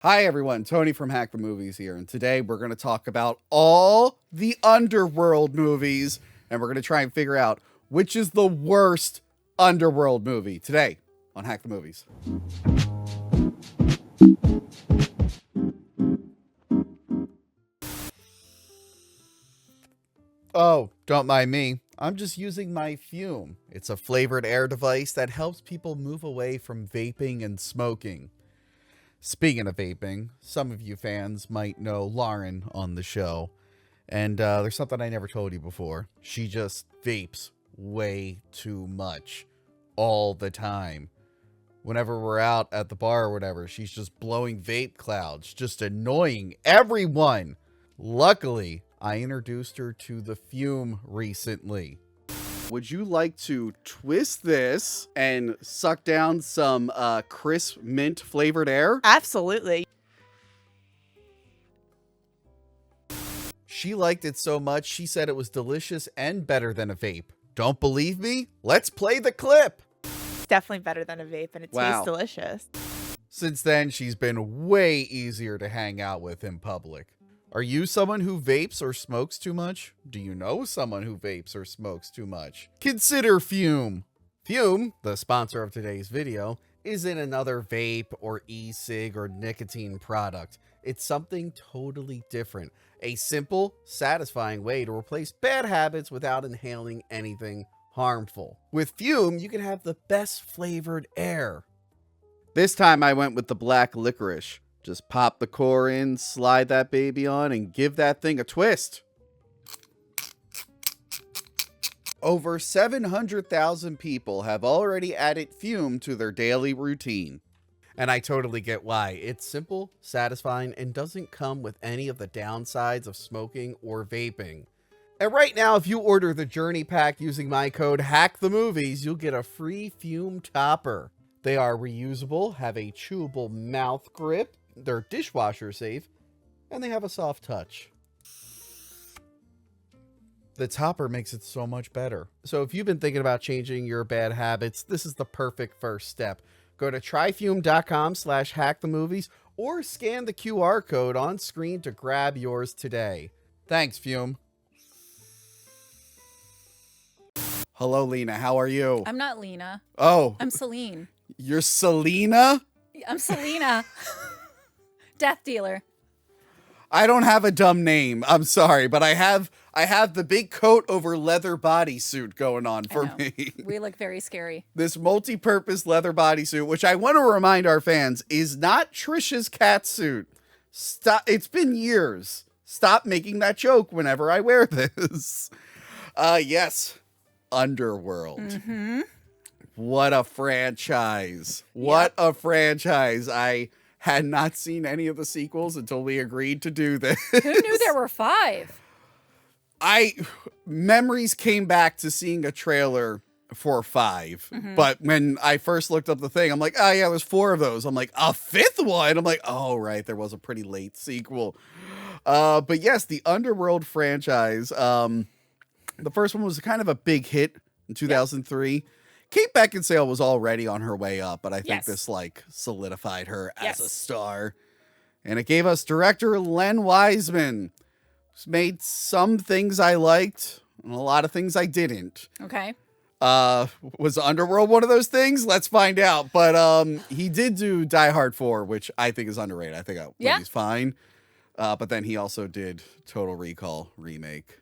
Hi everyone, Tony from Hack the Movies here, and today we're going to talk about all the Underworld movies, and we're going to try and figure out which is the worst Underworld movie today on Hack the Movies. Oh, don't mind me. I'm just using my Fume. It's a flavored air device that helps people move away from vaping and smoking. Speaking of vaping, some of you fans might know Lauren on the show. And there's something I never told you before. She just vapes way too much all the time. Whenever we're out at the bar or whatever, she's just blowing vape clouds, just annoying everyone. Luckily, I introduced her to the Fume recently. Would you like to twist this and suck down some crisp mint flavored air? Absolutely. She liked it so much, she said it was delicious and better than a vape. Don't believe me? Let's play the clip. It's definitely better than a vape, and it tastes delicious. Since then, she's been way easier to hang out with in public. Are you someone who vapes or smokes too much? Do you know someone who vapes or smokes too much? Consider Fume. Fume, the sponsor of today's video, isn't another vape or e-cig or nicotine product. It's something totally different. A simple, satisfying way to replace bad habits without inhaling anything harmful. With Fume, you can have the best flavored air. This time I went with the black licorice. Just pop the core in, slide that baby on, and give that thing a twist. Over 700,000 people have already added Fume to their daily routine. And I totally get why. It's simple, satisfying, and doesn't come with any of the downsides of smoking or vaping. And right now, if you order the Journey Pack using my code HACKTHEMOVIES, you'll get a free Fume topper. They are reusable, have a chewable mouth grip, they're dishwasher safe, and they have a soft touch. The topper makes it so much better. So if you've been thinking about changing your bad habits, this is the perfect first step. Go to tryfume.com/hackthemovies or scan the QR code on screen to grab yours today. Thanks, Fume. Hello, Lena. How are you? I'm not Lena. Oh. I'm Celine. You're Selena? I'm Selena. Death dealer. I don't have a dumb name. I'm sorry, but I have the big coat over leather bodysuit going on for me. We look very scary. This multi-purpose leather bodysuit, which I want to remind our fans is not Trisha's cat suit. Stop. It's been years. Stop making that joke whenever I wear this. Yes. Underworld. Mm-hmm. What a franchise. What a franchise. I had not seen any of the sequels until we agreed to do this. Who knew there were 5? Memories came back to seeing a trailer for 5. Mm-hmm. But when I first looked up the thing, I'm like, oh yeah, there's 4 of those. I'm like, a 5th one? I'm like, oh right, there was a pretty late sequel. But yes, the Underworld franchise. The first one was kind of a big hit in 2003. Yep. Kate Beckinsale was already on her way up, but I think this like solidified her as a star. And it gave us director Len Wiseman, who's made some things I liked and a lot of things I didn't. Okay. Was Underworld one of those things? Let's find out. But he did do Die Hard 4, which I think is underrated. I think that movie's fine. But then he also did Total Recall remake,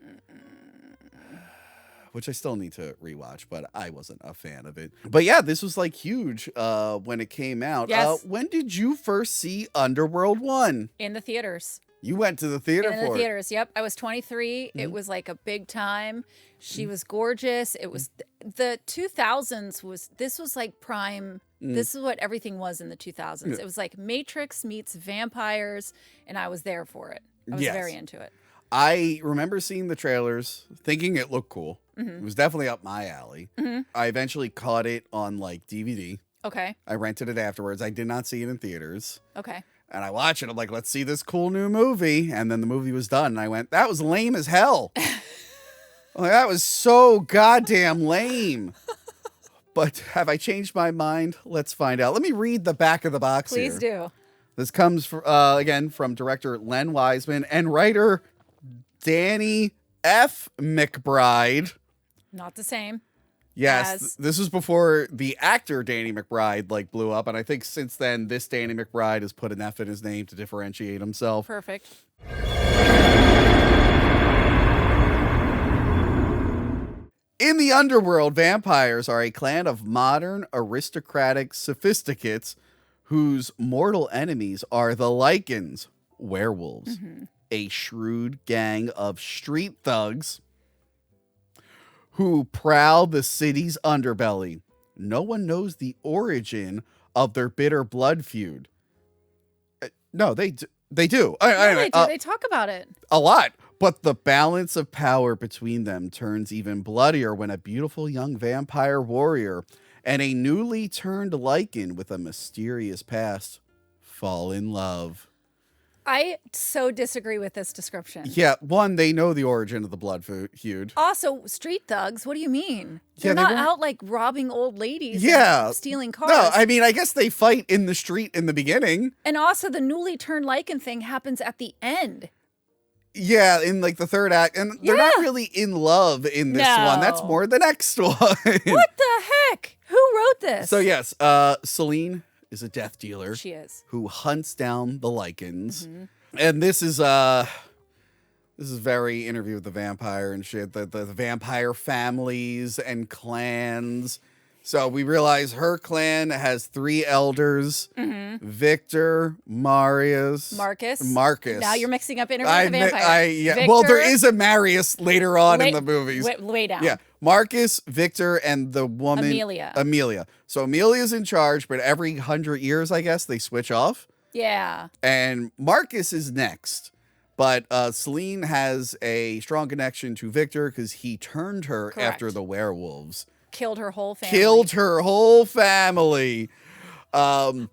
which I still need to rewatch, but I wasn't a fan of it. But yeah, this was like huge when it came out. Yes. When did you first see Underworld 1? In the theaters. You went to the theater In the theaters, yep. I was 23. Mm-hmm. It was like a big time. She was gorgeous. It was the 2000s this was like prime. This is what everything was in the 2000s. It was like Matrix meets vampires, and I was there for it. I was very into it. I remember seeing the trailers, thinking it looked cool. Mm-hmm. It was definitely up my alley. Mm-hmm. I eventually caught it on like DVD. Okay. I rented it afterwards. I did not see it in theaters. Okay. And I watched it. I'm like, let's see this cool new movie. And then the movie was done. And I went, that was lame as hell. Like, that was so goddamn lame. But have I changed my mind? Let's find out. Let me read the back of the box here. Please do. This comes again from director Len Wiseman and writer Danny F. McBride. Not the same. Yes, this was before the actor Danny McBride like blew up, and I think since then this Danny McBride has put an F in his name to differentiate himself. Perfect. In the underworld, vampires are a clan of modern aristocratic sophisticates whose mortal enemies are the Lycans, werewolves, a shrewd gang of street thugs who prowl the city's underbelly. No one knows the origin of their bitter blood feud. No, they do. They do. They talk about it a lot. But the balance of power between them turns even bloodier when a beautiful young vampire warrior and a newly turned Lycan with a mysterious past fall in love. I so disagree with this description. Yeah, one, they know the origin of the blood feud. Also, street thugs, what do you mean? Yeah, They're they not weren't- out like robbing old ladies Yeah. and stealing cars. No, I mean, I guess they fight in the street in the beginning. And also the newly turned Lycan thing happens at the end. Yeah, in like the third act. And they're not Yeah. really in love in this one. That's No. more the next one. What the heck? Who wrote this? So yes, Celine is a death dealer. She is. Who hunts down the Lycans. Mm-hmm. And this is very Interview with the Vampire and shit. The vampire families and clans. So we realize her clan has 3 elders: Victor, Marius, Marcus. Marcus. Now you're mixing up Interview with the Vampire. Yeah. Well, there is a Marius later on in Way- the movies. Way down. Yeah, Marcus, Victor, and the woman Amelia. So Amelia's in charge, but every 100 years, I guess, they switch off. Yeah. And Marcus is next. But Celine has a strong connection to Victor because he turned her Correct. after the werewolves. Killed her whole family. Killed her whole family. So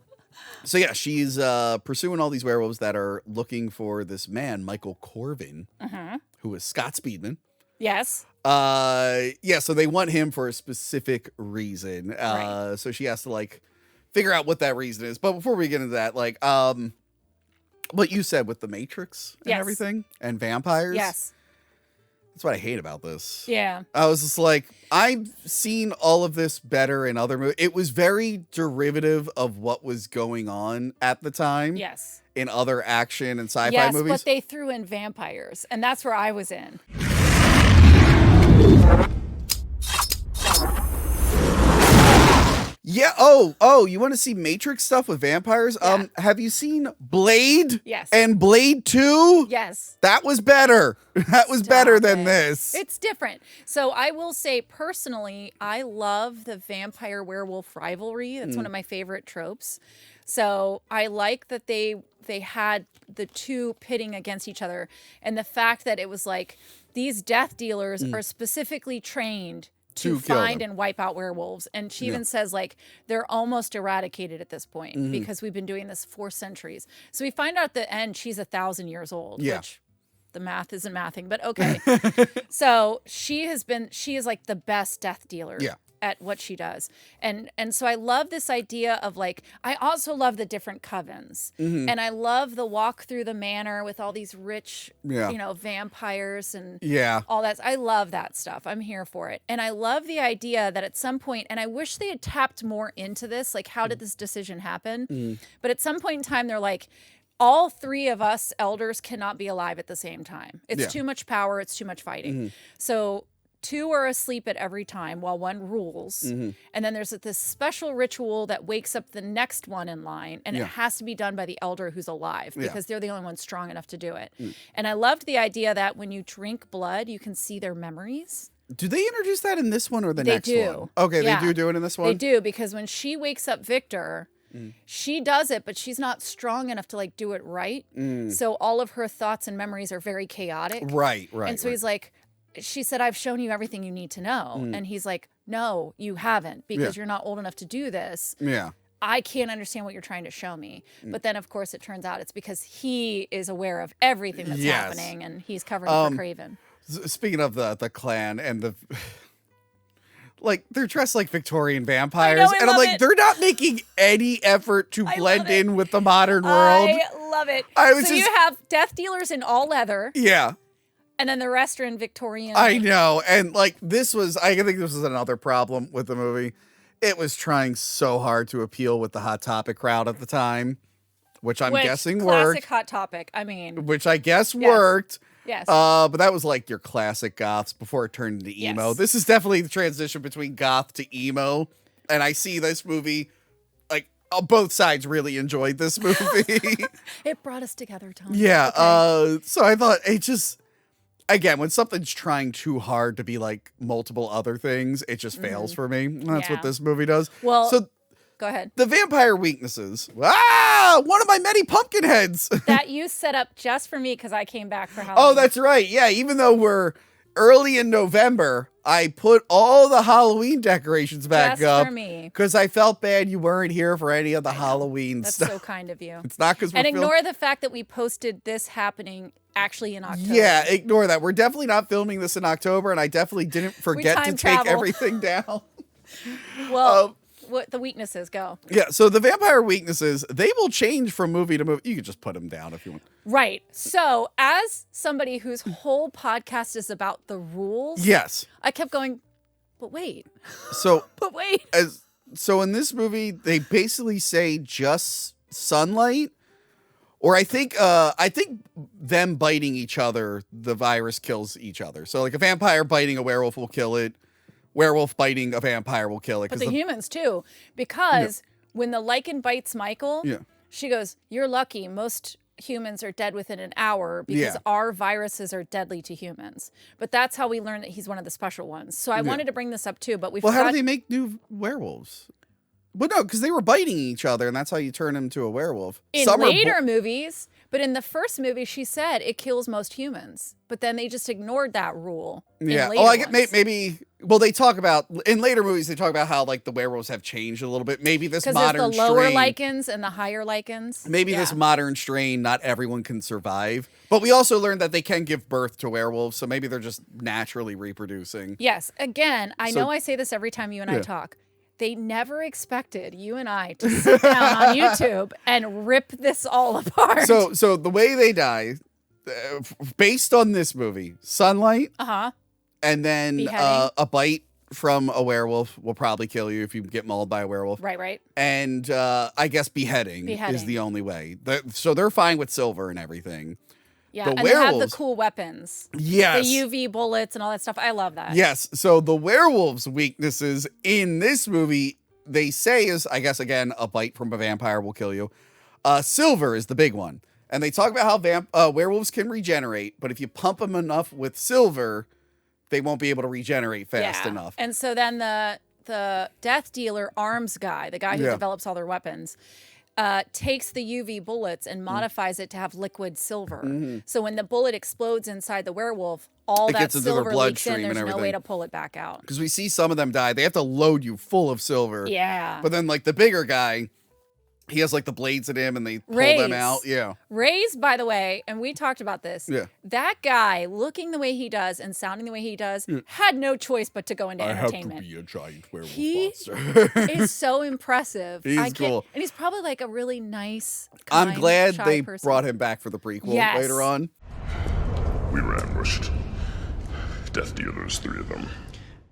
yeah, she's pursuing all these werewolves that are looking for this man, Michael Corvin, who is Scott Speedman. Yes. Yeah, so they want him for a specific reason. Right. So she has to like figure out what that reason is. But before we get into that, like what you said with the Matrix and Yes. everything and vampires. Yes. That's what I hate about this. Yeah. I was just like, I've seen all of this better in other movies. It was very derivative of what was going on at the time. Yes. In other action and sci-fi Yes, movies. but they threw in vampires, and that's where I was in. Yeah. Oh, you want to see Matrix stuff with vampires? Yeah. Have you seen Blade? Yes. And Blade 2? Yes. That was better. That was better than it. this. It's different. So I will say personally, I love the vampire werewolf rivalry. That's one of my favorite tropes. So I like that they had the two pitting against each other, and the fact that it was like these death dealers are specifically trained to kill find them. and wipe out werewolves. And she even says like they're almost eradicated at this point because we've been doing this for centuries. So we find out at the end she's 1,000 years old, Yeah. which the math isn't mathing, but okay. So she is like the best death dealer Yeah. at what she does. And so I love this idea of like, I also love the different covens. And I love the walk through the manor with all these rich, Yeah. vampires and Yeah. all that. I love that stuff. I'm here for it. And I love the idea that at some point, and I wish they had tapped more into this, like how did this decision happen? But at some point in time, they're like, all 3 of us elders cannot be alive at the same time. It's Yeah. too much power. It's too much fighting. So 2 are asleep at every time while 1 rules. And then there's this special ritual that wakes up the next one in line. And it has to be done by the elder who's alive because they're the only ones strong enough to do it. And I loved the idea that when you drink blood, you can see their memories. Do they introduce that in this one or the They next do. one? Okay, Yeah. they do it in this one? They do, because when she wakes up Victor, she does it, but she's not strong enough to like do it right. So all of her thoughts and memories are very chaotic. Right. And so he's like, she said, I've shown you everything you need to know. And he's like, no, you haven't, because you're not old enough to do this. Yeah. I can't understand what you're trying to show me. But then, of course, it turns out it's because he is aware of everything that's happening, and he's covering for Craven. Speaking of the clan and the like they're dressed like Victorian vampires, I and I'm love like, it. they're not making any effort to blend in with the modern world. I love it. So you have death dealers in all leather. Yeah. And then the rest are in Victorian. I know. And like I think this was another problem with the movie. It was trying so hard to appeal with the Hot Topic crowd at the time, which I'm guessing worked. Classic Hot Topic. I mean. Which I guess worked. Yes. But that was like your classic goths before it turned into emo. Yes. This is definitely the transition between goth to emo. And I see this movie, like both sides really enjoyed this movie. It brought us together, Tony. Yeah. Okay. So I thought it just, again, when something's trying too hard to be like multiple other things, it just fails for me. That's what this movie does. Well, so go ahead. The vampire weaknesses. One of my many pumpkin heads. That you set up just for me because I came back for Halloween. Oh, that's right. Yeah, even though we're early in November, I put all the Halloween decorations back just up for me. because I felt bad you weren't here for any of the Halloween That's stuff. so kind of you. It's not because we're And ignore the fact that we posted this happening actually in October. Yeah, ignore that. We're definitely not filming this in October, and I definitely didn't forget to time take travel. everything down. Well, what the weaknesses go. Yeah, so the vampire weaknesses, they will change from movie to movie. You can just put them down if you want. Right. So, as somebody whose whole podcast is about the rules, Yes. I kept going, but wait. So But wait. So in this movie, they basically say just sunlight, or I think them biting each other, the virus kills each other. So like a vampire biting a werewolf will kill it. Werewolf biting a vampire will kill it. But the humans too, because when the lichen bites Michael, she goes, "You're lucky. Most humans are dead within an hour because our viruses are deadly to humans." But that's how we learn that he's one of the special ones. So I wanted to bring this up too, but we how do they make new werewolves? Well, no, because they were biting each other, and that's how you turn them to a werewolf. In later movies, but in the first movie, she said it kills most humans. But then they just ignored that rule. Yeah. In later get maybe. Well, they talk about in later movies. They talk about how like the werewolves have changed a little bit. Maybe this modern there's the lower strain, lichens and the higher lichens. Maybe this modern strain, not everyone can survive. But we also learned that they can give birth to werewolves, so maybe they're just naturally reproducing. Yes. Again, I know I say this every time you and I talk. They never expected you and I to sit down on YouTube and rip this all apart. So the way they die, based on this movie, sunlight, and then a bite from a werewolf will probably kill you if you get mauled by a werewolf. Right. And I guess beheading is the only way. So they're fine with silver and everything. Yeah, and they have the cool weapons. Yes. The UV bullets and all that stuff. I love that. Yes. So the werewolves' weaknesses in this movie, they say is, I guess, again, a bite from a vampire will kill you. Silver is the big one. And they talk about how werewolves can regenerate, but if you pump them enough with silver, they won't be able to regenerate fast enough. And so then the death dealer arms guy, the guy who develops all their weapons, takes the UV bullets and modifies it to have liquid silver. So when the bullet explodes inside the werewolf, all that silver leaks in. There's no way to pull it back out. Because we see some of them die. They have to load you full of silver. Yeah. But then like the bigger guy, he has like the blades in him and they pull them out. Yeah. Ray's, by the way, and we talked about this. Yeah. That guy, looking the way he does and sounding the way he does, had no choice but to go into entertainment. I have to be a giant werewolf monster. Is so impressive. He's cool. And he's probably like a really nice, I'm glad they person. brought him back for the prequel later on. We were ambushed. Death dealers, 3 of them.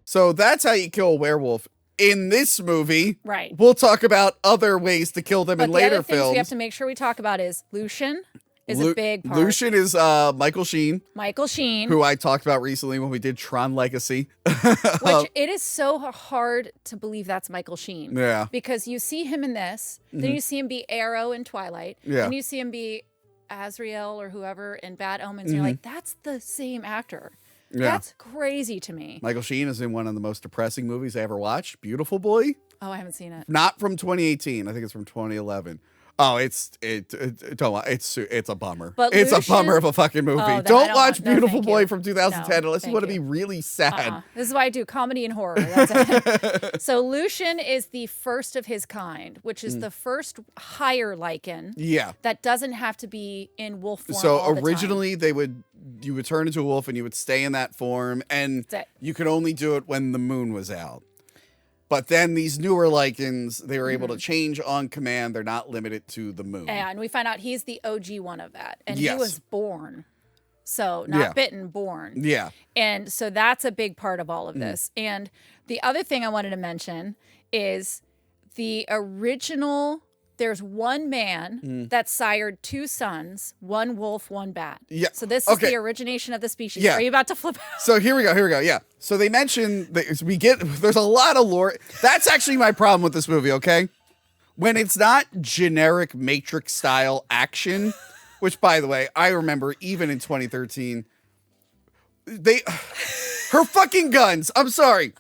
So that's how you kill a werewolf. In this movie, right? We'll talk about other ways to kill them in later films. The other things we have to make sure we talk about is Lucian is a big part. Lucian is Michael Sheen. Michael Sheen. Who I talked about recently when we did Tron Legacy. Which it is so hard to believe that's Michael Sheen. Yeah. Because you see him in this, then you see him be Arrow in Twilight, and you see him be Azrael or whoever in Bad Omens, and you're like, that's the same actor. Yeah. That's crazy to me. Michael Sheen is in one of the most depressing movies I ever watched, Beautiful Boy. Oh, I haven't seen it. Not from 2018. I think it's from 2011. Oh, it's a bummer. But it's a bummer of a fucking movie. Don't watch Beautiful Boy from 2010 unless you want to be really sad. This is why I do comedy and horror. That's it. So Lucian is the first of his kind, which is the first higher lichen. Yeah. That doesn't have to be in wolf form. So all originally you would turn into a wolf and you would stay in that form, and you could only do it when the moon was out. But then these newer Lycans, they were able to change on command. They're not limited to the moon. Yeah, and we find out he's the OG one of that. And Yes. he was born. So not bitten, born. Yeah. And so that's a big part of all of this. And the other thing I wanted to mention is the original, there's one man that sired 2 sons, 1 wolf, 1 bat. Yeah. So this is the origination of the species. Yeah. Are you about to flip out? So here we go. Yeah. So they mentioned that there's a lot of lore. That's actually my problem with this movie, okay? When it's not generic Matrix style action, which by the way, I remember even in 2013, her fucking guns, I'm sorry.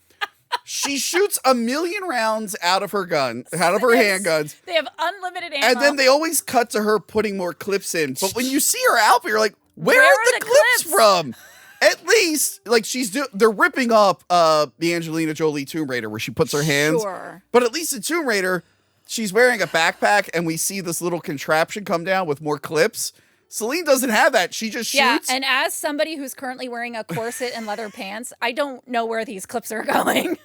She shoots 1 million rounds out of her handguns. They have unlimited ammo. And then they always cut to her putting more clips in. But when you see her outfit, you're like, where are the clips from? At least, like, they're ripping up the Angelina Jolie Tomb Raider where she puts her hands. Sure. But at least in Tomb Raider, she's wearing a backpack and we see this little contraption come down with more clips. Celine doesn't have that. She just shoots. Yeah, and as somebody who's currently wearing a corset and leather pants, I don't know where these clips are going.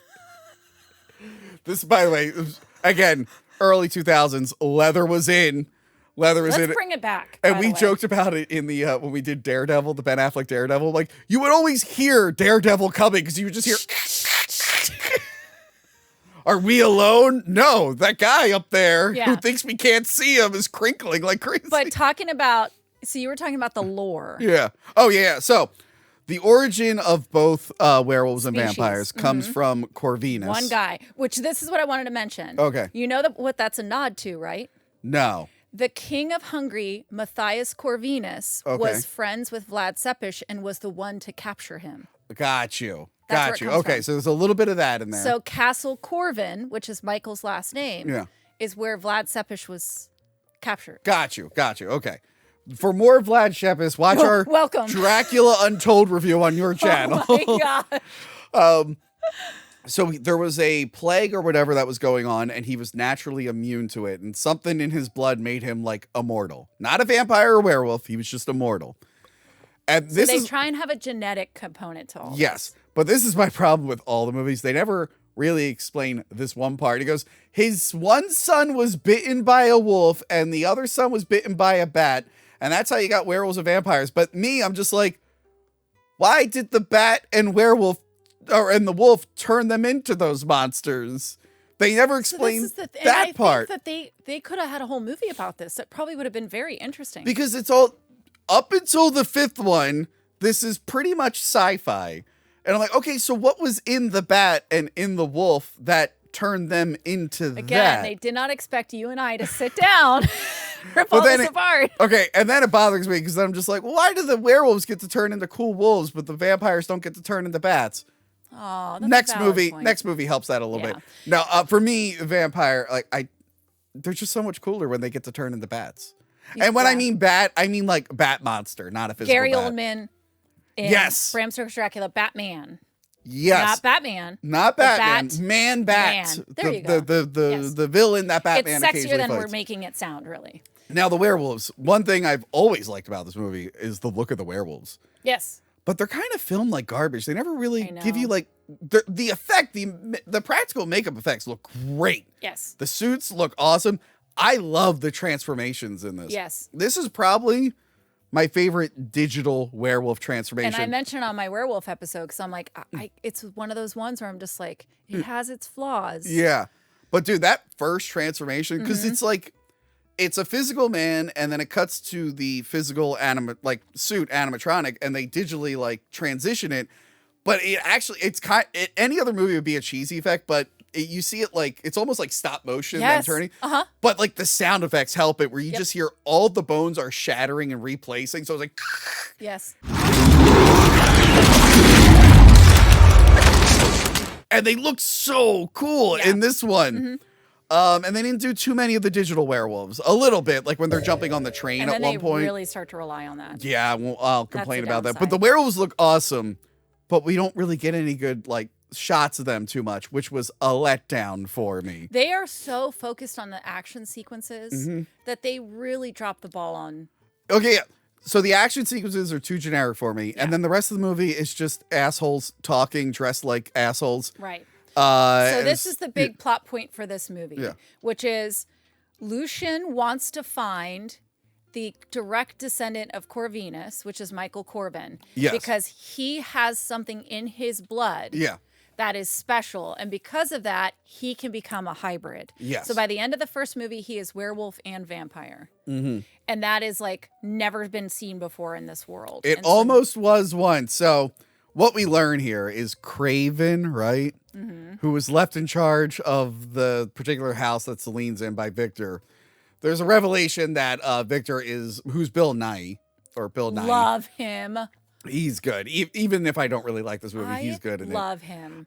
This, by the way, again, early 2000s, leather was in. Let's bring it back. And we joked about it in the when we did Daredevil, the Ben Affleck Daredevil. Like, you would always hear Daredevil coming because you would just hear. Are we alone? No, that guy up there who thinks we can't see him is crinkling like crazy. But so you were talking about the lore. Yeah. Oh, yeah. So the origin of both werewolves and vampires comes from Corvinus. One guy, which this is what I wanted to mention. Okay. You know what that's a nod to, right? No. The king of Hungary, Matthias Corvinus, was friends with Vlad Tepes and was the one to capture him. Got you. That's where Got it you. comes Okay, from. so there's a little bit of that in there. So Castle Corvin, which is Michael's last name, is where Vlad Tepes was captured. Got you. Okay. For more Vlad Tepes, watch our Welcome. Dracula Untold review on your channel. Oh my God. So there was a plague or whatever that was going on, and he was naturally immune to it, and something in his blood made him like immortal. Not a vampire or werewolf, he was just immortal. And this They try and have a genetic component to all yes, but this is my problem with all the movies. They never really explain this one part. He goes, his one son was bitten by a wolf, and the other son was bitten by a bat, and that's how you got werewolves and vampires. But me, I'm just like, why did the bat and the wolf turn them into those monsters? They never explained that part. Think that they could have had a whole movie about this. It probably would have been very interesting. Because it's all up until the 5th one, this is pretty much sci-fi. And I'm like, okay, so what was in the bat and in the wolf that turned them into that? Again, they did not expect you and I to sit down rip all this apart. Okay, and then it bothers me because I'm just like, why do the werewolves get to turn into cool wolves, but the vampires don't get to turn into bats? Oh, that's next a valid movie point. next movie helps that a little bit. Now, for me, vampire, they're just so much cooler when they get to turn into bats. And when I mean bat, I mean like bat monster, not a physical Gary bat. Oldman in Yes. Bram Stoker's Dracula, Batman. Yes. Not Batman. Not Batman. Bat. Man Bat. Man. There you go. The villain that Batman It's occasionally sexier than fights. we're making it sound, really. Now, the werewolves. One thing I've always liked about this movie is the look of the werewolves. Yes. But they're kind of filmed like garbage. They never really I give you know. like the effect, the practical makeup effects look great. Yes. The suits look awesome. I love the transformations in this. Yes. This is probably my favorite digital werewolf transformation. And I mentioned on my werewolf episode, because I'm like, it's one of those ones where I'm just like, it has its flaws. Yeah. But dude, that first transformation, because it's like, it's a physical man, and then it cuts to the physical suit animatronic, and they digitally like transition it. But it actually, any other movie would be a cheesy effect, but you see it like, it's almost like stop motion, them turning. But like the sound effects help it, where you just hear all the bones are shattering and replacing. So it's like, Yes. and they look so cool in this one. And they didn't do too many of the digital werewolves. A little bit, like when they're jumping on the train And at then one they point. really start to rely on that. Yeah, I'll complain the about that. But the downside. werewolves look awesome, but we don't really get any good like shots of them too much, which was a letdown for me. They are so focused on the action sequences that they really drop the ball on. Okay, yeah. So the action sequences are too generic for me, and then the rest of the movie is just assholes talking dressed like assholes. Right. So this is the big plot point for this movie, Yeah. which is Lucian wants to find the direct descendant of Corvinus, which is Michael Corbin, Yes. because he has something in his blood that is special. And because of that, he can become a hybrid. Yes. So by the end of the first movie, he is werewolf and vampire. Mm-hmm. And that is like never been seen before in this world. It And so- almost was once. So what we learn here is Craven, right? Mm-hmm. Who was left in charge of the particular house that Celine's in by Victor. There's a revelation that Victor who's Bill Nye, or Bill Nye. Love him. He's good. Even if I don't really like this movie, he's good in love him.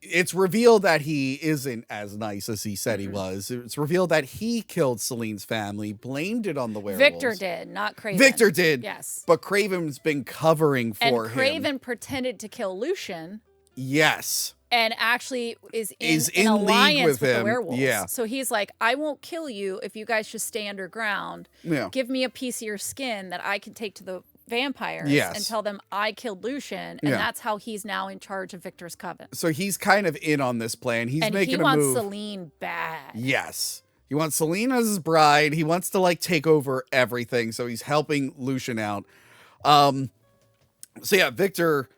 It's revealed that he isn't as nice as he said he was. It's revealed that he killed Celine's family, blamed it on the werewolves. Victor did, not Craven. Victor did. Yes. But Craven's been covering for and him. Craven pretended to kill Lucian. Yes. And actually is in in league alliance with with him. the werewolves. Yeah. So he's like, I won't kill you if you guys just stay underground. Yeah. Give me a piece of your skin that I can take to the vampires Yes. and tell them I killed Lucian. And that's how he's now in charge of Victor's coven. So he's kind of in on this plan. He's And making he a wants move. Celine bad. Yes. He wants Celine as his bride. He wants to like take over everything. So he's helping Lucian out. So yeah, Victor,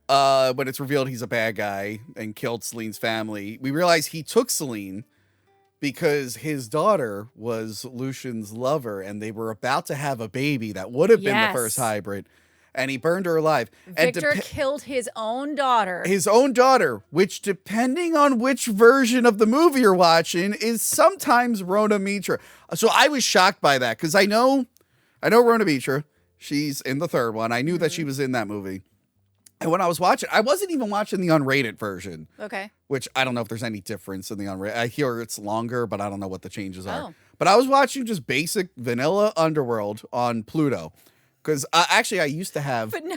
when it's revealed he's a bad guy and killed Celine's family, we realize he took Celine because his daughter was Lucian's lover and they were about to have a baby that would have been the first hybrid. And he burned her alive. Victor killed his own daughter. His own daughter, which depending on which version of the movie you're watching, is sometimes Rona Mitra. So I was shocked by that because I know Rona Mitra. She's in the third one. I knew that she was in that movie. And when I was watching, I wasn't even watching the unrated version. Okay. Which I don't know if there's any difference in the unrated. I hear it's longer, but I don't know what the changes are. Oh. But I was watching just basic vanilla Underworld on Pluto. Because actually I used to have... But no.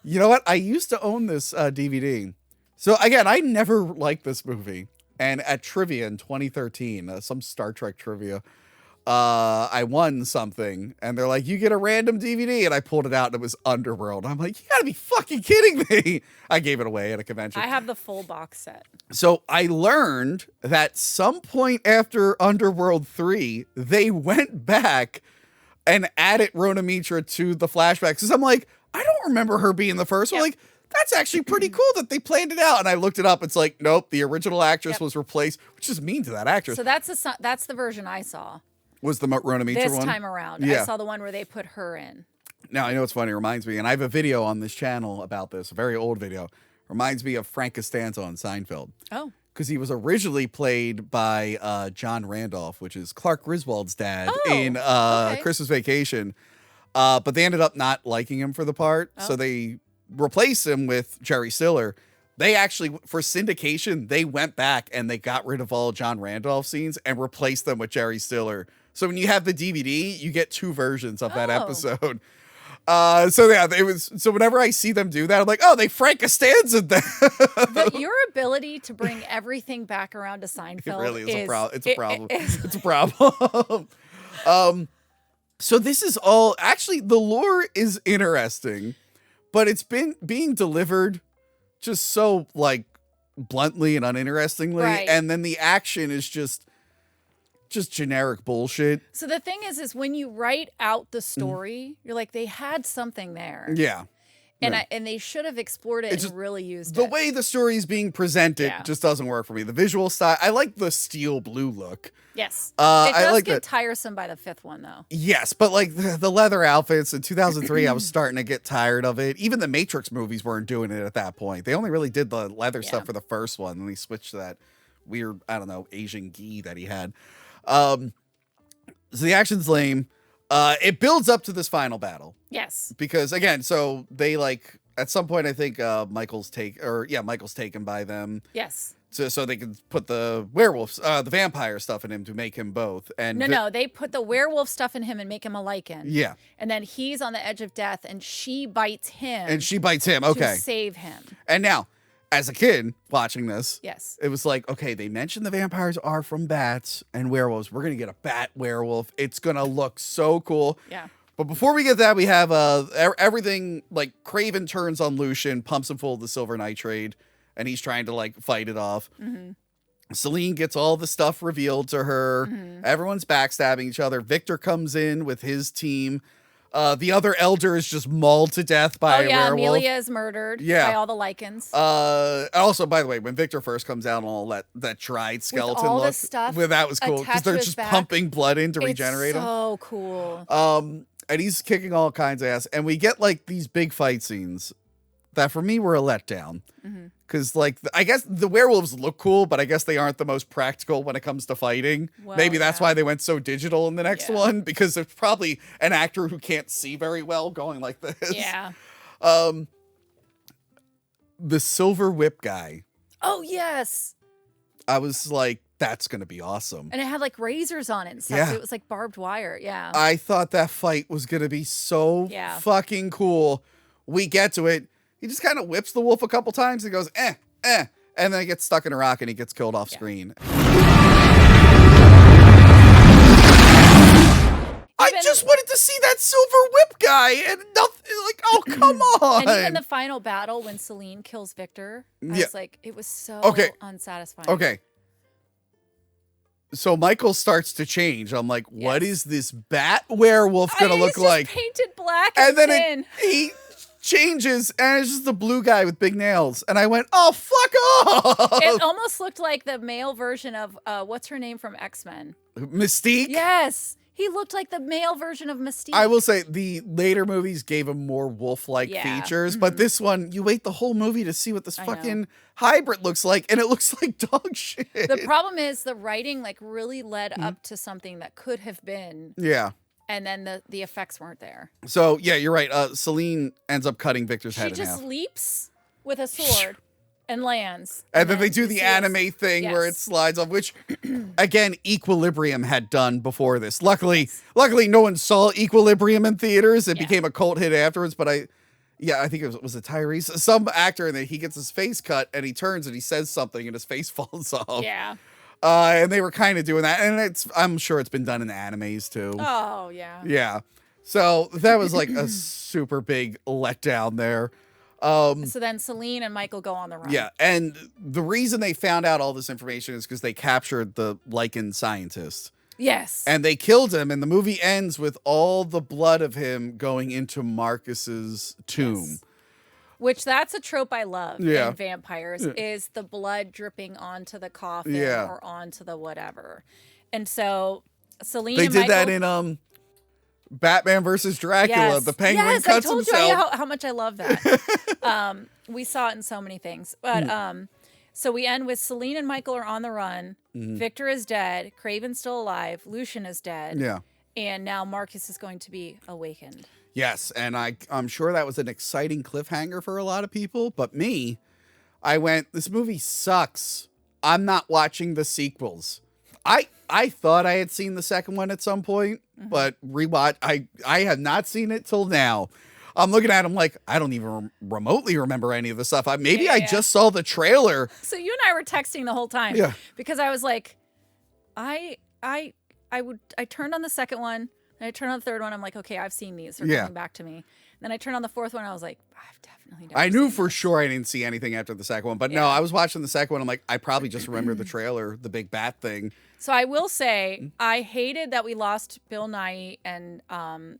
You know what? I used to own this DVD. So again, I never liked this movie. And at trivia in 2013, some Star Trek trivia, I won something. And they're like, you get a random DVD. And I pulled it out and it was Underworld. I'm like, you gotta be fucking kidding me. I gave it away at a convention. I have the full box set. So I learned that some point after Underworld 3, they went back and added Rona Mitra to the flashbacks. Because I'm like, I don't remember her being the first one. Like, that's actually pretty cool that they planned it out. And I looked it up. It's like, nope, the original actress was replaced, which is mean to that actress. So that's the version I saw. Was the Rona Mitra This one? time around. Yeah. I saw the one where they put her in. Now, I know it's funny. It reminds me, and I have a video on this channel about this, a very old video. Reminds me of Frank Costanza on Seinfeld. Oh. Because he was originally played by John Randolph, which is Clark Griswold's dad in Christmas Vacation. But they ended up not liking him for the part. So they replaced him with Jerry Stiller. They actually, for syndication, they went back and they got rid of all John Randolph scenes and replaced them with Jerry Stiller. So when you have the DVD, you get two versions of that episode. So yeah, it was. So whenever I see them do that, I'm like, oh, they Frank Costanza that. Your ability to bring everything back around to Seinfeld It really is a problem. It's a problem. It's It's a problem. So this is all actually the lore is interesting, but it's been being delivered just so like bluntly and uninterestingly, Right. and then the action is just generic bullshit. So the thing is when you write out the story, you're like, they had something there. Yeah. And they should have explored it just- and really used The it. way the story is being presented just doesn't work for me. The visual style, I like the steel blue look. Yes. It I does like get that. tiresome by the fifth one, though. Yes, but like the leather outfits in 2003, I was starting to get tired of it. Even the Matrix movies weren't doing it at that point. They only really did the leather stuff for the first one, and they switched to that weird, I don't know, Asian gi that he had. So the action's lame. It builds up to this final battle. Yes. Because again, so they like at some point I think Michael's taken by them. Yes. So they can put the werewolves, the vampire stuff in him to make him both. And No, they put the werewolf stuff in him and make him a lichen. Yeah. And then he's on the edge of death and she bites him. And she bites him. Okay. To save him. And now, as a kid watching this, Yes. it was like, okay, they mentioned the vampires are from bats and werewolves. We're going to get a bat werewolf. It's going to look so cool. Yeah. But before we get that, we have everything like Craven turns on Lucian, pumps him full of the silver nitrate. and he's trying to like fight it off. Celine gets all the stuff revealed to her. Everyone's backstabbing each other. Victor comes in with his team. The other elder is just mauled to death by a werewolf. Amelia is murdered by all the lichens. Also, by the way, when Victor first comes out and all that dried skeleton all look, the stuff that was cool because they're just pumping blood in to regenerate him. So cool. And he's kicking all kinds of ass, and we get like these big fight scenes that for me were a letdown. Because like I guess the werewolves look cool, but I guess they aren't the most practical when it comes to fighing. Well, maybe that's why they went so digital in the next one, because there's probably an actor who can't see very well going like this. Yeah. The silver whip guy. Oh yes. I was like, that's gonna be awesome. And it had like razors on it and stuff. Yeah. So it was like barbed wire. Yeah. I thought that fight was gonna be so fucking cool. We get to it. He just kind of whips the wolf a couple times and goes, and then he gets stuck in a rock and he gets killed off screen. I just wanted to see that silver whip guy and nothing like, oh, come on. And even the final battle when Celine kills Victor, I was like, it was so unsatisfying. Okay. So Michael starts to change. I'm like, what is this bat werewolf going to look like? Painted black and then he changes and it's just the blue guy with big nails. And I went, oh, fuck off. It almost looked like the male version of, what's her name from X-Men? Mystique? Yes. He looked like the male version of Mystique. I will say the later movies gave him more wolf-like features, but this one, you wait the whole movie to see what this fucking hybrid looks like, and it looks like dog shit. The problem is the writing like really led up to something that could have been. Yeah. And then the effects weren't there. So, yeah, you're right. Celine ends up cutting Victor's head in half. She just leaps with a sword. And lands. And then they do the anime thing where it slides off, which, again, Equilibrium had done before this. Luckily, no one saw Equilibrium in theaters. It became a cult hit afterwards, but I think it was Tyrese, some actor, and then he gets his face cut, and he turns and he says something, and his face falls off. Yeah. And they were kind of doing that, and I'm sure it's been done in animes too. Oh, yeah. Yeah. So that was like a super big letdown there. So then Celine and Michael go on the run. Yeah, and the reason they found out all this information is because they captured the lichen scientist. Yes. And they killed him, and the movie ends with all the blood of him going into Marcus's tomb. Yes. Which that's a trope I love in vampires, is the blood dripping onto the coffin or onto the whatever. And so Celine and Michael... They did that in Batman versus Dracula. The Penguin cuts himself. I told you how much I love that. We saw it in so many things. But so we end with Celine and Michael are on the run. Victor is dead. Craven's still alive. Lucian is dead. Yeah. And now Marcus is going to be awakened. Yes, and I'm sure that was an exciting cliffhanger for a lot of people. But me, I went, this movie sucks. I'm not watching the sequels. I thought I had seen the second one at some point, but rewatch. I have not seen it till now. I'm looking at him like, I don't even remotely remember any of the stuff. Maybe I just saw the trailer. So you and I were texting the whole time. Yeah. Because I was like, I turned on the second one, and I turned on the third one. I'm like, okay, I've seen these. They're coming back to me. Then I turned on the fourth one. I was like, I've definitely never I knew seen for this. sure I didn't see anything after the second one. But no, I was watching the second one. I'm like, I probably just remember the trailer, the big bat thing. So I will say, I hated that we lost Bill Nighy and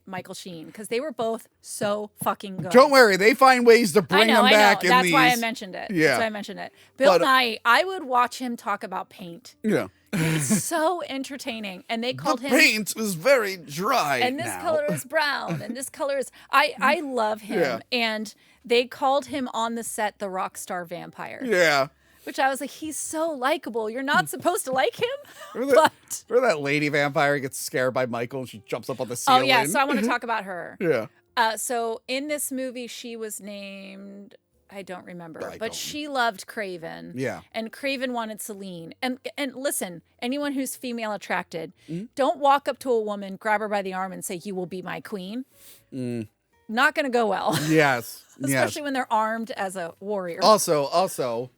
Michael Sheen, because they were both so fucking good. Don't worry. They find ways to bring them back in That's these. why I mentioned it. Yeah. That's why I mentioned it. Bill Nighy, I would watch him talk about paint. Yeah. It's so entertaining. And they called him... paint was very dry and this now. color is brown, and this color is... I love him. Yeah. And they called him on the set the rock star vampire. Yeah. Which I was like, he's so likable. You're not supposed to like him. Remember that lady vampire gets scared by Michael and she jumps up on the ceiling? Oh, yeah. So I want to talk about her. Yeah. So in this movie, she was named... I don't remember, but she loved Craven. Yeah. And Craven wanted Celine. And listen, anyone who's female attracted, don't walk up to a woman, grab her by the arm and say, you will be my queen. Not going to go well. Yes. Especially when they're armed as a warrior. Also,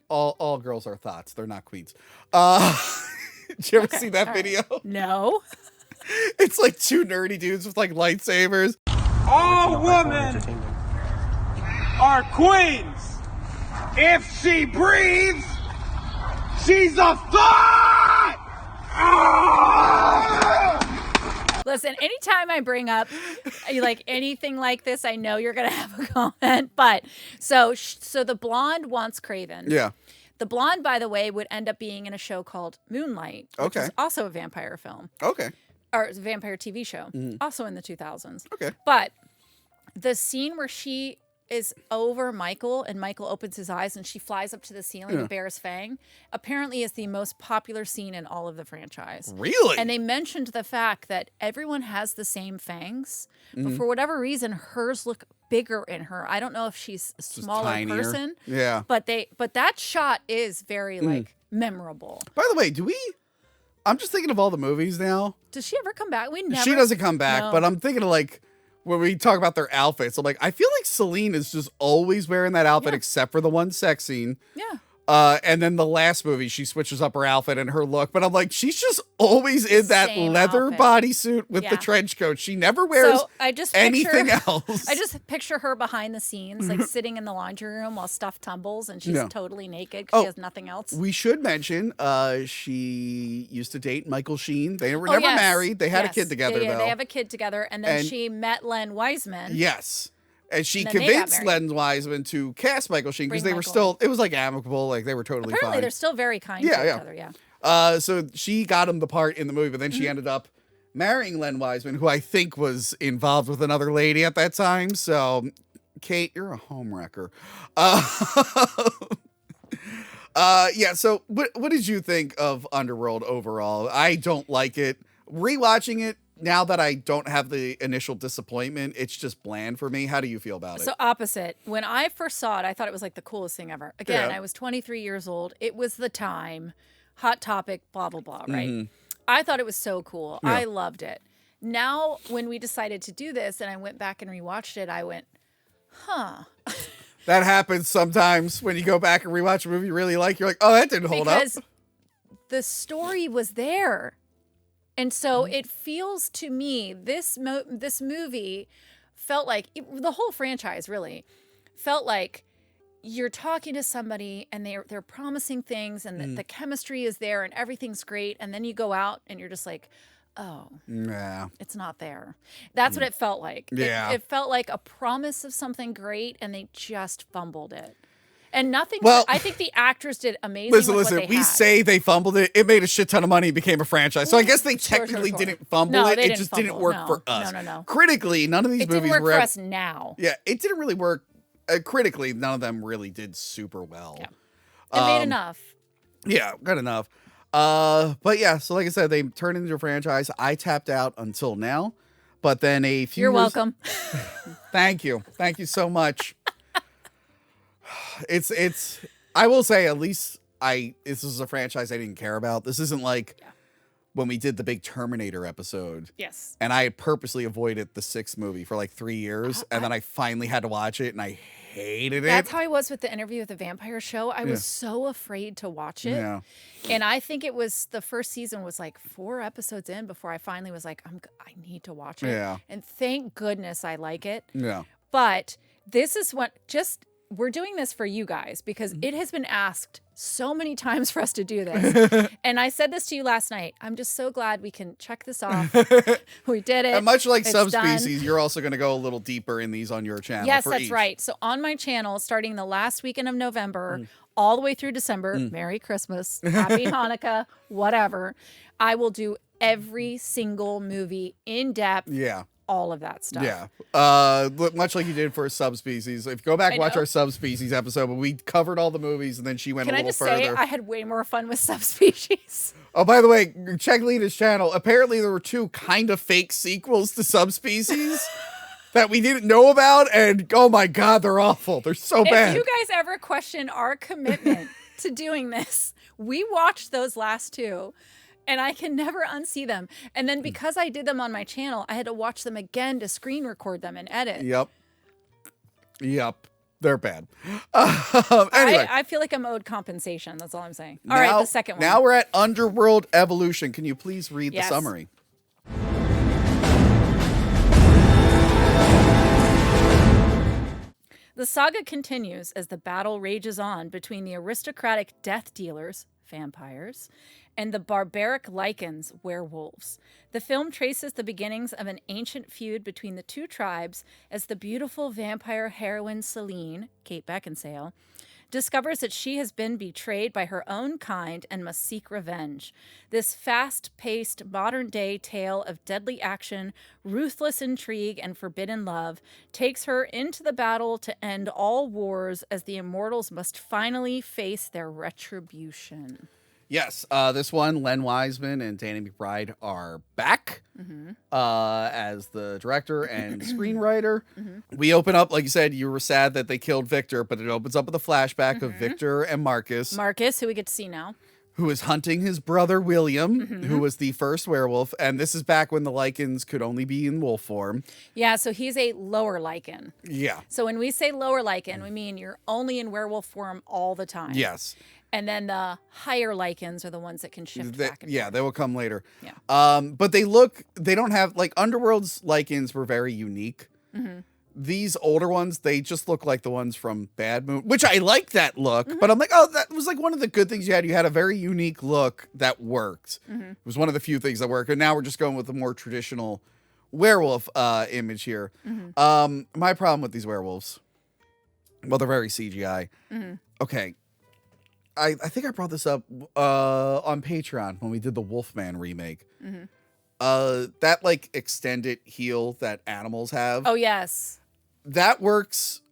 all girls are thoughts. They're not queens. Did you ever see that video? No. It's like two nerdy dudes with like lightsabers. All women are queens If she breathes, she's a thought! Listen, anytime I bring up like anything like this, I know you're gonna have a comment. But so the blonde wants Craven. Yeah. The blonde, by the way, would end up being in a show called Moonlight, which is also a vampire film. Okay. Or a vampire TV show, also in the 2000s. Okay. But the scene where she is over Michael and Michael opens his eyes and she flies up to the ceiling and bears Fang, apparently is the most popular scene in all of the franchise. Really? And they mentioned the fact that everyone has the same fangs, but for whatever reason, hers look bigger in her. I don't know if she's a smaller person. Yeah. But that shot is very like memorable. By the way, I'm just thinking of all the movies now. Does she ever come back? We never. She doesn't come back, No. but I'm thinking of like when we talk about their outfits, I'm like, I feel like Celine is just always wearing that outfit except for the one sex scene. Yeah. And then the last movie, she switches up her outfit and her look, but I'm like, she's just always in that Same leather outfit. bodysuit with the trench coat. She never wears anything else. I just picture her behind the scenes, like sitting in the laundry room while stuff tumbles and she's totally naked because she has nothing else. We should mention, she used to date Michael Sheen. They were never married. They had a kid together, though. They have a kid together, and then she met Len Wiseman. Yes. And she And then they convinced got married. Len Wiseman to cast Michael Sheen because Bring they were Michael still, it was like amicable, like they were totally Apparently, fine. they're still very kind to each other. Yeah. So she got him the part in the movie, but then she ended up marrying Len Wiseman, who I think was involved with another lady at that time. So, Kate, you're a homewrecker. Yeah. So, what did you think of Underworld overall? I don't like it. Rewatching it now that I don't have the initial disappointment, it's just bland for me. How do you feel about it? So opposite. When I first saw it, I thought it was like the coolest thing ever. Again, I was 23 years old. It was the time. Hot topic, blah, blah, blah, right? I thought it was so cool. I loved it. Now, when we decided to do this and I went back and rewatched it, I went, huh. That happens sometimes when you go back and rewatch a movie you really like. You're like, oh, that didn't hold up. Because the story was there. And so it feels to me, this movie felt like, the whole franchise really felt like you're talking to somebody and they're promising things and the chemistry is there and everything's great. And then you go out and you're just like, oh, it's not there. That's what it felt like. Yeah. It felt like a promise of something great and they just fumbled it. And nothing. Well, I think the actors did amazing. Listen. We say they fumbled it. It made a shit ton of money and became a franchise. So I guess they technically Sure. didn't fumble it. They It just fumble. didn't work No. for us. No. Critically, none of these It movies didn't work were for us now. Yeah, it didn't really work. Critically, none of them really did super well. Yeah. It made enough. Yeah, good enough. But yeah, so like I said, they turned into a franchise. I tapped out until now, but then a few. You're welcome. Thank you so much. It's. I will say, at least this is a franchise I didn't care about. This isn't like when we did the big Terminator episode. Yes. And I purposely avoided the 6th movie for like 3 years, and then I finally had to watch it, and I hated it. That's how I was with the Interview with the Vampire Show. I was so afraid to watch it. Yeah. And I think it was the first season was like 4 episodes in before I finally was like, I need to watch it. Yeah. And thank goodness I like it. Yeah. But this is we're doing this for you guys because it has been asked so many times for us to do this. And I said this to you last night. I'm just so glad we can check this off. We did it. And much like It's Subspecies, done. you're also going to go a little deeper in these on your channel. Yes, for that's each. right. So on my channel, starting the last weekend of November, all the way through December, Merry Christmas, Happy Hanukkah, whatever, I will do every single movie in depth. Yeah. All of that stuff. Yeah. Much like you did for Subspecies. If you go back and watch know. our Subspecies episode, but we covered all the movies and then she went Can a I little just further. say I had way more fun with Subspecies? Oh, by the way, check Lena's channel. Apparently there were 2 kind of fake sequels to Subspecies that we didn't know about, and oh my god, they're awful. They're so bad. If you guys ever question our commitment to doing this, we watched those last 2. And I can never unsee them. And then because I did them on my channel, I had to watch them again to screen record them and edit. Yep. They're bad. Anyway. I feel like I'm owed compensation. That's all I'm saying. All right, the second one. Now we're at Underworld Evolution. Can you please read the summary? The saga continues as the battle rages on between the aristocratic death dealers, vampires, and the barbaric lycans, werewolves. The film traces the beginnings of an ancient feud between the two tribes as the beautiful vampire heroine Celine, Kate Beckinsale, discovers that she has been betrayed by her own kind and must seek revenge. This fast-paced, modern-day tale of deadly action, ruthless intrigue, and forbidden love takes her into the battle to end all wars as the immortals must finally face their retribution. Yes, this one, Len Wiseman and Danny McBride are back as the director and screenwriter. We open up, like you said, you were sad that they killed Victor, but it opens up with a flashback of Victor and Marcus. Marcus, who we get to see now. Who is hunting his brother William, who was the first werewolf. And this is back when the Lycans could only be in wolf form. Yeah, so he's a lower Lycan. Yeah. So when we say lower Lycan, we mean you're only in werewolf form all the time. Yes. And then the higher Lycans are the ones that can shift back and forth. They will come later. Yeah. But they don't have, like, Underworld's Lycans were very unique. These older ones, they just look like the ones from Bad Moon, which I like that look, but I'm like, oh, that was like one of the good things you had. You had a very unique look that worked. It was one of the few things that worked. And now we're just going with the more traditional werewolf image here. My problem with these werewolves, well, they're very CGI. Okay. I think I brought this up on Patreon when we did the Wolfman remake. That like extended heel that animals have. Oh, yes. That works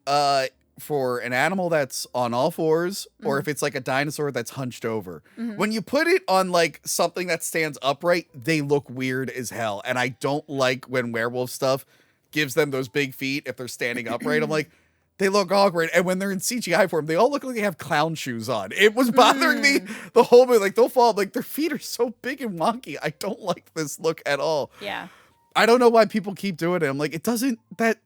for an animal that's on all fours, or if it's like a dinosaur that's hunched over. When you put it on like something that stands upright, they look weird as hell. And I don't like when werewolf stuff gives them those big feet if they're standing upright. I'm like, they look awkward. And when they're in CGI form, they all look like they have clown shoes on. It was bothering me the whole movie. Like, they'll fall. Like, their feet are so big and wonky. I don't like this look at all. Yeah. I don't know why people keep doing it. I'm like, it doesn't, that,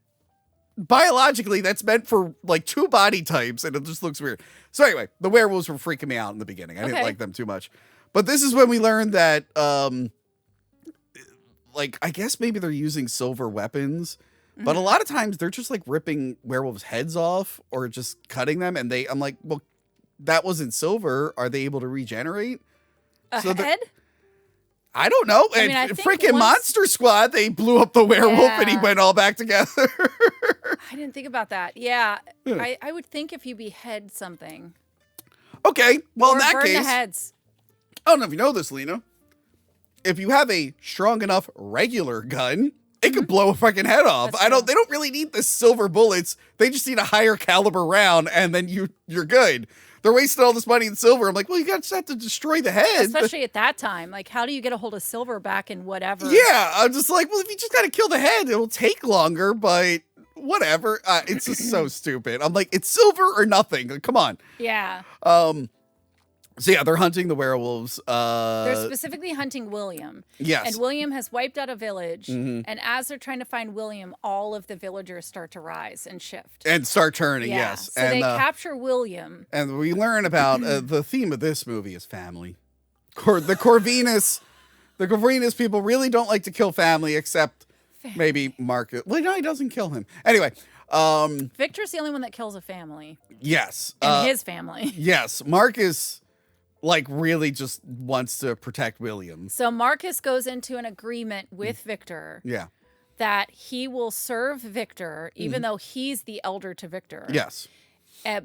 biologically, that's meant for, like, two body types, and it just looks weird. So anyway, the werewolves were freaking me out in the beginning. I didn't like them too much. But this is when we learned that, like, I guess maybe they're using silver weapons. But a lot of times they're just like ripping werewolves' heads off or just cutting them. And I'm like, well, that wasn't silver. Are they able to regenerate? A head? I don't know. I And mean, I think freaking once- Monster Squad, they blew up the werewolf and he went all back together. I didn't think about that. Yeah. I would think if you behead something. Okay. Well, or in that burn case, the heads. I don't know if you know this, Lena. If you have a strong enough regular gun, it could blow a fucking head off. They don't really need the silver bullets. They just need a higher caliber round, and then you're good. They're wasting all this money in silver. I'm like, well, you just have to destroy the head. Especially at that time. Like, how do you get a hold of silver back in whatever? Yeah, I'm just like, well, if you just got to kill the head, it'll take longer, but whatever. It's just so stupid. I'm like, it's silver or nothing. Like, come on. Yeah. So yeah, they're hunting the werewolves. They're specifically hunting William. Yes. And William has wiped out a village. And as they're trying to find William, all of the villagers start to rise and shift. And start turning, Yeah. yes. So and, they capture William. And we learn about the theme of this movie is family. The Corvinus people really don't like to kill family, except maybe Marcus. Well, no, he doesn't kill him. Anyway. Victor's the only one that kills a family. Yes. And his family. Yes. Marcus, like, really just wants to protect William. So Marcus goes into an agreement with Victor. Yeah. That he will serve Victor, even though he's the elder to Victor. Yes.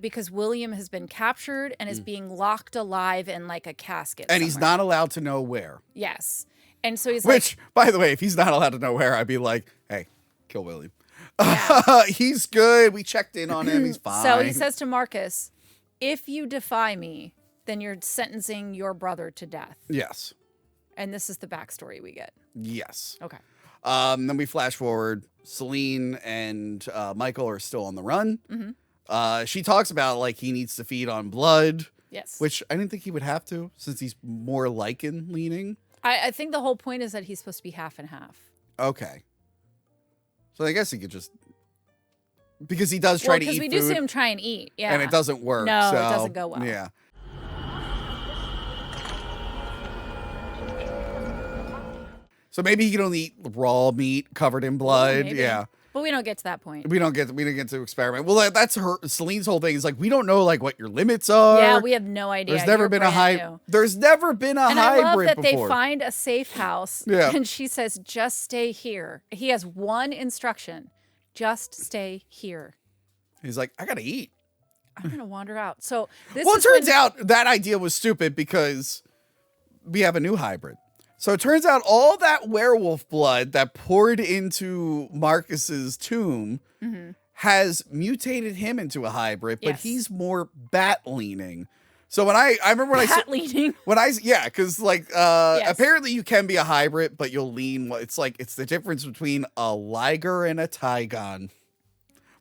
Because William has been captured and is being locked alive in like a casket. And he's not allowed to know where. Yes. And so he's Which, by the way, if he's not allowed to know where, I'd be like, hey, kill William. He's good. We checked in on him. He's fine. So he says to Marcus, if you defy me, then you're sentencing your brother to death. Yes. And this is the backstory we get. Yes. Okay. Then we flash forward. Celine and Michael are still on the run. She talks about, like, he needs to feed on blood. Yes. Which I didn't think he would have to, since he's more Lycan leaning. I think the whole point is that he's supposed to be half and half. Okay. So I guess he could just... Because he does try to eat food. Because we do see him try and eat. Yeah. And it doesn't work. No, so, it doesn't go well. Yeah. So maybe he can only eat raw meat covered in blood. Maybe. Yeah. But we don't get to that point. We don't get to experiment. Well, that's Celine's whole thing is like, we don't know like what your limits are. Yeah, we have no idea. There's never been a hybrid. There's never been a and hybrid I love that before. they find a safe house. Yeah. And she says, just stay here. He has one instruction. Just stay here. He's like, I gotta eat. I'm going to wander out. So this Well, it is turns when- out that idea was stupid because we have a new hybrid. So it turns out all that werewolf blood that poured into Marcus's tomb has mutated him into a hybrid, but Yes. he's more bat leaning. So when I remember when Bat leaning. because like apparently you can be a hybrid, but you'll lean. It's the difference between a liger and a Tygon,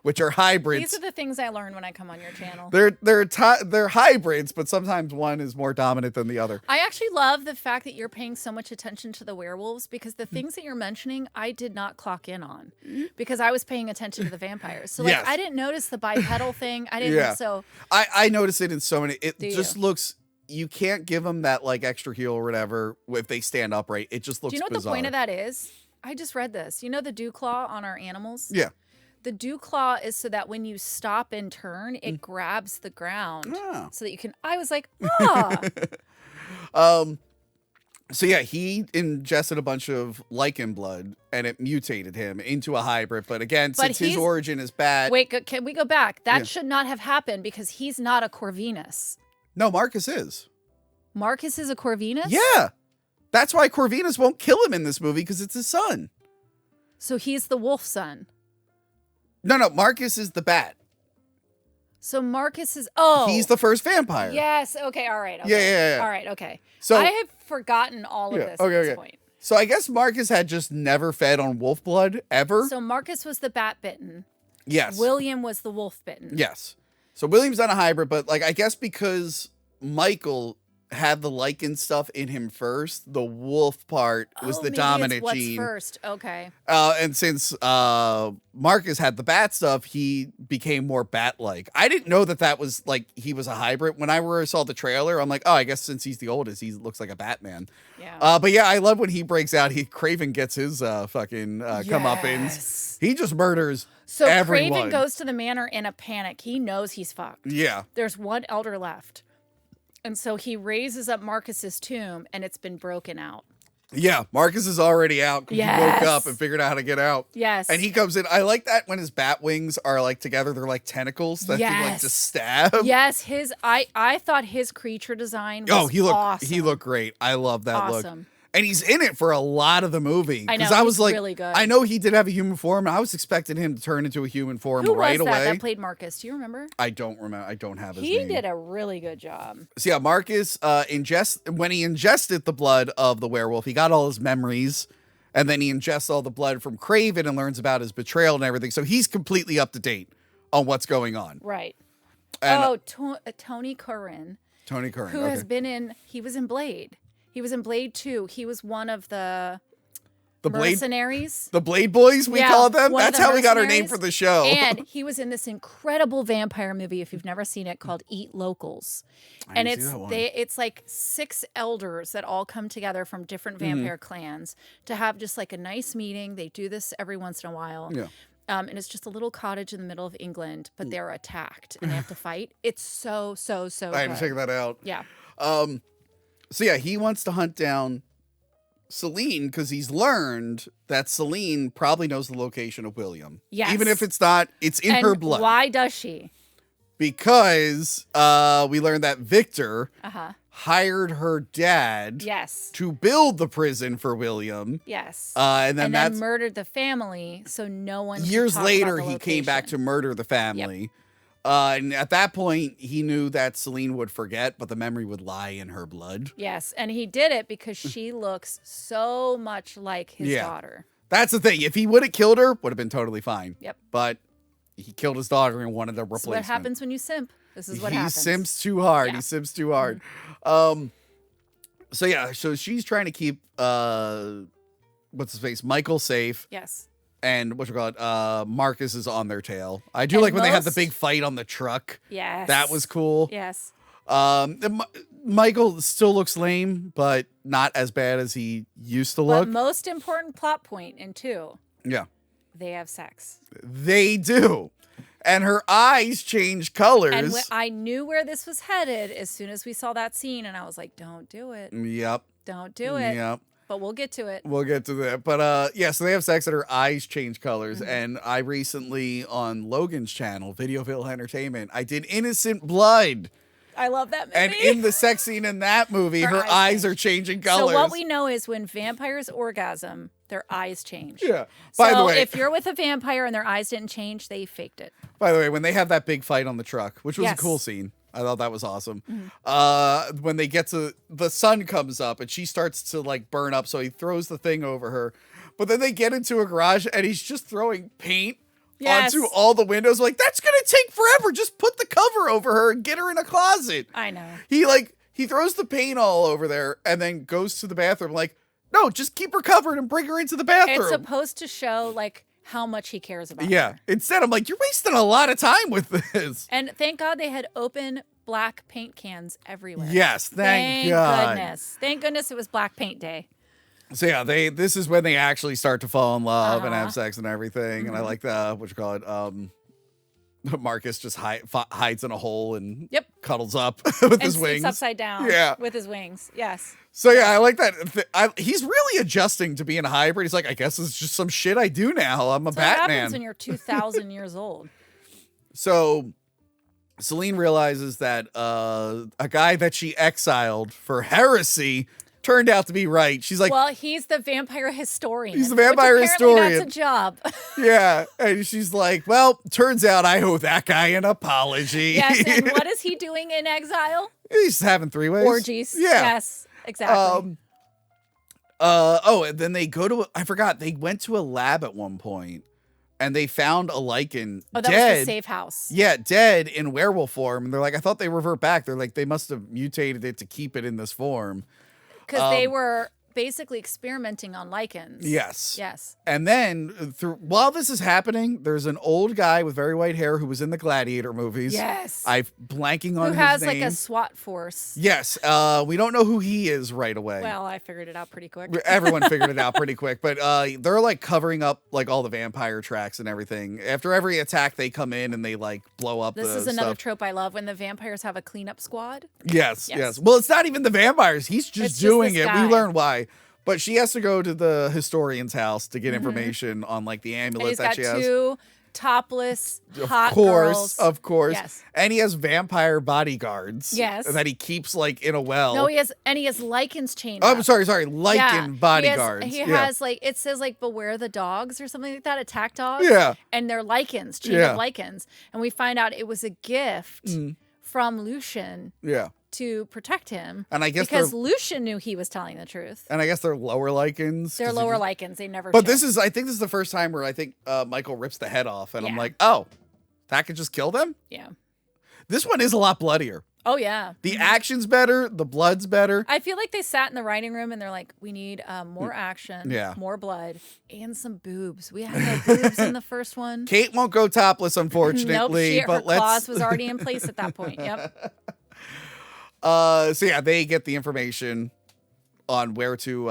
which are hybrids. These are the things I learn when I come on your channel. They're hybrids, but sometimes one is more dominant than the other. I actually love the fact that you're paying so much attention to the werewolves because the things that you're mentioning, I did not clock in on because I was paying attention to the vampires. So like Yes. I didn't notice the bipedal thing. I didn't. So I notice it in so many. It Do just you? looks. You can't give them that like extra heel or whatever if they stand upright. It just looks. do you know what bizarre. the point of that is? I just read this. You know the dew claw on our animals? Yeah. The dew claw is so that when you stop and turn, it grabs the ground Ah. so that you can. I was like, ah. So yeah, he ingested a bunch of lichen blood and it mutated him into a hybrid. But again, But since his he's- origin is bad. Wait, can we go back? That Yeah. should not have happened because he's not a Corvinus. No, Marcus is. Marcus is a Corvinus? Yeah. That's why Corvinus won't kill him in this movie because it's his son. So he's the wolf son. No, Marcus is the bat. So Marcus is He's the first vampire. Yes. Okay. All right. Okay. Yeah. All right. Okay. So- I have forgotten all of this at this point. So I guess Marcus had just never fed on wolf blood ever. So Marcus was the bat bitten. Yes. William was the wolf bitten. Yes. So William's not a hybrid, but like I guess because Michael had the lichen stuff in him first, the wolf part was the maybe dominant it's what's gene. first. Okay. And since Marcus had the bat stuff, he became more bat-like. I didn't know that was like he was a hybrid. When I saw the trailer, I'm like, oh, I guess since he's the oldest, he looks like a Batman. Yeah. But yeah, I love when he breaks out. Craven gets his fucking comeuppance. Yes. He just murders So everyone. Craven goes to the manor in a panic. He knows he's fucked. Yeah. There's one elder left. And so he raises up Marcus's tomb and it's been broken out. Yeah, Marcus is already out. 'Cause He woke up and figured out how to get out. Yes. And he comes in. I like that when his bat wings are like together, they're like tentacles that can like Yes. just stab. Yes, I thought his creature design was He awesome. looked great. I love that look. Awesome. And he's in it for a lot of the movie. I know, I was he's like, really good. I know he did have a human form. I was expecting him to turn into a human form Who right was that away. that played Marcus? Do you remember? I don't remember. I don't have his He name. did a really good job. So yeah, Marcus when he ingested the blood of the werewolf, he got all his memories, and then he ingests all the blood from Craven and learns about his betrayal and everything. So he's completely up to date on what's going on. Right. And, Tony Curran, Tony Curran, who has been he was in Blade. He was in Blade 2. He was one of the Blade, mercenaries. the Blade Boys, we Yeah, call them. one of That's the how we got our name mercenaries. for the show. And he was in this incredible vampire movie, if you've never seen it, called Eat Locals. And didn't see that one. it's like 6 elders that all come together from different Mm-hmm. vampire clans to have just like a nice meeting. They do this every once in a while. Yeah. And it's just a little cottage in the middle of England, but they're attacked and they have to fight. It's so I had to check that out. Yeah. So yeah, he wants to hunt down Celine because he's learned that Celine probably knows the location of William. Yes. Even if it's not, it's in And her blood. why does she? Because we learned that Victor hired her dad Yes. to build the prison for William. Yes. And then that's murdered the family so no one could years talk about later the he came back to location. murder the family. And at that point he knew that Celine would forget, but the memory would lie in her blood. Yes, and he did it because she looks so much like his Yeah. daughter. That's the thing. If he would have killed her, would have been totally fine. Yep. But he killed his daughter and wanted a This is what replacement. happens when you simp. This is what he happens. simps too hard. Yeah. He simps too hard. So yeah, so she's trying to keep what's his face, Michael safe, Yes. and what's it called? Marcus is on their tail. I do And like when they have the most- big fight on the truck. Yes. That was cool. Yes. Michael still looks lame, but not as bad as he used to But look. most important plot point in 2. Yeah. they have sex. They do. And her eyes change colors. And I knew where this was headed as soon as we saw that scene, and I was like, don't do it. Yep. Don't do it. Yep. But we'll get to it. We'll get to that. But yeah, so they have sex and her eyes change colors. And I recently, on Logan's channel, Videoville Entertainment, I did Innocent Blood. I love that movie. And in the sex scene in that movie, her eyes are changing colors. So what we know is when vampires orgasm, their eyes change. Yeah. By the way, if you're with a vampire and their eyes didn't change, they faked it. By the way, when they have that big fight on the truck, which was a cool scene. I thought that was awesome. When they get to the sun comes up and she starts to like burn up, so he throws the thing over her. But then they get into a garage and he's just throwing paint onto all the windows. Like, that's gonna take forever. Just put the cover over her and get her in a closet. I know. He throws the paint all over there and then goes to the bathroom. Like, no, just keep her covered and bring her into the bathroom. It's supposed to show like how much he cares about her. Yeah. Instead, I'm like, you're wasting a lot of time with this. And thank God they had open black paint cans everywhere. Yes, thank God. Goodness. Thank goodness it was Black Paint Day. So yeah, this is when they actually start to fall in love and have sex and everything. And I like the what you call it. Marcus just hides in a hole and cuddles up with his wings. Sleeps upside down. Yeah, with his wings. Yes. So yeah, I like that. He's really adjusting to being a hybrid. He's like, I guess it's just some shit I do now. I'm a Batman. What happens when you're 2,000 years old? So Celine realizes that a guy that she exiled for heresy turned out to be right. She's like, well, he's the vampire historian. He's the vampire historian. That's a job. Yeah. And she's like, well, turns out I owe that guy an apology. Yes. And what is he doing in exile? He's having three-ways. Orgies. Yeah. Yes, exactly. And then they they went to a lab at one point and they found a lichen that dead. was the safe house. Yeah, dead in werewolf form. And they're like, I thought they revert back. They're like, they must have mutated it to keep it in this form. Because they were basically experimenting on lichens. Yes. Yes. And then while this is happening, there's an old guy with very white hair who was in the Gladiator movies. Yes. I'm blanking on his name. Who has like a SWAT force. Yes. We don't know who he is right away. Well, I figured it out pretty quick. Everyone figured it out pretty quick. But they're like covering up like all the vampire tracks and everything. After every attack, they come in and they like blow up This is another trope I love when the vampires have a cleanup squad. Yes. Well, it's not even the vampires. He's just doing it. Guy. We learn why. But she has to go to the historian's house to get information on like the amulet that she has. He's got two topless hot girls. Of course. Yes. And he has vampire bodyguards. Yes. That he keeps like in a well. No, he has lichens chained up. up. I'm sorry. Lichen bodyguards. He has like, it says like beware the dogs or something like that, attack dogs. Yeah. And they're lichens, chained up lichens. And we find out it was a gift from Lucian. Yeah. To protect him, and I guess because Lucian knew he was telling the truth. And I guess they're lower lichens. They're lower lichens. They never. But I think this is the first time where I think Michael rips the head off, and I'm like, oh, that could just kill them. Yeah. This one is a lot bloodier. Oh yeah. The action's better. The blood's better. I feel like they sat in the writing room and they're like, we need more action, more blood, and some boobs. We had no boobs in the first one. Kate won't go topless, unfortunately. Nope, but her claws was already in place at that point. Yep. So yeah, they get the information on where to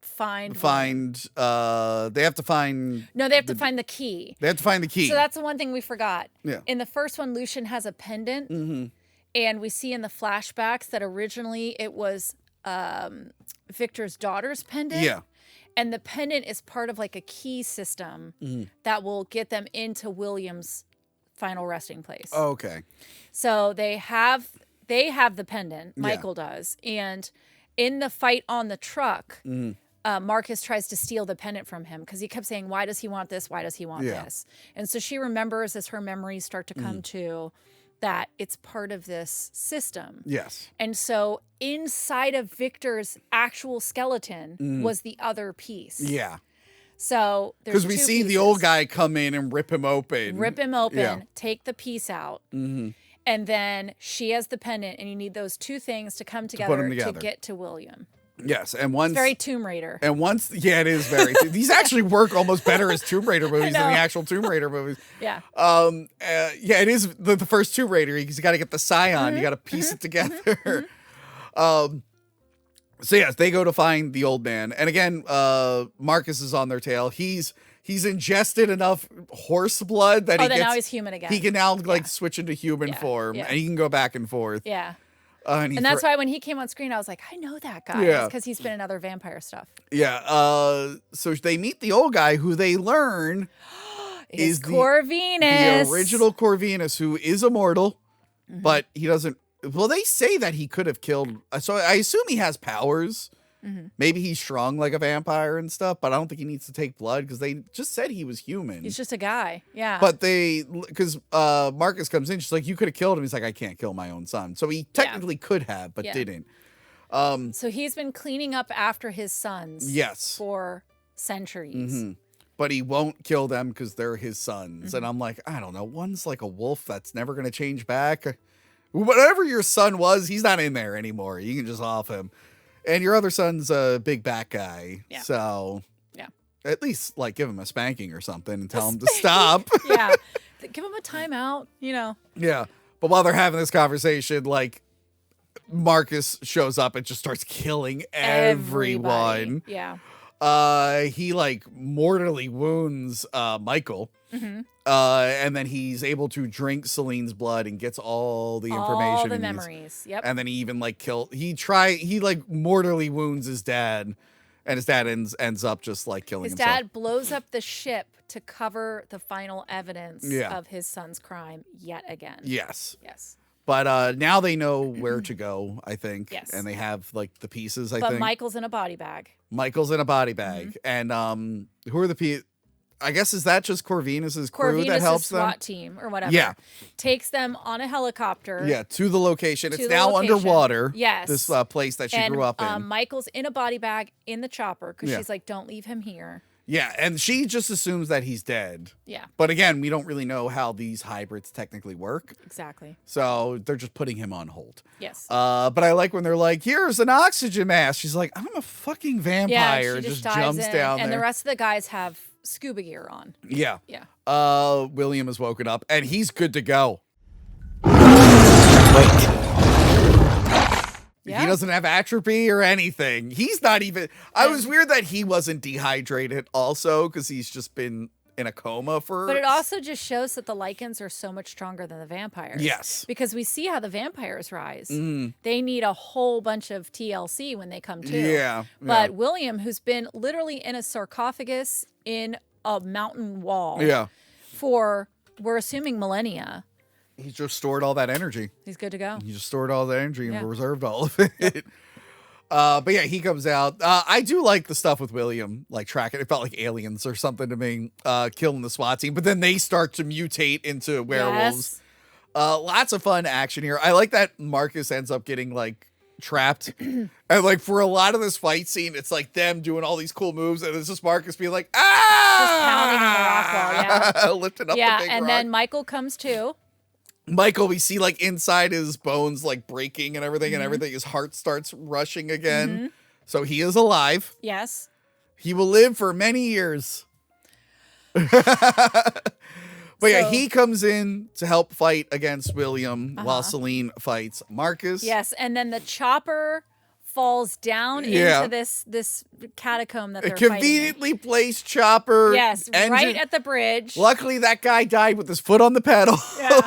find. They have to find. No, they have to find the key. They have to find the key. So that's the one thing we forgot. Yeah. In the first one, Lucian has a pendant, and we see in the flashbacks that originally it was Victor's daughter's pendant. Yeah. And the pendant is part of like a key system that will get them into William's final resting place. Oh, okay. So they have the pendant, Michael does. And in the fight on the truck, Marcus tries to steal the pendant from him because he kept saying, why does he want this? Why does he want this? And so she remembers as her memories start to come to that it's part of this system. Yes. And so inside of Victor's actual skeleton was the other piece. Yeah. So because we see the old guy come in and rip him open, take the piece out. And then she has the pendant, and you need those two things to come together to get to William. Yes, and once it's very Tomb Raider. And once, it is very. These actually work almost better as Tomb Raider movies than the actual Tomb Raider movies. Yeah. It is the first Tomb Raider. You got to get the scion. You got to piece it together. So yes, they go to find the old man, and again, Marcus is on their tail. He's he's ingested enough horse blood that then now he's human again. He can now like switch into human form, and he can go back and forth. Yeah. And that's why when he came on screen, I was like, I know that guy. Because he's been in other vampire stuff. Yeah. So they meet the old guy who they learn is Corvinus. The original Corvinus, who is immortal, but he doesn't. Well, they say that he could have killed. So I assume he has powers. Maybe he's strong like a vampire and stuff, but I don't think he needs to take blood because they just said he was human. He's just a guy. Yeah. But because Marcus comes in, she's like, you could have killed him. He's like, I can't kill my own son. So he technically could have, but didn't. So he's been cleaning up after his sons. Yes. For centuries. But he won't kill them because they're his sons. And I'm like, I don't know. One's like a wolf that's never going to change back. Whatever your son was, he's not in there anymore. You can just off him. And your other son's a big back guy. Yeah. So at least like give him a spanking or something and tell him to stop. Yeah. Give him a timeout, Yeah. But while they're having this conversation, like Marcus shows up and just starts killing everyone. Yeah. He like mortally wounds Michael. And then he's able to drink Celine's blood and gets all the information. All the he needs. memories. Yep. And then he even like he like mortally wounds his dad, and his dad ends up just like killing himself. His dad blows up the ship to cover the final evidence of his son's crime yet again. Yes. Yes. But now they know where to go, I think. Yes. And they have like the pieces, I but think. Michael's in a body bag. Michael's in a body bag. And who are the people? I guess is that just Corvinus's crew that helps them? SWAT team or whatever. Yeah. Takes them on a helicopter. Yeah, to the location. It's now underwater. Yes. This place that she grew up in. Michael's in a body bag in the chopper because she's like, don't leave him here. Yeah, and she just assumes that he's dead. Yeah. But again, we don't really know how these hybrids technically work. Exactly. So they're just putting him on hold. Yes. But I like when they're like, here's an oxygen mask. She's like, I'm a fucking vampire. Yeah, she just dives jumps in, down and there. the rest of the guys have scuba gear on. Yeah. Yeah. William has woken up, and he's good to go. Yeah. He doesn't have atrophy or anything. He's not even. I was weird that he wasn't dehydrated also because he's just been in a coma for. But it also just shows that the Lycans are so much stronger than the vampires. Yes. Because we see how the vampires rise. Mm. They need a whole bunch of TLC when they come to. Yeah. But William, who's been literally in a sarcophagus in a mountain wall. Yeah. For, we're assuming millennia. He just stored all that energy. He's good to go. He just stored all that energy and reserved all of it. But yeah, he comes out. I do like the stuff with William, like tracking. It felt like aliens or something to me, killing the SWAT team. But then they start to mutate into werewolves. Yes. Lots of fun action here. I like that Marcus ends up getting like trapped. And like for a lot of this fight scene, it's like them doing all these cool moves. And it's just Marcus being like, Just pounding on the rock wall. Yeah. Lifting up the big and rock. then Michael comes too. Michael, we see like inside his bones like breaking and everything and everything. His heart starts rushing again. So he is alive. Yes. He will live for many years. But yeah, he comes in to help fight against William while Celine fights Marcus. Yes, and then the chopper falls down into this catacomb that they're conveniently placed chopper. Yes, engine. right at the bridge. Luckily, that guy died with his foot on the pedal. Yeah.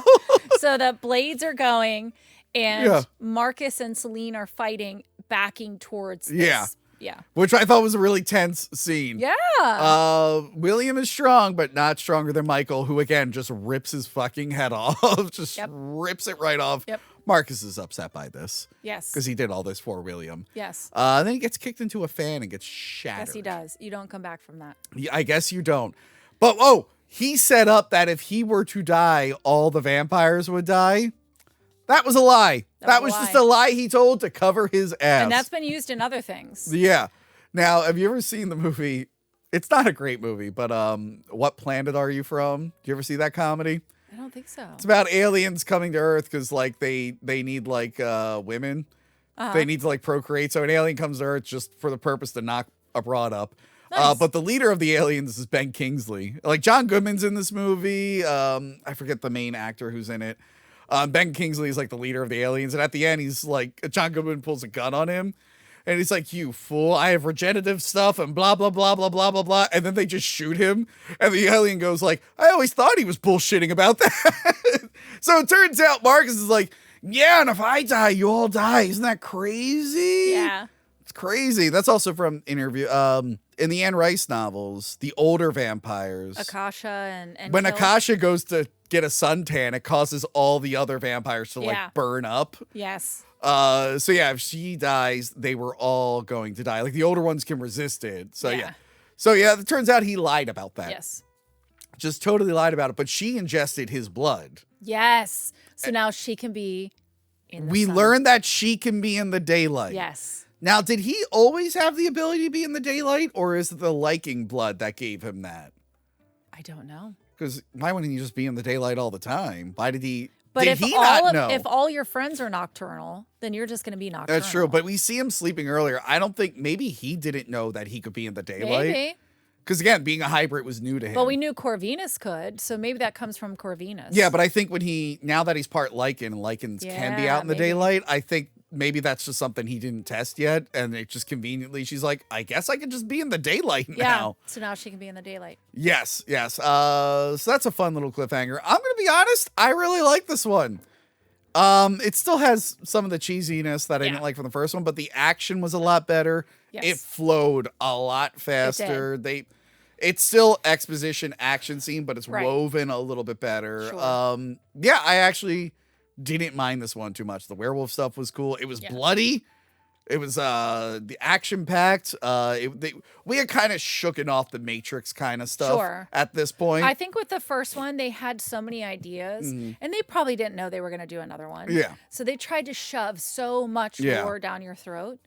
So the blades are going, and Marcus and Celine are fighting, backing towards this. Yeah. Which I thought was a really tense scene. Yeah. William is strong, but not stronger than Michael, who again just rips his fucking head off. Just rips it right off. Yep. Marcus is upset by this. Yes. Because he did all this for William. Yes. Then he gets kicked into a fan and gets shattered. Yes, he does. You don't come back from that. I guess you don't. But, he set up that if he were to die, all the vampires would die. That was a lie. That was just a lie he told to cover his ass. And that's been used in other things. Yeah. Now, have you ever seen the movie? It's not a great movie, but What Planet Are You From? Do you ever see that comedy? I don't think so. It's about aliens coming to Earth because like they need like women. They need to like procreate. So an alien comes to Earth just for the purpose to knock a broad up. Nice. But the leader of the aliens is Ben Kingsley. Like John Goodman's in this movie. I forget the main actor who's in it. Ben Kingsley is like the leader of the aliens. And at the end, he's like, John Goodman pulls a gun on him. And he's like, you fool, I have regenerative stuff and blah, blah, blah, blah, blah, blah, blah. And then they just shoot him. And the alien goes like, I always thought he was bullshitting about that. So it turns out Marcus is like, yeah, and if I die, you all die. Isn't that crazy? Yeah. It's crazy. That's also from interview. In the Anne Rice novels, the older vampires. Akasha and when Kill. Akasha goes to get a suntan, it causes all the other vampires to like burn up. Yes. So yeah, if she dies, they were all going to die. Like the older ones can resist it. So yeah. So yeah, it turns out he lied about that. Yes. Just totally lied about it. But she ingested his blood. Yes. So now she can be in the We sun. learned that she can be in the daylight. Yes. Now, did he always have the ability to be in the daylight, or is it the liking blood that gave him that? I don't know. Because why wouldn't he just be in the daylight all the time? Why did he? But did if he all not know? if all your friends are nocturnal, then you're just going to be nocturnal. That's true. But we see him sleeping earlier. I don't think maybe he didn't know that he could be in the daylight. Maybe. Because again, being a hybrid was new to him. Well, we knew Corvinus could, so maybe that comes from Corvinus. Yeah, but I think now that he's part lichen and lichens can be out in the maybe. daylight, I think maybe that's just something he didn't test yet. And it just conveniently, she's like, I guess I could just be in the daylight now. So now she can be in the daylight. Yes. So that's a fun little cliffhanger. I'm going to be honest. I really like this one. It still has some of the cheesiness that I didn't like from the first one, but the action was a lot better. Yes. It flowed a lot faster. It's still exposition action scene, but it's woven a little bit better. Sure. I actually didn't mind this one too much. The werewolf stuff was cool. It was bloody. It was the action packed. We had kind of shooken off the Matrix kind of stuff at this point. I think with the first one, they had so many ideas, and they probably didn't know they were going to do another one. Yeah. So they tried to shove so much lore down your throat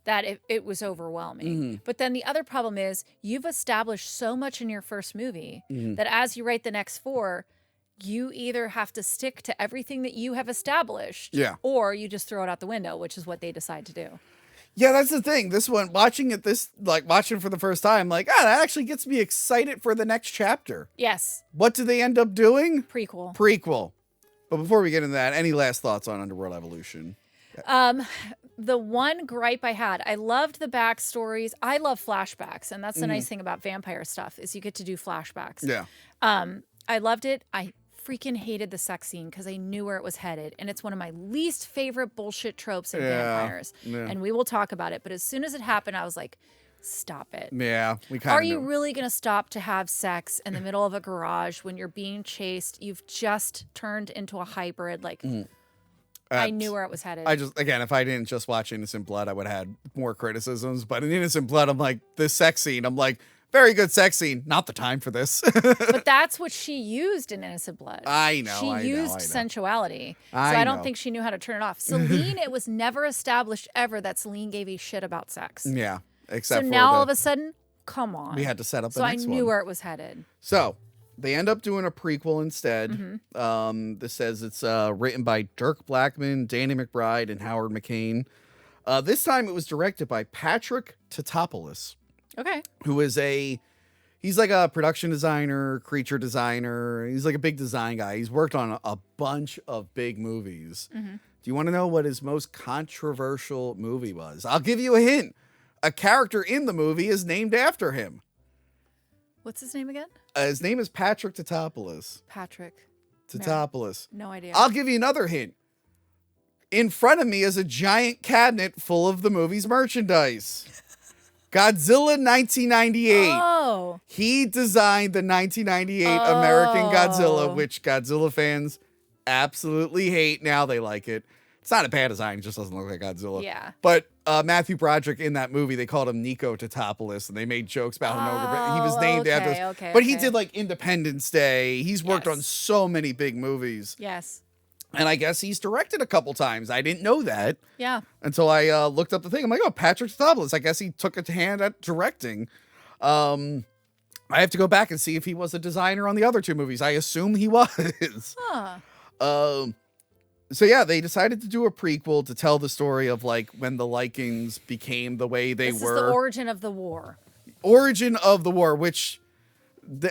that it was overwhelming. But then the other problem is you've established so much in your first movie that as you write the next 4, you either have to stick to everything that you have established or you just throw it out the window, which is what they decide to do. Yeah, that's the thing. This one, watching for the first time, like, that actually gets me excited for the next chapter. Yes. What do they end up doing? Prequel. But before we get into that, any last thoughts on Underworld Evolution? The one gripe I had, I loved the backstories. I love flashbacks, and that's the nice thing about vampire stuff is you get to do flashbacks. Yeah. I loved it. I freaking hated the sex scene because I knew where it was headed, and it's one of my least favorite bullshit tropes in vampires. Yeah. And we will talk about it. But as soon as it happened, I was like, stop it. Yeah, we kind of. Are you really going to stop to have sex in the middle of a garage when you're being chased? You've just turned into a hybrid. Like, I knew where it was headed. If I didn't just watch Innocent Blood, I would have had more criticisms. But in Innocent Blood, I'm like, this sex scene, I'm like, very good sex scene. Not the time for this. But that's what she used in Innocent Blood. I know. She used sensuality. So I don't think she knew how to turn it off. Celine, it was never established ever that Celine gave a shit about sex. Yeah. Except so for now all of a sudden, come on. We had to set up the so next one. I knew where it was headed. So they end up doing a prequel instead. This says it's written by Dirk Blackman, Danny McBride, and Howard McCain. This time it was directed by Patrick Tatopoulos. Okay. Who is he's like a production designer, creature designer. He's like a big design guy. He's worked on a bunch of big movies. Do you want to know what his most controversial movie was? I'll give you a hint. A character in the movie is named after him. What's his name again? His name is Patrick Tatopoulos. Patrick Tatopoulos. No idea. I'll give you another hint. In front of me is a giant cabinet full of the movie's merchandise. Godzilla 1998. Oh. He designed the 1998 American Godzilla, which Godzilla fans absolutely hate. Now they like it. It's not a bad design. It just doesn't look like Godzilla. Yeah. But Matthew Broderick in that movie, they called him Nico Tatopoulos, and they made jokes about him. He was named after. But he did like Independence Day. He's worked on so many big movies. Yes. And I guess he's directed a couple times. I didn't know that. Yeah. Until I looked up the thing. I'm like, oh, Patrick Tatopoulos. I guess he took a hand at directing. I have to go back and see if he was a designer on the other 2 movies. I assume he was. Huh. So yeah, they decided to do a prequel to tell the story of like when the Lycans became the way they this were. This is the origin of the war. Origin of the war, which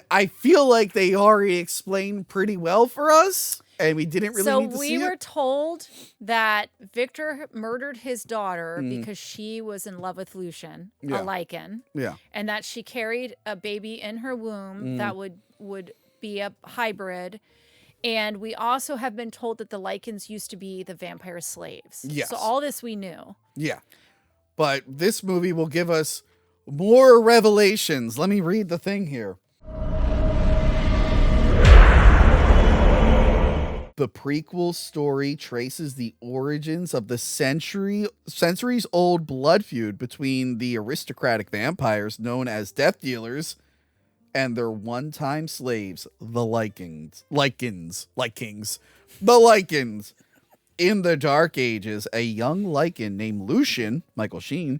I feel like they already explained pretty well for us. and we didn't really need to see we were it. told that Victor murdered his daughter Mm. because she was in love with Lucian, Yeah. a lichen, Yeah. and that she carried a baby in her womb that would be a hybrid. And we also have been told that the lichens used to be the vampire slaves. Yes. So all this we knew. Yeah. But this movie will give us more revelations. Let me read the thing here. The prequel story traces the origins of the centuries-old blood feud between the aristocratic vampires known as Death Dealers and their one-time slaves, the Lycans. In the Dark Ages, a young Lycan named Lucian, Michael Sheen,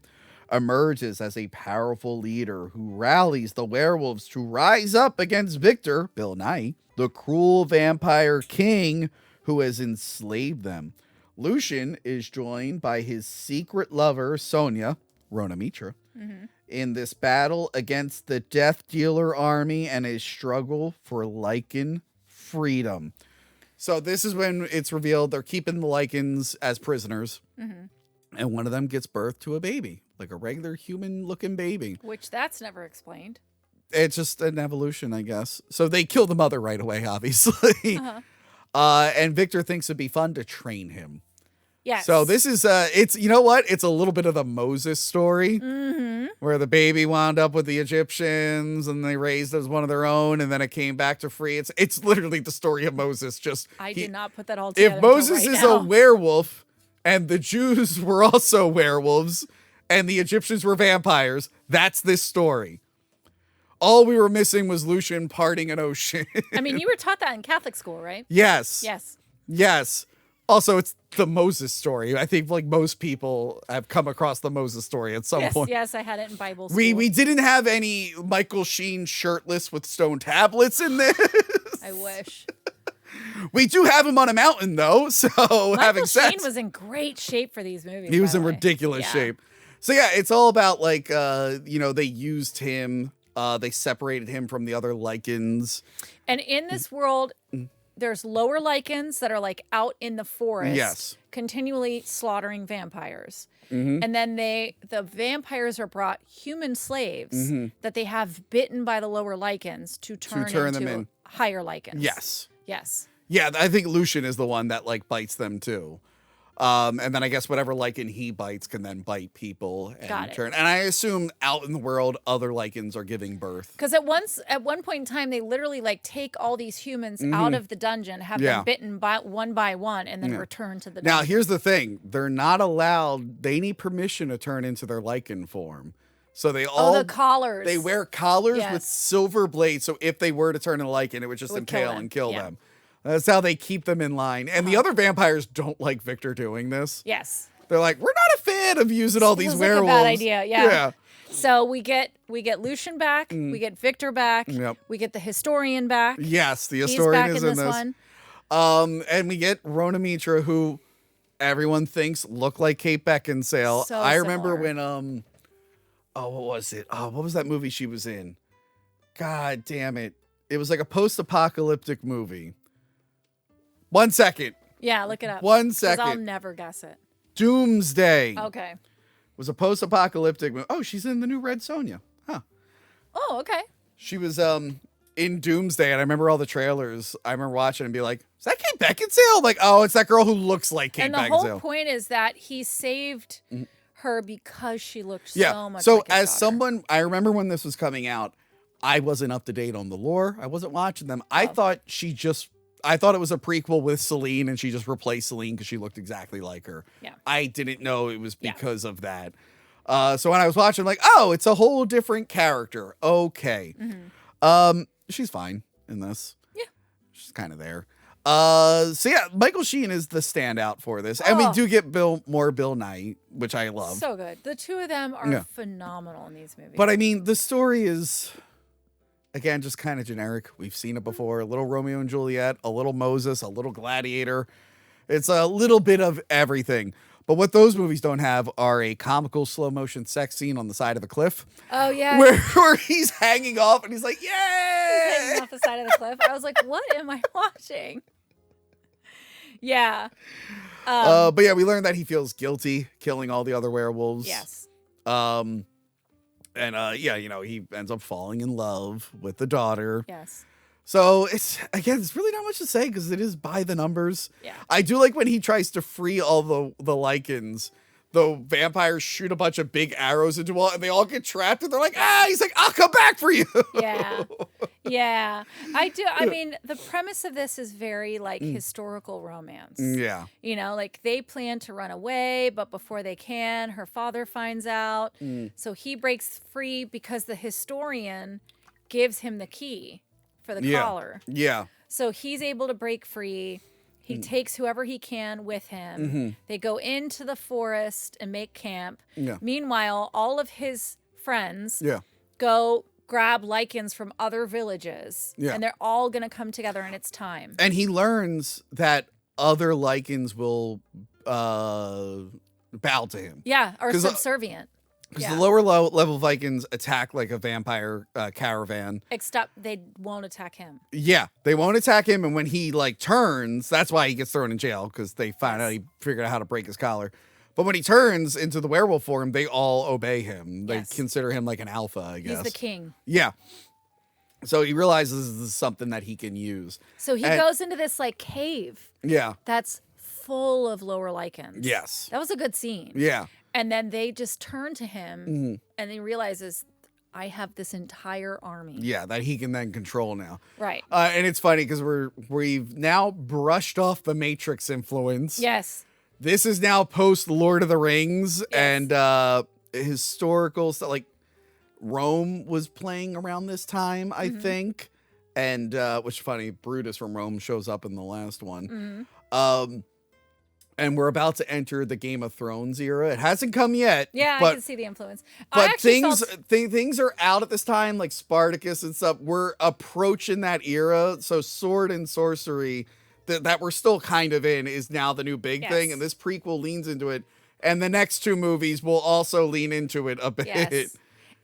emerges as a powerful leader who rallies the werewolves to rise up against Victor, Bill Nye, the cruel vampire king who has enslaved them. Lucian is joined by his secret lover, Sonia, Rona Mitra, in this battle against the Death Dealer army and his struggle for Lycan freedom. So this is when it's revealed they're keeping the Lycans as prisoners, and one of them gives birth to a baby, like a regular human-looking baby. Which that's never explained. It's just an evolution, I guess. So they kill the mother right away, obviously. And Victor thinks it'd be fun to train him. Yes. So this is, it's, you know what? It's a little bit of the Moses story, where the baby wound up with the Egyptians and they raised as one of their own, and then it came back to free. It's literally the story of Moses. I did not put that all together. If Moses until right is now. a werewolf and the Jews were also werewolves and the Egyptians were vampires, that's this story. All we were missing was Lucian parting an ocean. I mean, you were taught that in Catholic school, right? Yes. Yes. Yes. Also, it's the Moses story. I think like most people have come across the Moses story at some point. Yes, I had it in Bible school. We didn't have any Michael Sheen shirtless with stone tablets in this. I wish. We do have him on a mountain though, so having Michael said Sheen was in great shape for these movies. he was by in the way. ridiculous Yeah. shape. So yeah, it's all about like they used him, they separated him from the other Lycans. And in this world, there's lower lichens that are like out in the forest, Yes. continually slaughtering vampires. And then the vampires are brought human slaves that they have bitten by the lower lichens to turn them into in. higher lichens. Yes. Yes. Yeah, I think Lucian is the one that like bites them too. And then I guess whatever lichen he bites can then bite people and Got it. turn. And I assume out in the world, other lichens are giving birth. Because at one point in time, they literally like take all these humans out of the dungeon, have Yeah. them bitten by one, and then return to the dungeon. Now, here's the thing. They're not allowed, they need permission to turn into their lichen form. So they all, the collars. they wear collars with Yes. silver blades. So if they were to turn into lichen, it would just would kill impale them. and kill Yeah. them. That's how they keep them in line. And the other vampires don't like Victor doing this. Yes. They're like, we're not a fan of using all these Feels like a werewolves. bad idea, yeah. So we get Lucian back, we get Victor back, Yep. we get the historian back. Yes, the He's historian back is in in this this. one. And we get Rona Mitra, who everyone thinks look like Kate Beckinsale. So I remember similar. when what was it? Oh, what was that movie she was in? God damn it. It was like a post-apocalyptic movie. 1 second. Yeah, look it up. 1 'Cause I'll second. never guess it. Doomsday. Okay. Was a post-apocalyptic movie. Oh, she's in the new Red Sonja. Huh. Oh, okay. She was in Doomsday, and I remember all the trailers. I remember watching and be like, is that Kate Beckinsale? Like, oh, it's that girl who looks like Kate And the Beckinsale. whole point is that he saved her because she looked Yeah. so much So like his as daughter. someone, I remember when this was coming out, I wasn't up to date on the lore. I wasn't watching them. I thought I thought it was a prequel with Celine and she just replaced Celine because she looked exactly like her. Yeah. I didn't know it was Yeah. because of that. So when I was watching, I'm like, oh, it's a whole different character. Okay. She's fine in this. Yeah. She's kind of there. So yeah, Michael Sheen is the standout for this. And we Oh. do get Bill Nye, which I love. So good. The two of them are Yeah. phenomenal in these movies. But I mean, the story is, again, just kind of generic. We've seen it before. A little Romeo and Juliet, a little Moses, a little Gladiator. It's a little bit of everything. But what those movies don't have are a comical slow motion sex scene on the side of a cliff oh yeah. where he's hanging off and he's like, Hanging yay! off the side of the cliff. I was like, what am I watching? Yeah. But yeah, we learned that he feels guilty killing all the other werewolves. Yes. And yeah, he ends up falling in love with the daughter. Yes. So it's really not much to say because it is by the numbers. Yeah. I do like when he tries to free all the lycans. The vampires shoot a bunch of big arrows into all, and they all get trapped. And they're like, he's like, I'll come back for you. Yeah. Yeah. I mean, the premise of this is very like historical romance. Yeah. Like they plan to run away, but before they can, her father finds out. So he breaks free because the historian gives him the key for the collar. Yeah. So he's able to break free. He takes whoever he can with him. They go into the forest and make camp. Yeah. Meanwhile, all of his friends Yeah. go grab lichens from other villages. Yeah. And they're all going to come together and it's time. And he learns that other lycans will bow to him. Yeah, or 'Cause, subservient. Because the lower level Vikings attack like a vampire caravan. Except they won't attack him. Yeah, they won't attack him. And when he like turns, that's why he gets thrown in jail because they find out he figured out how to break his collar. But when he turns into the werewolf form, they all obey him. They consider him like an alpha, I guess. He's the king. Yeah. So he realizes this is something that he can use. So he goes into this like cave. Yeah. That's full of lower lichens. Yes. That was a good scene. Yeah. And then they just turn to him and he realizes, I have this entire army. Yeah, that he can then control now. Right. And it's funny because we've now brushed off the Matrix influence. Yes. This is now post Lord of the Rings and historical stuff. Like Rome was playing around this time, I think. And which is funny, Brutus from Rome shows up in the last one. And we're about to enter the Game of Thrones era. It hasn't come yet. Yeah, but, I can see the influence. But things are out at this time, like Spartacus and stuff. We're approaching that era. So sword and sorcery that we're still kind of in is now the new big thing. And this prequel leans into it. And the next two movies will also lean into it a bit. Yes.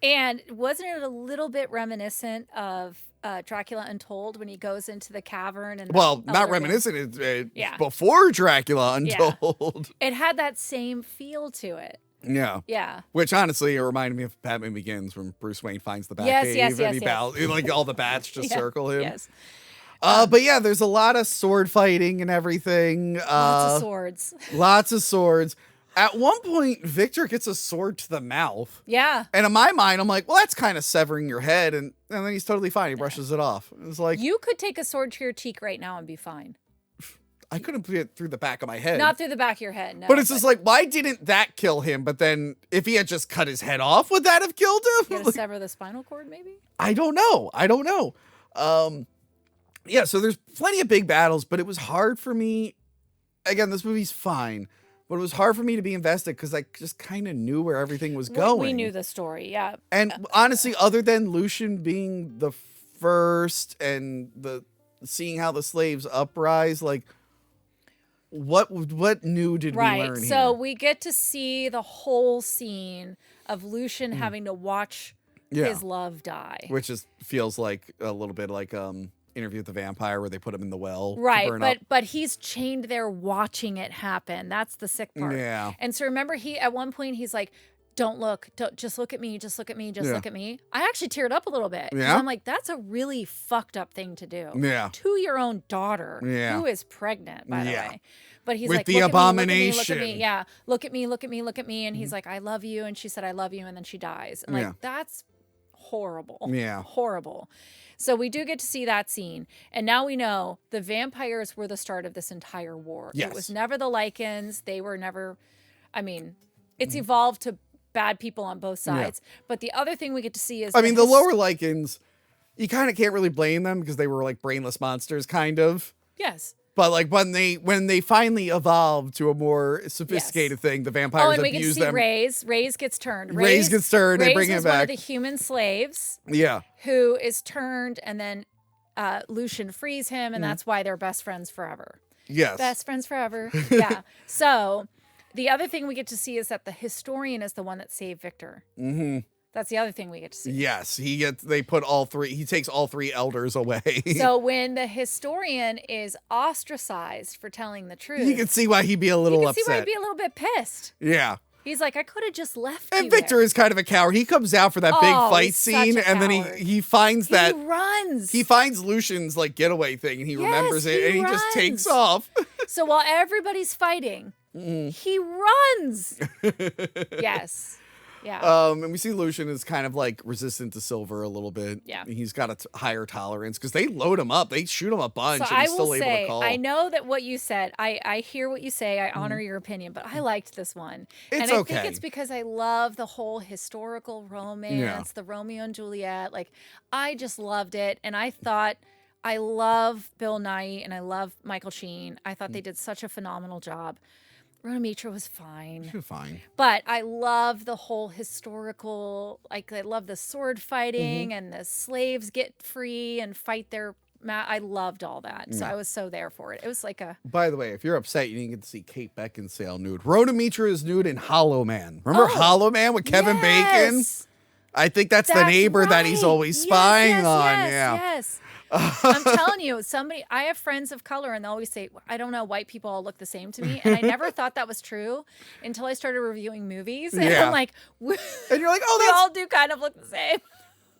And wasn't it a little bit reminiscent of Dracula Untold when he goes into the cavern? And not reminiscent. It's before Dracula Untold. It had that same feel to it. Yeah. Yeah. Which honestly, it reminded me of Batman Begins when Bruce Wayne finds the Batcave and he bows, like all the bats just circle him. Yes. But yeah, there's a lot of sword fighting and everything. Lots of swords. Lots of swords. At one point, Victor gets a sword to the mouth. Yeah. And in my mind, I'm like, well, that's kind of severing your head. And then he's totally fine. He brushes it off. It's like, you could take a sword to your cheek right now and be fine. I couldn't put it through the back of my head. Not through the back of your head, no. But it's just like, why didn't that kill him? But then if he had just cut his head off, would that have killed him? You gotta sever the spinal cord, maybe? I don't know. Yeah, so there's plenty of big battles, but it was hard for me. Again, this movie's fine. But it was hard for me to be invested because I just kind of knew where everything was going. We knew the story, yeah. And honestly, other than Lucian being the first and seeing how the slaves uprise, like what new did we learn here? So we get to see the whole scene of Lucian having to watch his love die. Which feels like a little bit like Interview with the Vampire where they put him in the well. Right, to burn up. but he's chained there watching it happen. That's the sick part. Yeah. And so remember at one point he's like, don't look, just look at me, just look at me, just look at me. I actually teared up a little bit. Yeah. I'm like, that's a really fucked up thing to do. Yeah. To your own daughter, who is pregnant, by the way. But he's with like, the look abomination. At me, look at me. Yeah. Look at me, look at me, look at me. And he's like, I love you. And she said, I love you. And then she dies. And like, that's horrible. Yeah. Horrible. So we do get to see that scene. And now we know the vampires were the start of this entire war. Yes. It was never the Lycans. They were never, it's evolved to bad people on both sides. Yeah. But the other thing we get to see is... the lower Lycans, you kind of can't really blame them because they were like brainless monsters, kind of. Yes. But like when they finally evolved to a more sophisticated thing, the vampires abuse them. Reyes gets turned. Reyes gets turned. They bring him back. One of the human slaves. Yeah. Who is turned, and then Lucian frees him, and that's why they're best friends forever. Yes. Best friends forever. Yeah. So the other thing we get to see is that the historian is the one that saved Victor. Mm-hmm. That's the other thing we get to see. Yes, they put all three. He takes all three elders away. So when the historian is ostracized for telling the truth, you can see why he'd be a little upset. See why he'd be a little bit pissed. Yeah. He's like, I could have just left And you Victor there. is kind of a coward. He comes out for that big fight he's scene, such a and then coward. he finds that He runs. he finds Lucian's like getaway thing, and he remembers it, he and he just takes runs. off. So while everybody's fighting, he runs. Yes. Yeah. And we see Lucian is kind of like resistant to Silver a little bit. Yeah. He's got a higher tolerance because they load him up. They shoot him a bunch, So and I he's still will able to say, call. I know that what you said, I hear what you say. I honor your opinion, but I liked this one. It's and I okay. think it's because I love the whole historical romance, the Romeo and Juliet. Like, I just loved it. And I thought, I love Bill Nighy and I love Michael Sheen. I thought they did such a phenomenal job. Rhoda Mitra was fine. You're fine. But I love the whole historical, like I love the sword fighting and the slaves get free and fight their, I loved all that. So I was so there for it. It was like a. By the way, if you're upset you didn't get to see Kate Beckinsale nude, Rhoda Mitra is nude in Hollow Man. Remember Hollow Man with Kevin Bacon? I think that's the neighbor that he's always spying on. Yes. I'm telling you, I have friends of color and they always say, I don't know, white people all look the same to me. And I never thought that was true until I started reviewing movies. And I'm like, and you're like, oh, we that's... all do kind of look the same.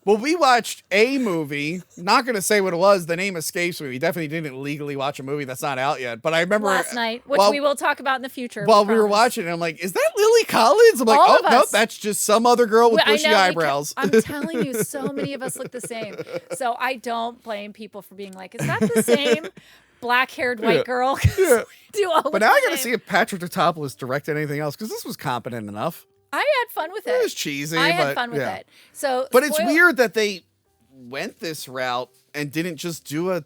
Well, we watched a movie. Not going to say what it was. The name escapes me. We definitely didn't legally watch a movie that's not out yet. But I remember last night, which we will talk about in the future. While we were watching it, I'm like, is that Lily Collins? I'm like, All oh, of us. nope, that's just some other girl with bushy I know, eyebrows. I'm telling you, so many of us look the same. So I don't blame people for being like, is that the same black-haired white girl? Yeah. We do all But now I got to see if Patrick Tatopoulos directed anything else because this was competent enough. I had fun with it. It was cheesy. I but, had fun with it. So, but it's weird that they went this route and didn't just do a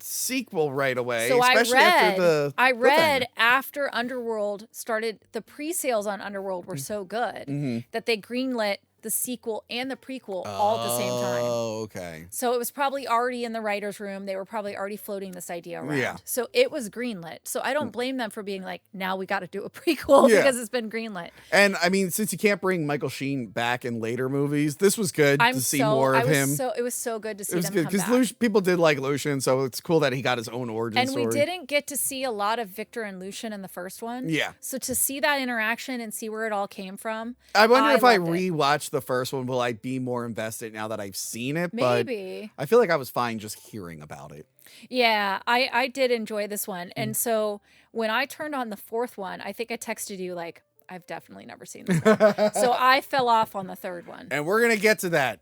sequel right away. So especially after the I read cliffhanger. after Underworld started, the pre-sales on Underworld were so good that they greenlit the sequel and the prequel all at the same time. Oh, okay. So it was probably already in the writer's room. They were probably already floating this idea around. Yeah. So it was greenlit. So I don't blame them for being like, now we got to do a prequel because it's been greenlit. And I mean, since you can't bring Michael Sheen back in later movies, this was good to see more of him. It was so good to see It was them good come back. because people did like Lucian, so it's cool that he got his own origin story. And we didn't get to see a lot of Victor and Lucian in the first one. Yeah. So to see that interaction and see where it all came from. I wonder if I loved it. rewatch the first one, will I be more invested now that I've seen it? Maybe. But I feel like I was fine just hearing about it. Yeah, I did enjoy this one. And so when I turned on the fourth one, I think I texted you like, I've definitely never seen this one. So I fell off on the third one. And we're going to get to that.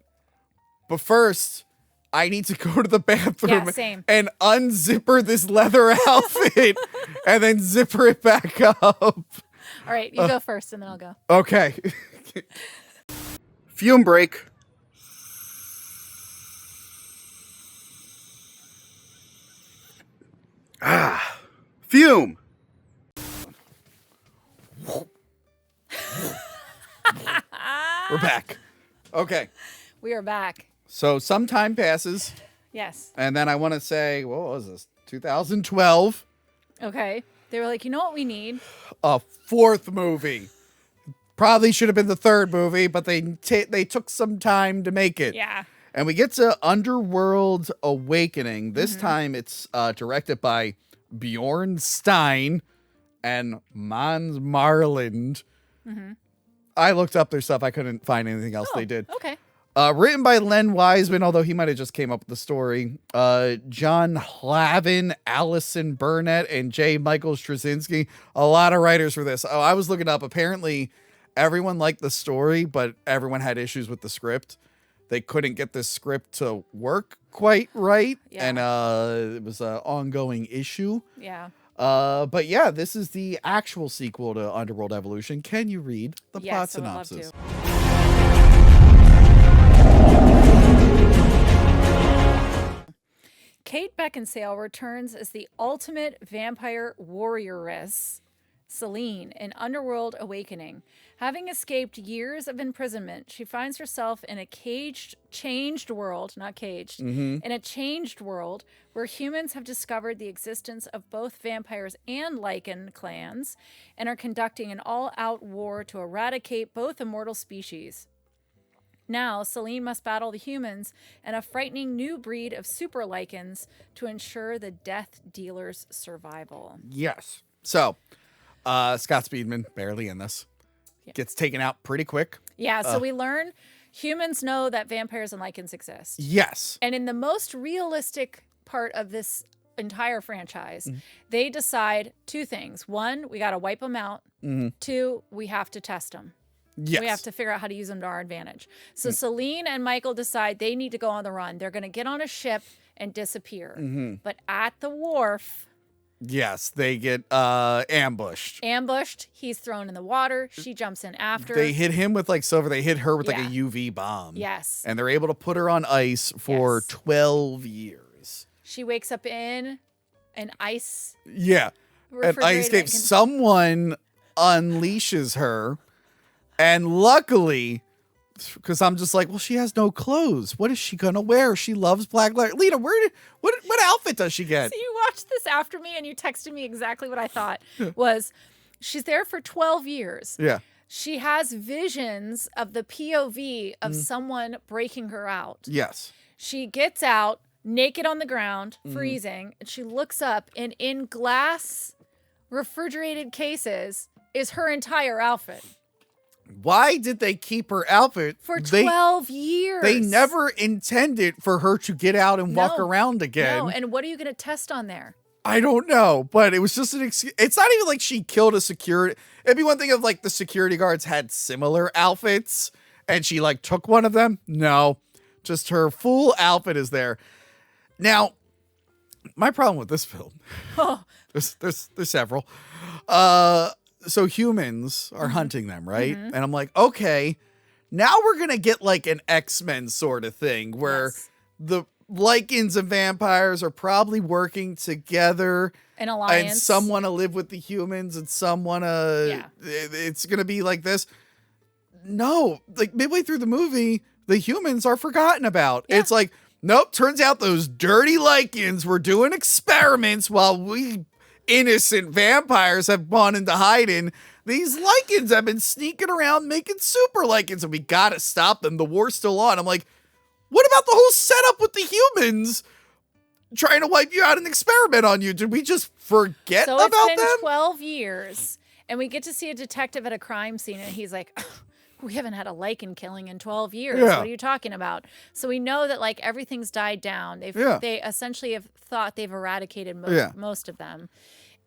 But first, I need to go to the bathroom and unzipper this leather outfit and then zipper it back up. All right, you go first and then I'll go. Okay. Fume break. Fume. We're back. Okay. We are back. So some time passes, Yes. and then I want to say, what was this? 2012. Okay. They were like, you know what we need? A fourth movie. Probably should have been the third movie, but they took some time to make it. Yeah. And we get to Underworld Awakening. This time it's directed by Bjorn Stein and Mons Marland. I looked up their stuff. I couldn't find anything else they did. Okay. Written by Len Wiseman, although he might have just came up with the story. John Hlavin, Allison Burnett, and J. Michael Straczynski. A lot of writers for this. Oh, I was looking up. Apparently, everyone liked the story, but everyone had issues with the script. They couldn't get the script to work quite right, and it was an ongoing issue. Yeah. But yeah, this is the actual sequel to Underworld Evolution. Can you read the plot Yes, I would love synopsis? to. Kate Beckinsale returns as the ultimate vampire warrioress, Celine, in Underworld Awakening. Having escaped years of imprisonment, she finds herself in a changed world where humans have discovered the existence of both vampires and lichen clans and are conducting an all-out war to eradicate both immortal species. Now, Celine must battle the humans and a frightening new breed of super lichens to ensure the Death Dealer's survival. Yes. So, Scott Speedman, barely in this, gets taken out pretty quick. Yeah, so we learn humans know that vampires and lichens exist. Yes. And in the most realistic part of this entire franchise, they decide two things. One, we got to wipe them out. Two, we have to test them. Yes. We have to figure out how to use them to our advantage. So Celine and Michael decide they need to go on the run. They're going to get on a ship and disappear. But at the wharf... Yes, they get ambushed. He's thrown in the water. She jumps in after. They hit him with like silver. They hit her with like a Yeah. UV bomb. Yes. And they're able to put her on ice for 12 years. She wakes up in an ice. Yeah. An ice refrigerator cave. Someone unleashes her. And luckily, because I'm just like, well, she has no clothes. What is she going to wear? She loves black leather. Lena, what outfit does she get? So you watched this after me and you texted me exactly what I thought was she's there for 12 years. Yeah. She has visions of the POV of someone breaking her out. Yes. She gets out naked on the ground, freezing, and she looks up and in glass refrigerated cases is her entire outfit. Why did they keep her outfit? For 12 years. They never intended for her to get out and walk around again. No, and what are you going to test on there? I don't know, but it was just an excuse. It's not even like she killed a security. It'd be one thing if like the security guards had similar outfits and she like took one of them. No, just her full outfit is there. Now, my problem with this film, there's several. So humans are hunting them, right? And I'm like, okay, now we're going to get like an X-Men sort of thing where the lichens and vampires are probably working together. An alliance. And some want to live with the humans and some want to, it's going to be like this. No, like midway through the movie, the humans are forgotten about. Yeah. It's like, nope, turns out those dirty lichens were doing experiments while we innocent vampires have gone into hiding. These lichens have been sneaking around making super lichens and we got to stop them. The war's still on. I'm like, what about the whole setup with the humans trying to wipe you out and experiment on you? Did we just forget about them? So it's been 12 years and we get to see a detective at a crime scene and he's like, we haven't had a lichen killing in 12 years. Yeah. What are you talking about? So we know that like everything's died down. They essentially have thought they've eradicated most of them.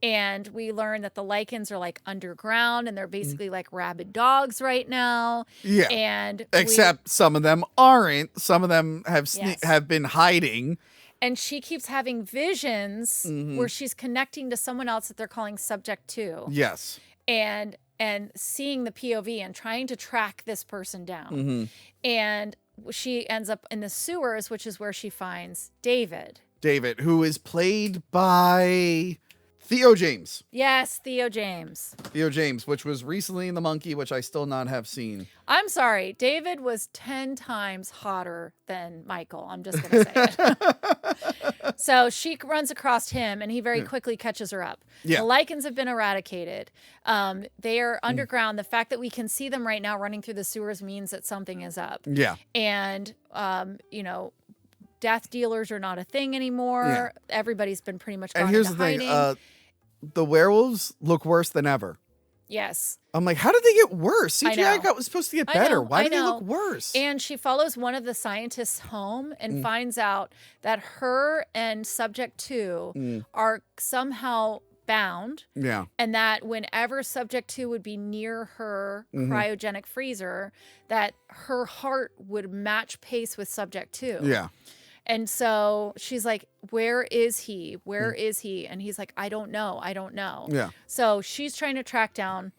And we learn that the lichens are like underground and they're basically like rabid dogs right now. Yeah. And except some of them aren't. Some of them have have been hiding. And she keeps having visions where she's connecting to someone else that they're calling subject 2. Yes. And seeing the POV and trying to track this person down. And she ends up in the sewers, which is where she finds David. David, who is played by Theo James. Yes, Theo James. Theo James, which was recently in The Monkey, which I still not have seen. I'm sorry. David was 10 times hotter than Michael. I'm just going to say it. So she runs across him and he very quickly catches her up. Yeah. The lichens have been eradicated. They are underground. The fact that we can see them right now running through the sewers means that something is up. Yeah. And, death dealers are not a thing anymore. Yeah. Everybody's been pretty much gone And here's into the thing. hiding. The werewolves look worse than ever. Yes. I'm like, how did they get worse? I CGI know. was supposed to get I better. know, Why I did they know. look worse? And she follows one of the scientists home and finds out that her and subject 2 are somehow bound. Yeah. And that whenever subject 2 would be near her cryogenic freezer, that her heart would match pace with subject 2. Yeah. And so she's like, where is he? Where is he? And he's like, I don't know. I don't know. Yeah. So she's trying to track down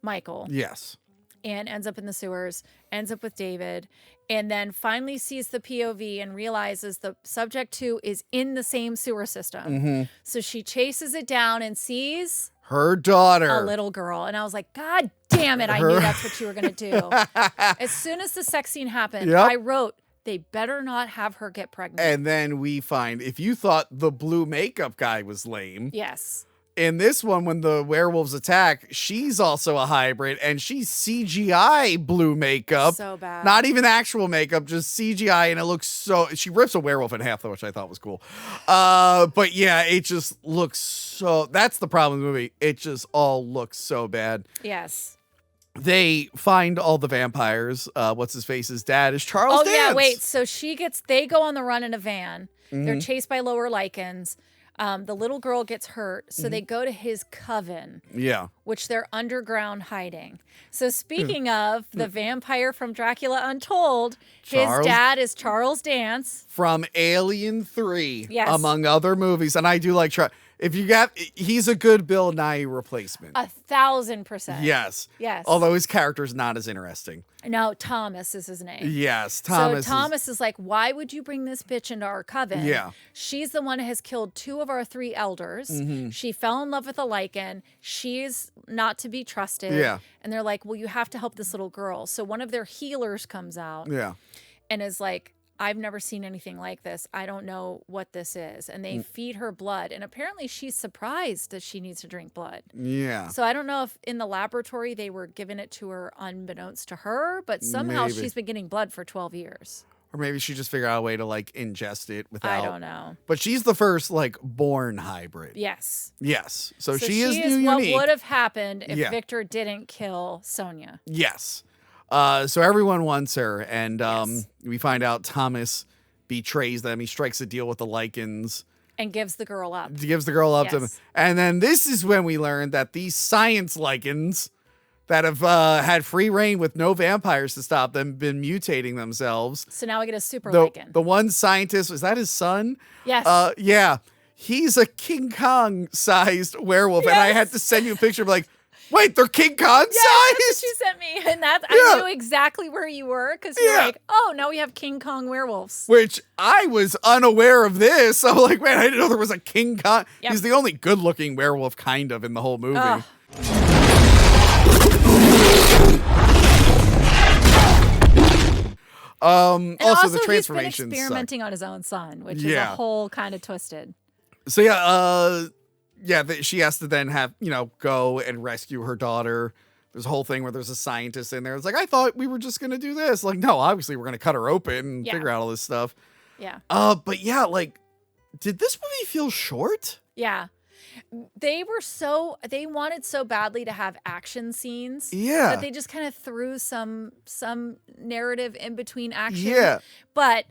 Michael. Yes. And ends up in the sewers, ends up with David, and then finally sees the POV and realizes the subject 2 is in the same sewer system. So she chases it down and sees Her daughter. a little girl. And I was like, God damn it. I knew that's what you were going to do. As soon as the sex scene happened, I wrote, they better not have her get pregnant. And then we find, if you thought the blue makeup guy was lame, Yes. in this one, when the werewolves attack, she's also a hybrid, and she's CGI blue makeup. So bad. Not even actual makeup, just CGI, and it looks so... She rips a werewolf in half, though, which I thought was cool. But yeah, it just looks so... That's the problem with the movie. It just all looks so bad. Yes. They find all the vampires. What's-his-face's dad is Charles Dance. Yeah, wait. So they go on the run in a van. Mm-hmm. They're chased by lower lichens. The little girl gets hurt, so they go to his coven, which they're underground hiding. So speaking of the vampire from Dracula Untold, his dad is Charles Dance. From Alien 3, Yes. among other movies. And I do like... he's a good Bill Nye replacement. 1,000%. Yes. Yes. Although his character's not as interesting. No, Thomas is his name. Yes, Thomas. So Thomas is like, why would you bring this bitch into our coven? Yeah. She's the one who has killed 2 of our 3 elders. Mm-hmm. She fell in love with a lichen. She's not to be trusted. Yeah. And they're like, well, you have to help this little girl. So one of their healers comes out and is like, I've never seen anything like this. I don't know what this is. And they feed her blood. And apparently she's surprised that she needs to drink blood. Yeah. So I don't know if in the laboratory they were giving it to her unbeknownst to her, but somehow Maybe. she's been getting blood for 12 years. Or maybe she just figured out a way to like ingest it without... I don't know. But she's the first like born hybrid. Yes. Yes. So So she is what unique. would have happened if Yeah. Victor didn't kill Sonia. Yes. So everyone wants her. And we find out Thomas betrays them. He strikes a deal with the lichens. And gives the girl up. Gives the girl up to him. Yes. And then this is when we learn that these science lichens that have had free reign with no vampires to stop them, been mutating themselves. So now we get a super lichen. The one scientist, was that his son? Yes. Yeah. He's a King Kong sized werewolf. And I had to send you a picture of like, wait, they're King Kong That's what sized? you sent me. And I knew exactly where you were because you're like, oh, now we have King Kong werewolves. Which I was unaware of this. I'm like, man, I didn't know there was a King Kong. Yep. He's the only good looking werewolf kind of in the whole movie. Ugh. And also the he's been transformations. experimenting on his own son, which is a whole kind of twisted. So she has to then have, go and rescue her daughter. There's a whole thing where there's a scientist in there. It's like, I thought we were just going to do this. Like, no, obviously we're going to cut her open and figure out all this stuff. Yeah. But yeah, like, did this movie feel short? Yeah. They wanted so badly to have action scenes. Yeah. That they just kind of threw some narrative in between action. Yeah. But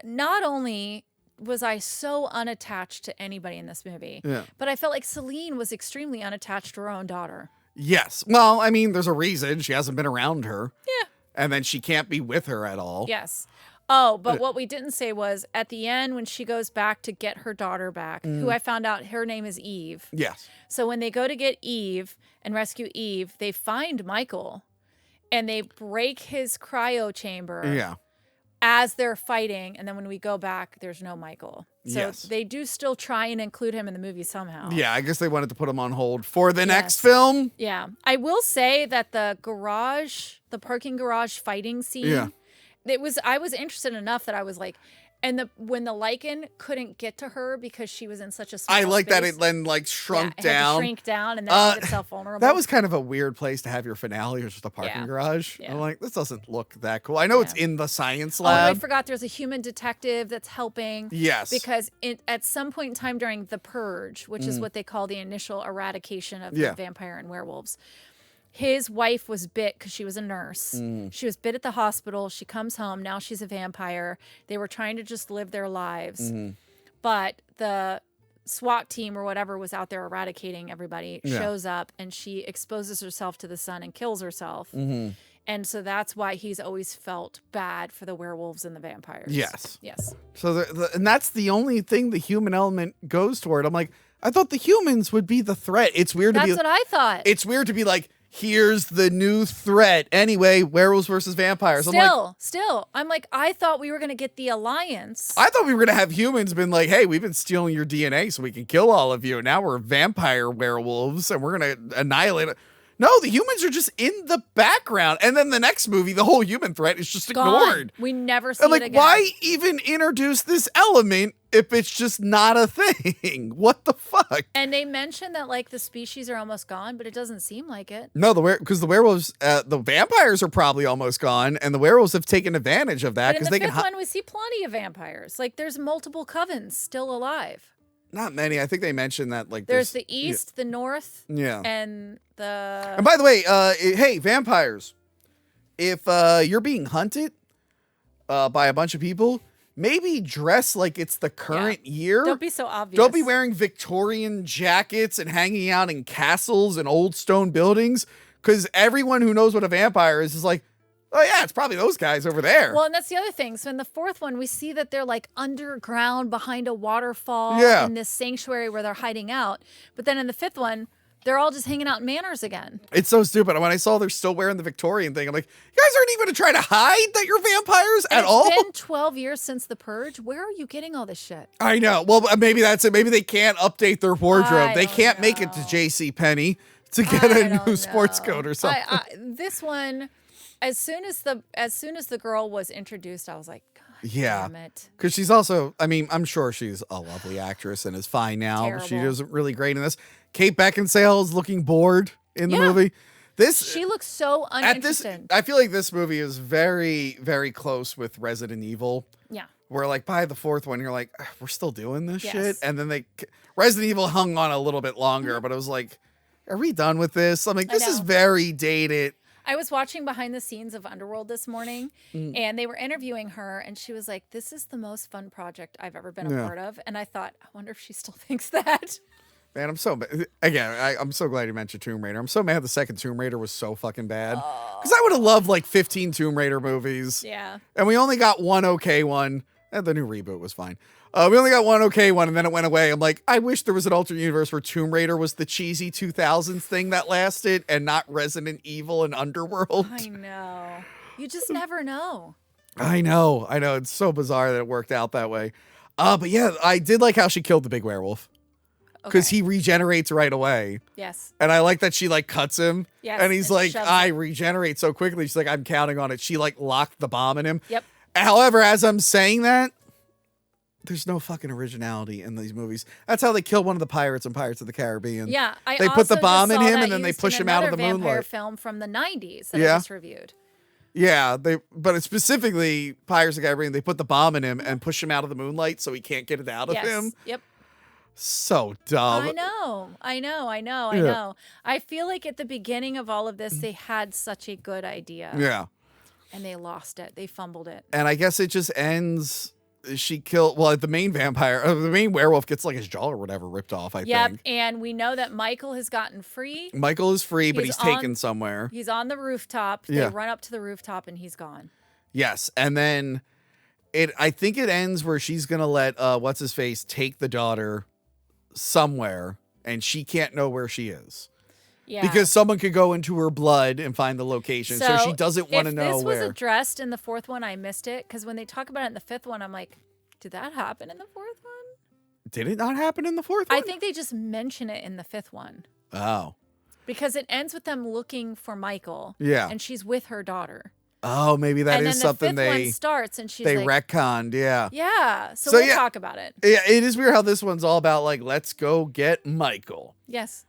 not only was I so unattached to anybody in this movie, but I felt like Celine was extremely unattached to her own daughter. Yes. Well, I mean, there's a reason she hasn't been around her. Yeah. And then she can't be with her at all. Yes. Oh, but what we didn't say was at the end when she goes back to get her daughter back, who I found out her name is Eve. Yes. So when they go to get Eve and rescue Eve, they find Michael and they break his cryo chamber. Yeah. As they're fighting, and then when we go back, there's no Michael. So they do still try and include him in the movie somehow. Yeah, I guess they wanted to put him on hold for the next film. Yeah. I will say that the parking garage fighting scene, I was interested enough that I was like, and when the lichen couldn't get to her because she was in such a small I like space, that it then like shrunk it had to down. shrink down and then made itself vulnerable. That was kind of a weird place to have your finale, or just a parking garage. Yeah. I'm like, this doesn't look that cool. I know it's in the science Oh, I lab. forgot there's a human detective that's helping. Yes. Because at some point in time during the purge, which is what they call the initial eradication of the vampire and werewolves, his wife was bit because she was a nurse. She was bit at the hospital. She comes home. Now she's a vampire. They were trying to just live their lives. But the SWAT team or whatever was out there eradicating everybody, shows up, and she exposes herself to the sun and kills herself. And so that's why he's always felt bad for the werewolves and the vampires. Yes. Yes. So and that's the only thing the human element goes toward. I'm like, I thought the humans would be the threat. It's weird That's to be. what I thought. It's weird to be like, here's the new threat. Anyway, werewolves versus vampires. I'm like, I thought we were going to get the alliance. I thought we were going to have humans been like, hey, we've been stealing your DNA so we can kill all of you. And now we're vampire werewolves and we're going to annihilate it. No, the humans are just in the background. And then the next movie, the whole human threat is just ignored. We never see And like, it again. why even introduce this element if it's just not a thing? What the fuck? And they mentioned that like the species are almost gone, but it doesn't seem like it. No, because the werewolves, the vampires are probably almost gone, and the werewolves have taken advantage of that But in because the they fifth can. one, we see plenty of vampires. Like there's multiple covens still alive. Not many. I think they mentioned that like There's the east, the north, Yeah. and the. And by the way, hey, vampires, if you're being hunted by a bunch of people, maybe dress like it's the current year. Don't be so obvious. Don't be wearing Victorian jackets and hanging out in castles and old stone buildings, because everyone who knows what a vampire is like, oh yeah, it's probably those guys over there. Well, and that's the other thing. So in the fourth one, we see that they're like underground behind a waterfall Yeah. in this sanctuary where they're hiding out. But then in the fifth one, they're all just hanging out in manors again. It's so stupid. When I saw they're still wearing the Victorian thing, I'm like, you guys aren't even going to try to hide that you're vampires at all? It's been 12 years since the purge. Where are you getting all this shit? I know. Well, maybe that's it. Maybe they can't update their wardrobe. I They don't can't make it to know. J.C. Penney to get I a new don't sports know. coat or something. This one, as soon as the girl was introduced, I was like, God Yeah. damn it. Because she's also, I mean, I'm sure she's a lovely actress and is fine now. But she Terrible. isn't really great in this. Kate Beckinsale is looking bored in the Yeah. movie. This She looks so at this, uninterested. I feel like this movie is very, very close with Resident Evil. Yeah. Where like by the fourth one, you're like, we're still doing this Yes. shit. And then Resident Evil hung on a little bit longer, but it was like, are we done with this? I'm like, I this is know. very dated. I was watching behind the scenes of Underworld this morning, Mm. and they were interviewing her, and she was like, "This is the most fun project I've ever been a Yeah. part of." And I thought, I wonder if she still thinks that. Man, I'm so I'm so glad you mentioned Tomb Raider. I'm so mad the second Tomb Raider was so fucking bad. Because I would have loved like 15 Tomb Raider movies. Yeah. And we only got one okay one. And the new reboot was fine. We only got one okay one, and then it went away. I'm like, I wish there was an alternate universe where Tomb Raider was the cheesy 2000s thing that lasted and not Resident Evil and Underworld. I know. You just never know. I know. It's so bizarre that it worked out that way. But yeah, I did like how she killed the big werewolf. Because Okay. he regenerates right away. Yes. And I like that she like cuts him. Yes, And he's and like, shoves I it. regenerate so quickly. She's like, I'm counting on it. She like locked the bomb in him. Yep. However, as I'm saying that, there's no fucking originality in these movies. That's how they kill one of the pirates in Pirates of the Caribbean. Yeah. They put the also bomb just in saw him that and then they used push in him out of the another vampire moonlight. film from the 90s that I Yeah. just reviewed. Yeah, but it's specifically Pirates of the Caribbean. They put the bomb in him and push him out of the moonlight so he can't get it out of Yes. him. Yep. So dumb. I know. Yeah. I feel like at the beginning of all of this, they had such a good idea. Yeah. And they lost it. They fumbled it. And I guess it just ends. The main vampire, the main werewolf gets like his jaw or whatever ripped off, I Yep. think. And we know that Michael has gotten free. Michael is free, but He's he's taken somewhere. He's on the rooftop. They Yeah. run up to the rooftop and he's gone. Yes. And then I think it ends where she's going to let, what's his face, take the daughter somewhere and she can't know where she is. Yeah. Because someone could go into her blood and find the location. So she doesn't want to know If this where. was addressed in the fourth one, I missed it. Because when they talk about it in the fifth one, I'm like, did that happen in the fourth one? Did it not happen in the fourth one? I think they just mention it in the fifth one. Oh. Because it ends with them looking for Michael. Yeah. And she's with her daughter. Oh, maybe that and is then something the fifth they one starts and she's they like, retconned. Yeah. yeah. So, So, we'll yeah. talk about it. Yeah, it is weird how this one's all about like, let's go get Michael. Yes.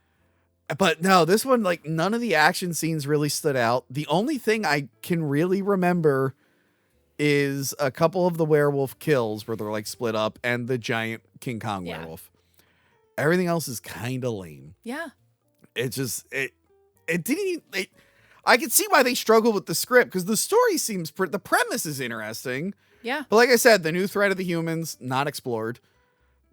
But no, this one, like, none of the action scenes really stood out. The only thing I can really remember is a couple of the werewolf kills where they're like split up and the giant King Kong Yeah. werewolf. Everything else is kind of lame. Yeah. It just, it didn't, I could see why they struggle with the script because the story seems, the premise is interesting. Yeah. But like I said, the new threat of the humans, not explored,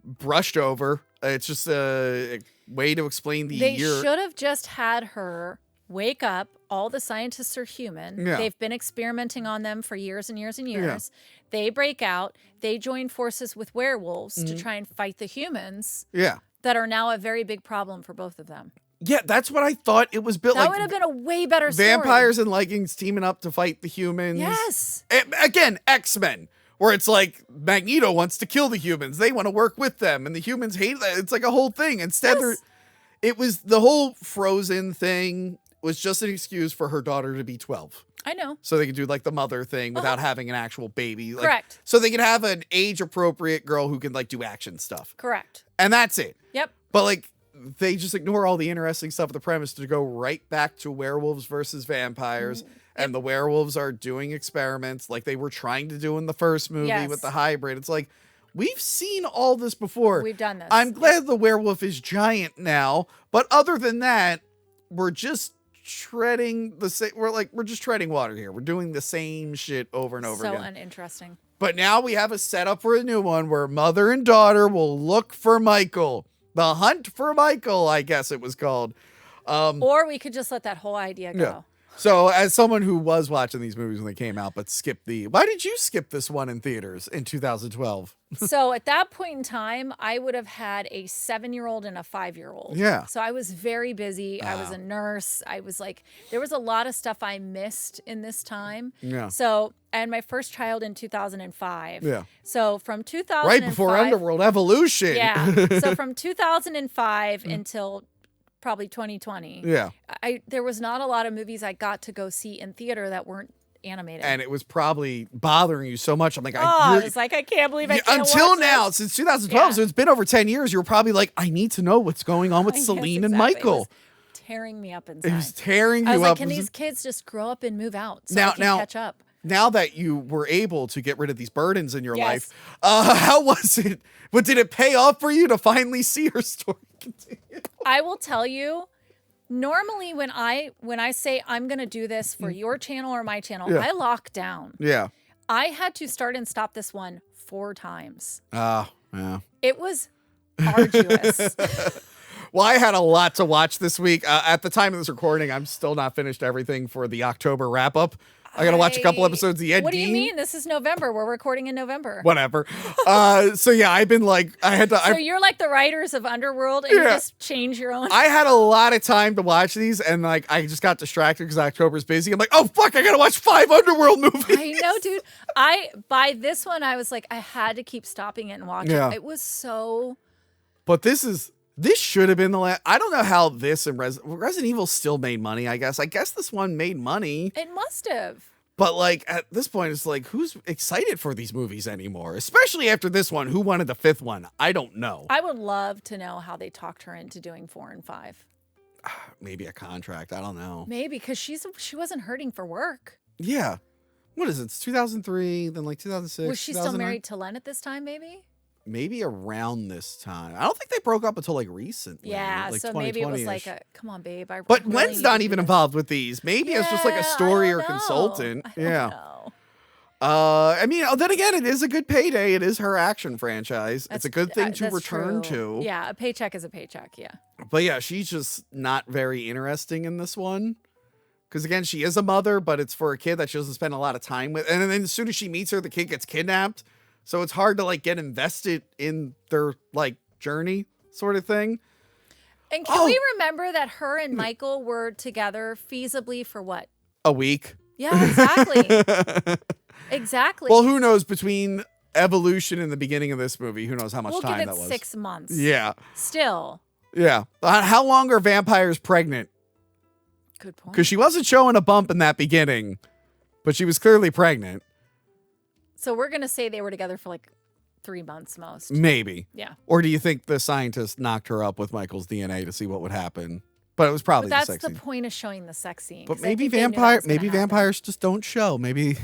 brushed over. It's just a way to explain the They year. should have just had her wake up. All the scientists are human. Yeah. They've been experimenting on them for years and years and years. They break out. They join forces with werewolves to try and fight the humans Yeah. that are now a very big problem for both of them. Yeah, that's what I thought it was built That like. would have been a way better story. Vampires and Vikings teaming up to fight the humans. Yes. Again, X-Men, where it's like Magneto wants to kill the humans. They want to work with them, and the humans hate that. It's like a whole thing. Instead, Yes. it was the whole Frozen thing was just an excuse for her daughter to be 12. I know. So they can do like the mother thing without having an actual baby. Like, Correct. So they can have an age appropriate girl who can like do action stuff. Correct. And that's it. Yep. But like they just ignore all the interesting stuff of the premise to go right back to werewolves versus vampires. And the werewolves are doing experiments like they were trying to do in the first movie with the hybrid. It's like, we've seen all this before. We've done this. I'm glad the werewolf is giant now. But other than that, we're just treading the same. We're just treading water here. We're doing the same shit over and over again. So uninteresting. But now we have a setup for a new one where mother and daughter will look for Michael. The Hunt for Michael, I guess it was called. Or we could just let that whole idea go. Yeah. So as someone who was watching these movies when they came out, but why did you skip this one in theaters in 2012? So at that point in time, I would have had a 7-year-old and a 5-year-old. Yeah. So I was very busy. I was a nurse. I was like, there was a lot of stuff I missed in this time. Yeah. So I had my first child in 2005. Yeah. So from 2005. Right before Underworld Evolution. Yeah. So from 2005 until probably 2020. Yeah. There was not a lot of movies I got to go see in theater that weren't animated. And it was probably bothering you so much. I'm like, I was like, I can't believe I can't until watch now, this. since 2012, so it's been over 10 years, you were probably like, I need to know what's going on with Yes, Celine and exactly. Michael. It was tearing me up inside. It was tearing I you was like, up. can these kids just grow up and move out so Now- I can now- catch up? Now that you were able to get rid of these burdens in your Yes. life, how was it? But did it pay off for you to finally see her story continue? I will tell you, normally when I say I'm going to do this for your channel or my channel, Yeah. I lock down. Yeah. I had to start and stop this one 4 times. Yeah. It was arduous. Well, I had a lot to watch this week. At the time of this recording, I'm still not finished everything for the October wrap up. I got to watch a couple episodes of the Ed What do you Gein. mean? This is November. We're recording in November. Whatever. So yeah, I've been like, So you're like the writers of Underworld and you Yeah. just change your own. I had a lot of time to watch these, and like I just got distracted because October's busy. I'm like, oh fuck, I gotta watch 5 Underworld movies. I know, dude. By this one, I was like, I had to keep stopping it and watching. Yeah. It was so. But this should have been the last. I don't know how this and Resident Evil still made money. I guess this one made money, It must have. but like at this point, it's like who's excited for these movies anymore? Especially after this one. Who wanted the 5th one? I don't know. I would love to know how they talked her into doing 4 and 5. Maybe a contract. I don't know. Maybe because she wasn't hurting for work. Yeah. What is it? It's 2003, then like 2006. Was she still 2009? married to Len at this time? Maybe. Maybe around this time. I don't think they broke up until like recently. Yeah. like so maybe it was 2020-ish. like a come on, babe. But really Len's need not to even do this." involved with these. Maybe it's just like a Yeah, story I or don't know. consultant. I don't Yeah. know. I mean, then again, it is a good payday. It is her action franchise. It's a good thing to That's return true. to. Yeah, a paycheck is a paycheck. Yeah. But yeah, she's just not very interesting in this one. Because again, she is a mother, but it's for a kid that she doesn't spend a lot of time with. And then as soon as she meets her, the kid gets kidnapped. So it's hard to like get invested in their like journey sort of thing. And can we remember that her and Michael were together feasibly for what? A week. Yeah, exactly. Exactly. Well, who knows between Evolution and the beginning of this movie? Who knows how much we'll time give that it was? 6 months. Yeah. Still. Yeah. How long are vampires pregnant? Good point. Because she wasn't showing a bump in that beginning, but she was clearly pregnant. So we're going to say they were together for like 3 months most. Maybe. Yeah. Or do you think the scientist knocked her up with Michael's DNA to see what would happen? But it was probably But that's the sex the scene. point of showing the sex scene. But 'cause I maybe think they knew that was gonna happen. vampires just don't show. Maybe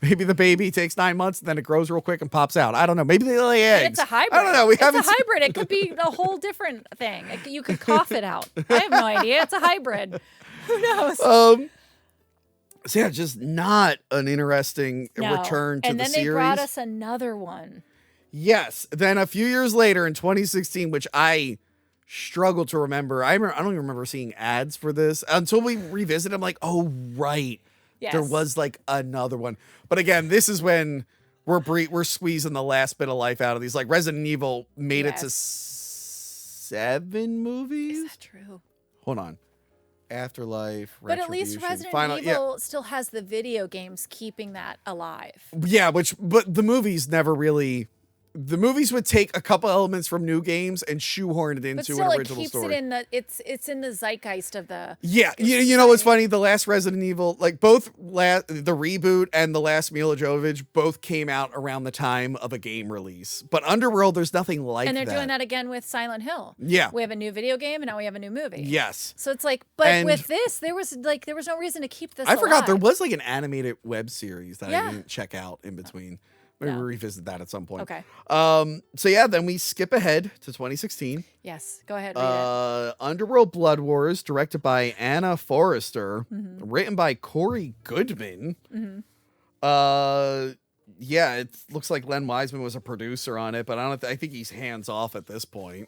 the baby takes 9 months and then it grows real quick and pops out. I don't know. Maybe they lay eggs. And it's a hybrid. I don't know. It's a hybrid. It could be a whole different thing. You could cough it out. I have no idea. It's a hybrid. Who knows? So yeah, just not an interesting No. return to and the then series. they brought us another one. Yes. Then a few years later in 2016, which I struggle to remember. I don't even remember seeing ads for this until we revisit. I'm like, oh, right. Yes. There was like another one. But again, this is when we're squeezing the last bit of life out of these. Like Resident Evil made it to Yes. 7 movies. Is that true? Hold on. Afterlife, But at least Retribution, Resident Final- Evil still has the video games keeping that alive. Yeah, but the movies never really the movies would take a couple elements from new games and shoehorn it But into still, an it original keeps story. it in the it's in the zeitgeist of the. Yeah, you know what's funny? The last Resident Evil, like both the reboot and the last Mila Jovovich, both came out around the time of a game release. But Underworld, there's nothing like that. And they're doing that again with Silent Hill. Yeah. We have a new video game, and now we have a new movie. Yes. So it's like, but And- with this, there was no reason to keep this. I forgot there alive. was like an animated web series that I Yeah. didn't check out in between. Maybe No. we'll revisit that at some point. Okay. So yeah, then we skip ahead to 2016. Yes. Go ahead. Read it. Underworld Blood Wars, directed by Anna Forrester, Mm-hmm. written by Corey Goodman. Yeah, it looks like Len Wiseman was a producer on it, but I think he's hands off at this point.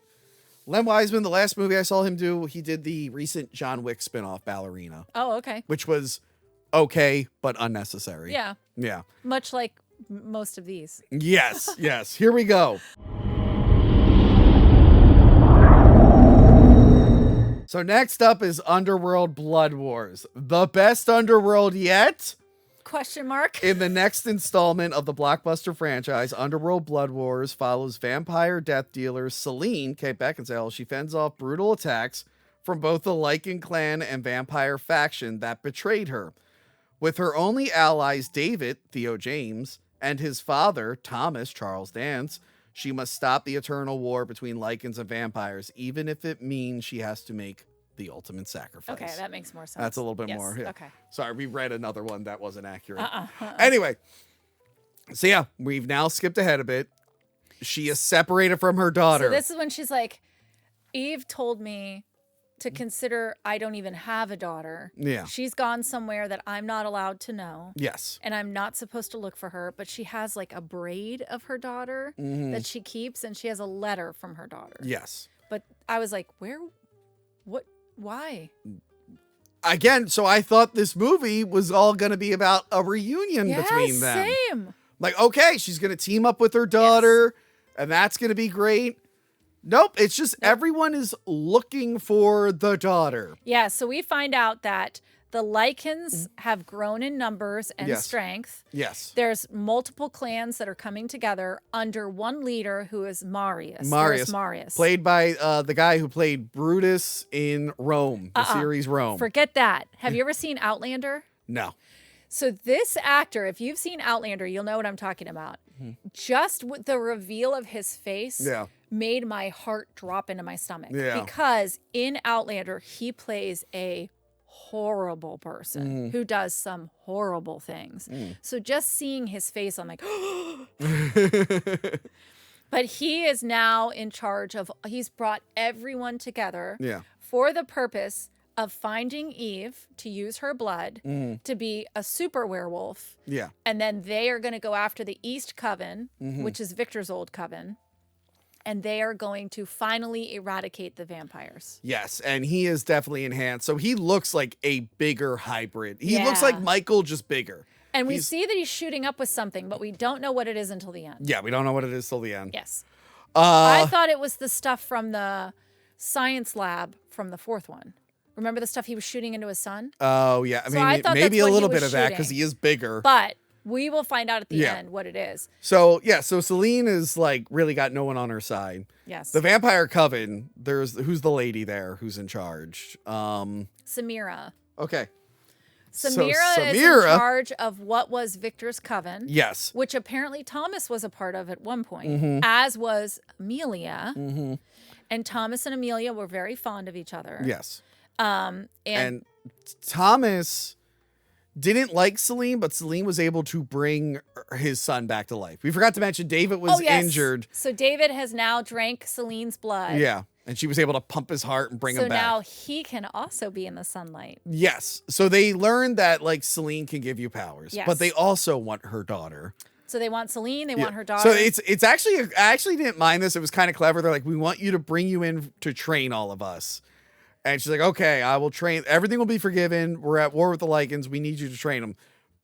Len Wiseman, the last movie I saw him do, he did the recent John Wick spinoff, Ballerina, Oh, okay. which was okay but unnecessary. Yeah. Yeah. Much like most of these. Yes, yes. Here we go. So next up is Underworld Blood Wars. The best Underworld yet? Question mark. In the next installment of the blockbuster franchise, Underworld Blood Wars follows vampire death dealer Celine, Kate Beckinsale. She fends off brutal attacks from both the Lycan clan and vampire faction that betrayed her. With her only allies, David, Theo James, and his father, Thomas, Charles Dance, she must stop the eternal war between Lycans and vampires, even if it means she has to make the ultimate sacrifice. Okay, that makes more sense. That's a little bit Yes, more. Yeah. Okay. Sorry, we read another one that wasn't accurate. Anyway, so yeah, we've now skipped ahead a bit. She is separated from her daughter. So this is when she's like, Eve told me to consider I don't even have a daughter. Yeah. She's gone somewhere that I'm not allowed to know. Yes. And I'm not supposed to look for her, but she has like a braid of her daughter that she keeps, and she has a letter from her daughter. Yes. But I was like, why? Again, so I thought this movie was all going to be about a reunion between them. Same. Like, okay, she's going to team up with her daughter, and that's going to be great. Nope, it's just everyone is looking for the daughter. Yeah, so we find out that the Lycans have grown in numbers and Yes. strength. Yes. There's multiple clans that are coming together under one leader who is Marius. There's Marius. Played by the guy who played Brutus in Rome, the series Rome. Forget that. Have you ever seen Outlander? No. So this actor, if you've seen Outlander, you'll know what I'm talking about. Just with the reveal of his face Yeah. made my heart drop into my stomach. Yeah. Because in Outlander, he plays a horrible person who does some horrible things. So just seeing his face, I'm like, but he is now in charge of, he's brought everyone together Yeah. for the purpose of finding Eve to use her blood to be a super werewolf. Yeah. And then they are going to go after the East Coven, which is Victor's old coven. And they are going to finally eradicate the vampires. Yes, and he is definitely enhanced. So he looks like a bigger hybrid. He looks Yeah. like Michael, just bigger. And we He's- see that he's shooting up with something, but we don't know what it is until the end. Yeah, we don't know what it is till the end. Yes. I thought it was the stuff from the science lab from the fourth one. Remember the stuff he was shooting into his son? Oh, yeah. I So mean, I thought maybe that's a what he little was bit of that because shooting. he is bigger. But we will find out at the Yeah. end what it is. So, yeah, so Celine is like really got no one on her side. Yes. The Vampire Coven, who's the lady there who's in charge? Samira. Okay. So Samira is in Samira- charge of what was Victor's coven. Yes. Which apparently Thomas was a part of at one point, Mm-hmm. as was Amelia. And Thomas and Amelia were very fond of each other. Yes. And And Thomas didn't like Celine, but Celine was able to bring his son back to life. We forgot to mention David was injured. So David has now drank Celine's blood. Yeah. And she was able to pump his heart and bring So him back. now he can also be in the sunlight. Yes. So they learned that like Celine can give you powers, Yes. but they also want her daughter. So they want Celine, they Yeah. want her daughter. So it's actually, I actually didn't mind this. It was kind of clever. They're like, we want you to bring you in to train all of us. And she's like, okay, I will train. Everything will be forgiven. We're at war with the Lycans. We need you to train them.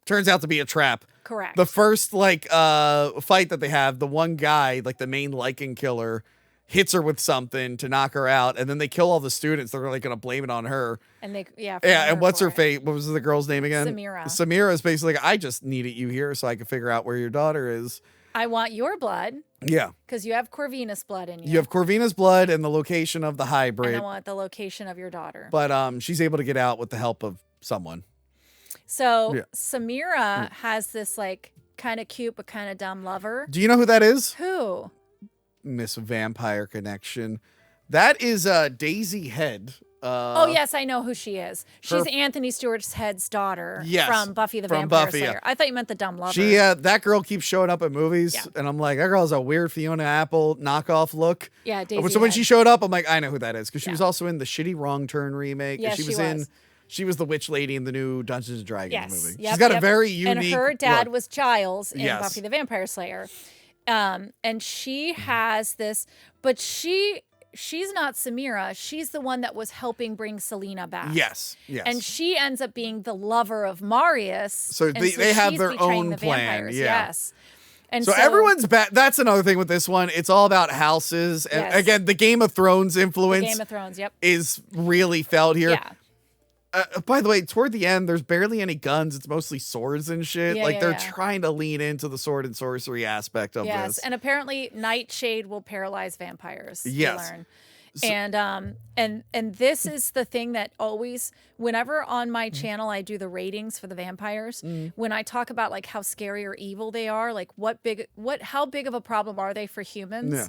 Turns out to be a trap. Correct. The first like fight that they have, the one guy, like the main Lycan killer, hits her with something to knock her out, and then they kill all the students. They're like gonna blame it on her. and they, Yeah, blame and what's her for it. fate? What was the girl's name again? Samira. Samira is basically like, I just needed you here so I could figure out where your daughter is. I want your blood Yeah. because you have Corvinus blood in you. You have Corvinus blood and the location of the hybrid. And I want the location of your daughter. But she's able to get out with the help of someone. So Yeah. Samira has this like kind of cute but kind of dumb lover. Do you know who that is? Who? Miss Vampire Connection. That is Daisy Head. Oh yes, I know who she is. She's her- Anthony Stewart's Head's daughter Yes, from Buffy the from Vampire Buffy, Slayer. yeah. I thought you meant the dumb lover. She that girl keeps showing up at movies, Yeah. and I'm like, that girl has a weird Fiona Apple knockoff look. Yeah, Daisy So when Head. she showed up, I'm like, I know who that is because she Yeah. was also in the shitty Wrong Turn remake. Yes, she she was was. in. She was the witch lady in the new Dungeons and Dragons Yes. movie. Yep, She's got a yep. very unique. And her dad look. was Giles in Yes. Buffy the Vampire Slayer. And she has this, but she's not Samira. She's the one that was helping bring Selena back. Yes. Yes. And she ends up being the lover of Marius. So and they have she's their betraying own the plan, vampires. yeah. Yes. And So everyone's back. That's another thing with this one. It's all about houses, and Yes. again, the Game of Thrones influence Game of Thrones. Yep. is really felt here. Yeah. By the way, toward the end, there's barely any guns. It's mostly swords and shit. Yeah, like yeah, they're yeah. trying to lean into the sword and sorcery aspect of Yes. this. And apparently Nightshade will paralyze vampires. we Yes. learn. And this is the thing that always, whenever on my channel I do the ratings for the vampires, when I talk about like how scary or evil they are, like how big of a problem are they for humans? Yeah.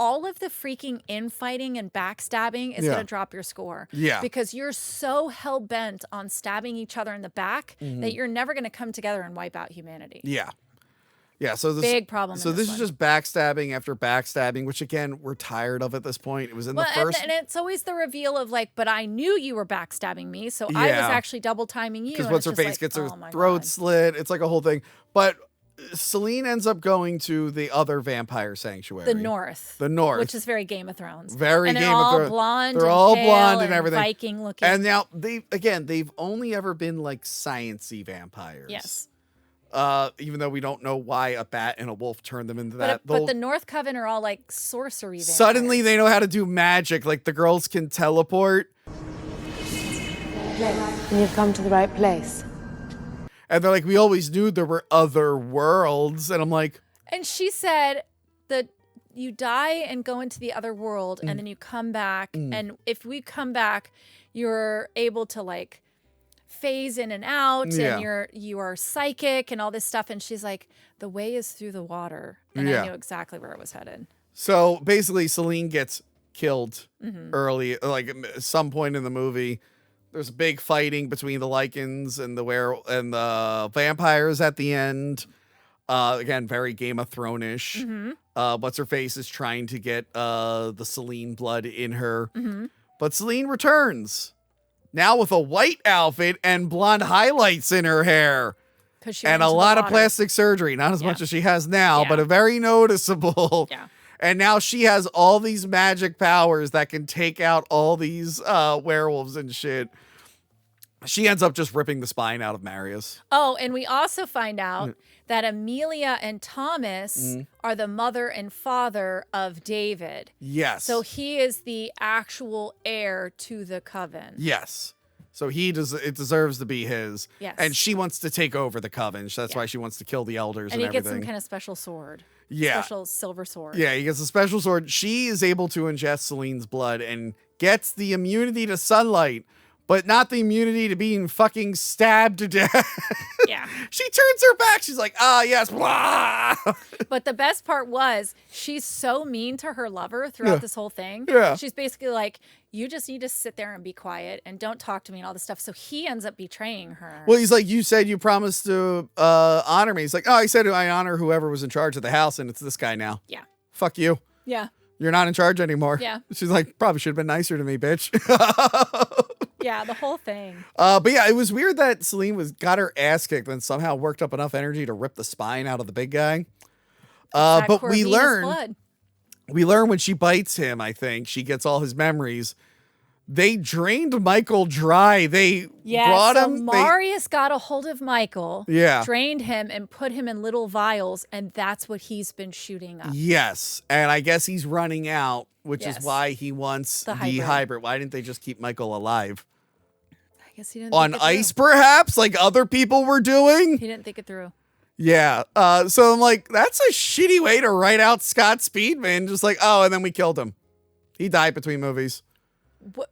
All of the freaking infighting and backstabbing is Yeah. going to drop your score. Yeah. Because you're so hell bent on stabbing each other in the back that you're never going to come together and wipe out humanity. Yeah. Yeah, so this Big problem in So this this is one. just backstabbing after backstabbing, which again we're tired of at this point. It was in Well, the first and it's always the reveal of like, but I knew you were backstabbing me, so I was Yeah. actually double timing you. because and what's her it's just face like, gets her oh my throat God. slit. It's like a whole thing. But Celine ends up going to the other vampire sanctuary, The North. The North. Which is very Game of Thrones. Very and they're Game of all Thrones. blonde. They're and all pale blonde and everything. Viking looking. And now they've only ever been like sciencey vampires. yes. Even though we don't know why a bat and a wolf turned them into that. But the North Coven are all like sorcery vampires. Suddenly they know how to do magic. Like the girls can teleport. You've come to the right place. And they're like, we always knew there were other worlds. And I'm like, And she said that you die and go into the other world and then you come back. And if we come back, you're able to like phase in and out Yeah. and you are psychic and all this stuff. And she's like, the way is through the water. And Yeah. I knew exactly where it was headed. so basically Celine gets killed Mm-hmm. early, like at some point in the movie. There's big fighting between the Lycans and the vampires at the end. Again, very Game of Thrones-ish. Mm-hmm. What's her face is trying to get the Celine blood in her. Mm-hmm. But Celine returns. Now with a white outfit and blonde highlights in her hair. 'Cause she And went a into the lot of water. plastic surgery. Not as Yeah. much as she has now, Yeah. but a very noticeable. Yeah. And now she has all these magic powers that can take out all these werewolves and shit. She ends up just ripping the spine out of Marius. Oh, and we also find out that Amelia and Thomas are the mother and father of David. Yes. So he is the actual heir to the coven. Yes. So it deserves to be his. Yes. And she wants to take over the coven. So that's why she wants to kill the elders And and, he gets some everything. kind of special sword. Yeah. Special silver sword. Yeah, he gets a special sword. She is able to ingest Celine's blood and gets the immunity to sunlight, but not the immunity to being fucking stabbed to death. Yeah. She turns her back. She's like, yes. Blah. But the best part was she's so mean to her lover throughout this whole thing. Yeah. She's basically like, you just need to sit there and be quiet and don't talk to me and all this stuff. So he ends up betraying her. Well, he's like, you said you promised to honor me. He's like, I said I honor whoever was in charge of the house, and it's this guy now. Yeah. Fuck you. Yeah. You're not in charge anymore. Yeah. She's like, probably should have been nicer to me, bitch. Yeah, the whole thing. But yeah, it was weird that Celine got her ass kicked and somehow worked up enough energy to rip the spine out of the big guy. That But we Corvinus learn blood. when she bites him, I think, she gets all his memories. They drained Michael dry. They Yeah, brought so him. Marius got a hold of Michael, Yeah. drained him, and put him in little vials, and that's what he's been shooting up. Yes. And I guess he's running out, which Yes. is why he wants The the hybrid. hybrid. Why didn't they just keep Michael alive? I guess he didn't On think it ice, through. perhaps, like other people were doing? He didn't think it through. Yeah. So I'm like, that's a shitty way to write out Scott Speedman. Just like, oh, and then we killed him. He died between movies.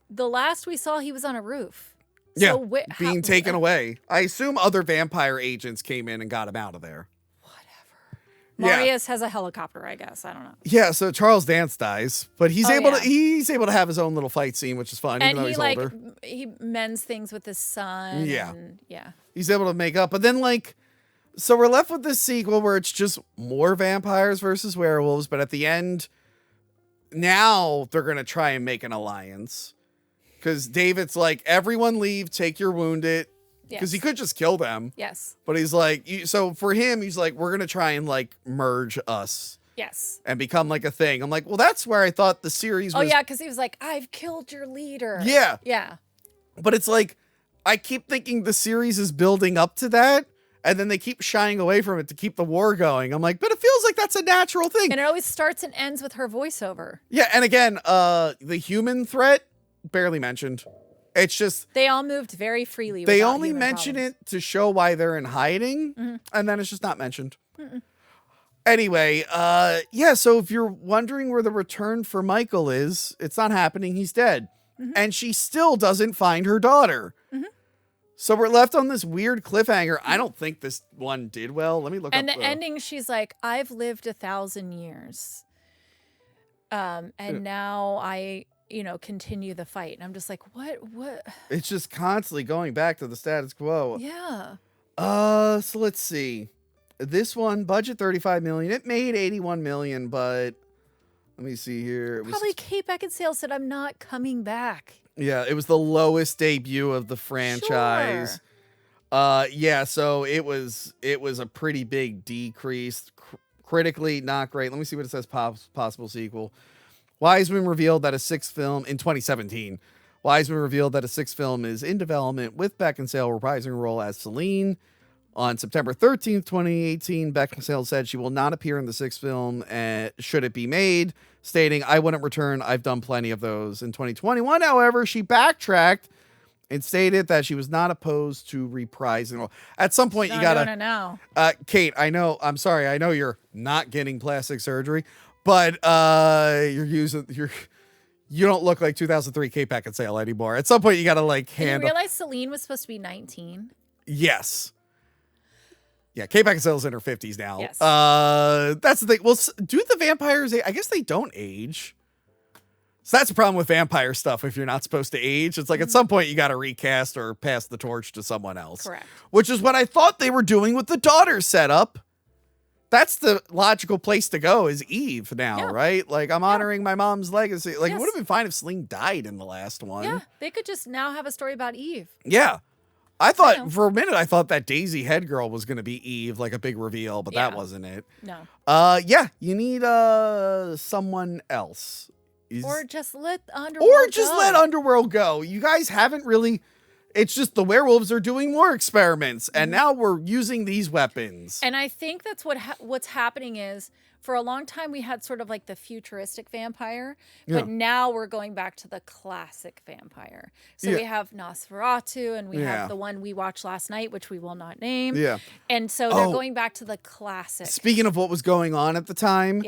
The last we saw, he was on a roof. Yeah, So being taken away. I assume other vampire agents came in and got him out of there. Marius has a helicopter, I guess. I don't know. Yeah, so Charles Dance dies, but he's able to have his own little fight scene, which is fun, even though he's older. He mends things with his son. Yeah. And, yeah. He's able to make up. But then so we're left with this sequel where it's just more vampires versus werewolves, but at the end, now they're going to try and make an alliance. Because David's like, everyone leave, take your wounded. Because he could just kill them. Yes. But he's like, so for him, he's like, we're going to try and merge us. Yes. And become a thing. I'm like, well, that's where I thought the series was. Oh, yeah, because he was like, I've killed your leader. Yeah. Yeah. But it's like, I keep thinking the series is building up to that. And then they keep shying away from it to keep the war going. I'm like, but it feels like that's a natural thing. And it always starts and ends with her voiceover. Yeah. And again, the human threat, barely mentioned. It's just they all moved very freely. They only mention it to show why they're in hiding, and then it's just not mentioned. Anyway, yeah. So if you're wondering where the return for Michael is, it's not happening. He's dead, and she still doesn't find her daughter. So we're left on this weird cliffhanger. I don't think this one did well. Let me look. And the ending, she's like, "I've lived 1,000 years, and now I." Continue the fight. And I'm just like, what? It's just constantly going back to the status quo. Yeah. So let's see. This one, budget 35 million. It made 81 million, but let me see here. Probably Kate Beckinsale said, I'm not coming back. Yeah, it was the lowest debut of the franchise. Sure. Yeah, so it was a pretty big decrease. Critically, not great. Let me see what it says, possible sequel. Wiseman revealed that a sixth film in 2017. Wiseman revealed that a sixth film is in development with Beckinsale reprising her role as Celine. On September 13th, 2018, Beckinsale said she will not appear in the sixth film should it be made, stating, I wouldn't return. I've done plenty of those. In 2021, however, she backtracked and stated that she was not opposed to reprising. Well, at some point, you gotta know. Kate, I know. I'm sorry. I know you're not getting plastic surgery. But you don't look like 2003 Kate Beckinsale anymore. At some point, you got to handle. Did you realize Celine was supposed to be 19? Yes. Yeah, Kate Beckinsale's in her 50s now. Yes. That's the thing. Well, do the vampires? I guess they don't age. So that's the problem with vampire stuff. If you're not supposed to age, it's like at some point you got to recast or pass the torch to someone else. Correct. Which is what I thought they were doing with the daughter setup. That's the logical place to go is Eve now, right? I'm honoring my mom's legacy. It would have been fine if Celine died in the last one. Yeah, they could just now have a story about Eve. Yeah. I thought for a minute, I thought that Daisy head girl was going to be Eve, like a big reveal, but that wasn't it. No. Yeah, you need someone else. Or just let Underworld go. You guys haven't really... It's just the werewolves are doing more experiments, and now we're using these weapons. And I think that's what's happening is, for a long time we had sort of the futuristic vampire, but now we're going back to the classic vampire. So we have Nosferatu, and we have the one we watched last night, which we will not name. Yeah. And so they're going back to the classic. Speaking of what was going on at the time,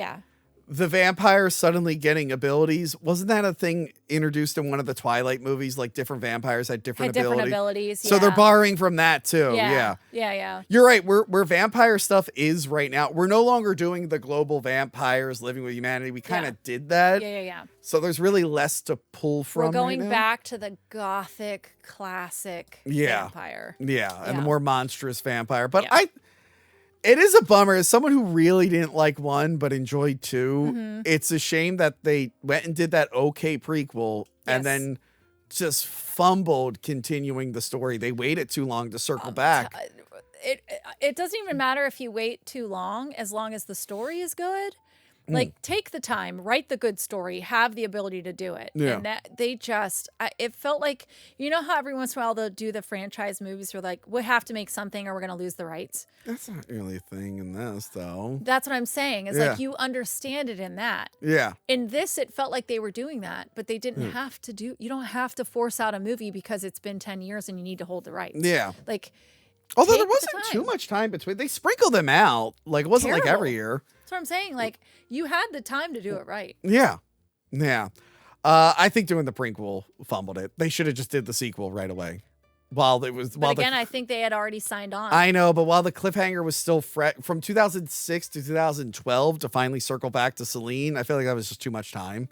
the vampires suddenly getting abilities. Wasn't that a thing introduced in one of the Twilight movies? Different vampires had different abilities. So they're borrowing from that too. Yeah. You're right. Where vampire stuff is right now. We're no longer doing the global vampires living with humanity. We kind of did that. Yeah. So there's really less to pull from. We're going back to the gothic classic vampire. Yeah, and the more monstrous vampire. But it is a bummer. As someone who really didn't like 1 but enjoyed 2, it's a shame that they went and did that prequel and then just fumbled continuing the story. They waited too long to circle back. It doesn't even matter if you wait too long as the story is good. Take the time, write the good story, have the ability to do it. Yeah. And that it felt like, how every once in a while they'll do the franchise movies where we have to make something or we're going to lose the rights. That's not really a thing in this, though. That's what I'm saying is you understand it in that. Yeah. In this, it felt like they were doing that, but they didn't have to you don't have to force out a movie because it's been 10 years and you need to hold the rights. Yeah. Although Take there the wasn't too time. much time between. They sprinkled them out. Like, it wasn't like Terrible. every year. That's what I'm saying. Like, you had the time to do it right. Yeah. Yeah. I think doing the prequel fumbled it. They should have just did the sequel right away. While it was, But again, I think they had already signed on. I know, but while the cliffhanger was still from 2006 to 2012 to finally circle back to Celine, I feel like that was just too much time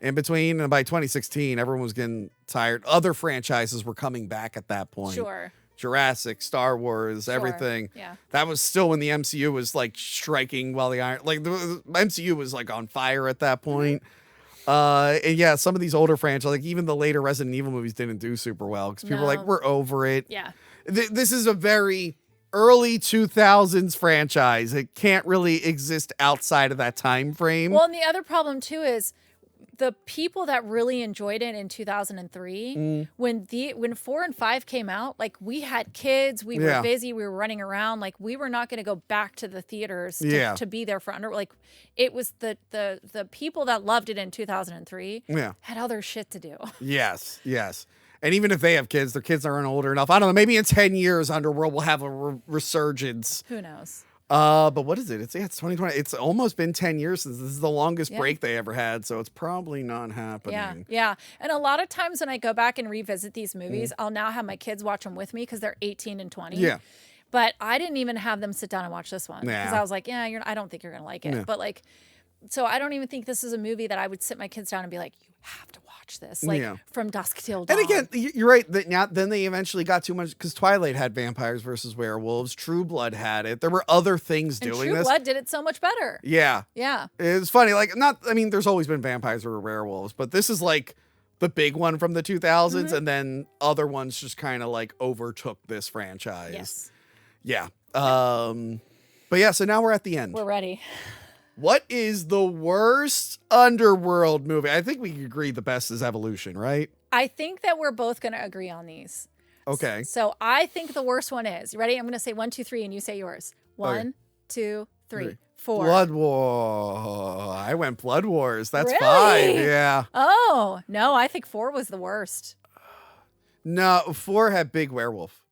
in between. And by 2016, everyone was getting tired. Other franchises were coming back at that point. Sure. Jurassic, Star Wars, Sure. everything. Yeah. That was still when the MCU was like striking while the MCU was like on fire at that point. And yeah, some of these older franchises, like even the later Resident Evil movies, didn't do super well because people were like, we're over it. Yeah. This is a very early 2000s franchise. It can't really exist outside of that time frame. Well, and the other problem too is the people that really enjoyed it in 2003, when 4 and 5 came out, like we had kids, we were busy, we were running around, like we were not going to go back to the theaters to be there for like it was the people that loved it in 2003 had other shit to do. Yes. And even if they have kids, their kids aren't older enough. I don't know. Maybe in 10 years, Underworld will have a resurgence. Who knows? But what is it? It's 2020. It's almost been 10 years since this is the longest break they ever had, so it's probably not happening. Yeah. And a lot of times when I go back and revisit these movies, I'll now have my kids watch them with me because they're 18 and 20. Yeah. But I didn't even have them sit down and watch this one because Nah. I was like, I don't think you're gonna like it. But like, so I don't even think this is a movie that I would sit my kids down and be like, you have to watch this, like from dusk till dawn. And again, you're right. Then they eventually got too much because Twilight had vampires versus werewolves. True Blood had it. There were other things and doing True this. Blood did it so much better. Yeah. Yeah. It's funny. Like, there's always been vampires or werewolves, but this is like the big one from the 2000s, and then other ones just kind of like overtook this franchise. Yes. Yeah. But yeah, so now we're at the end. We're ready. What is the worst Underworld movie? I think we can agree the best is Evolution, right? I think that we're both going to agree on these. Okay. So I think the worst one is, you ready? I'm going to say 1, 2, 3, and you say yours. 1, 2, 3, 4. Blood War. I went Blood Wars. That's Really? 5. Yeah. Oh, no, I think 4 was the worst. No, 4 had Big Werewolf.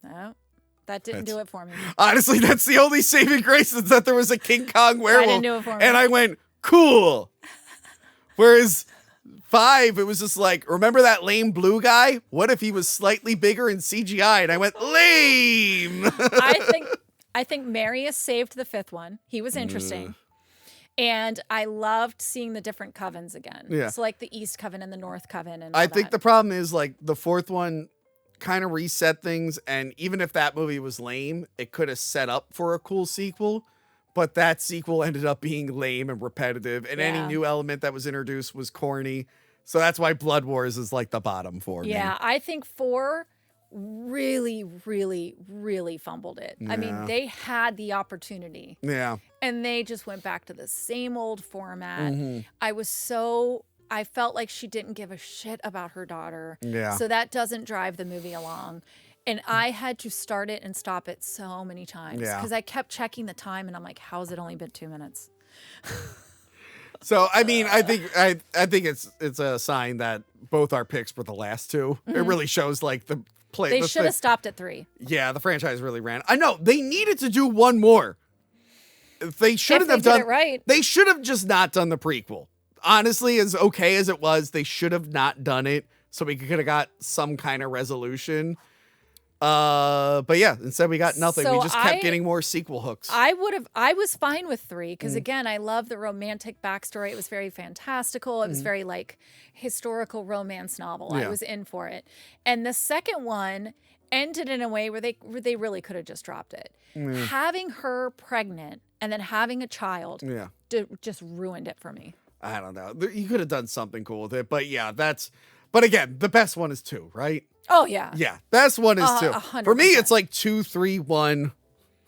No, that didn't do it for me. Honestly, that's the only saving grace is that there was a King Kong werewolf. didn't do it for me. And I went, cool. Whereas 5, it was just like, remember that lame blue guy? What if he was slightly bigger in CGI? And I went, lame. I think Marius saved the 5th one. He was interesting. And I loved seeing the different covens again. Yeah. So like the East Coven and the North Coven and I all think that. the problem is like the 4th one kind of reset things, and even if that movie was lame, it could have set up for a cool sequel, but that sequel ended up being lame and repetitive, and any new element that was introduced was corny. So that's why Blood Wars is like the bottom for me. Yeah, I think 4 really, really, really fumbled it. I mean, they had the opportunity. Yeah. And they just went back to the same old format. Mm-hmm. I felt like she didn't give a shit about her daughter. Yeah. So that doesn't drive the movie along. And I had to start it and stop it so many times. Yeah. Because I kept checking the time and I'm like, how's it only been 2 minutes? So I mean, I think it's a sign that both our picks were the last 2. It really shows like the play. They should have stopped at 3. Yeah, the franchise really ran. I know they needed to do one more. They shouldn't have done it right. They should have just not done the prequel. Honestly, as okay as it was, they should have not done it so we could have got some kind of resolution. But yeah, instead we got nothing. So we just kept getting more sequel hooks. I was fine with 3 because again, I love the romantic backstory. It was very fantastical. It was very like historical romance novel. I was in for it. And the second one ended in a way where they really could have just dropped it. Having her pregnant and then having a child just ruined it for me. I don't know. You could have done something cool with it, but yeah, but again, the best one is 2, right? Oh yeah. Yeah, best one is 2. 100%. For me, it's like 2, 3, 1,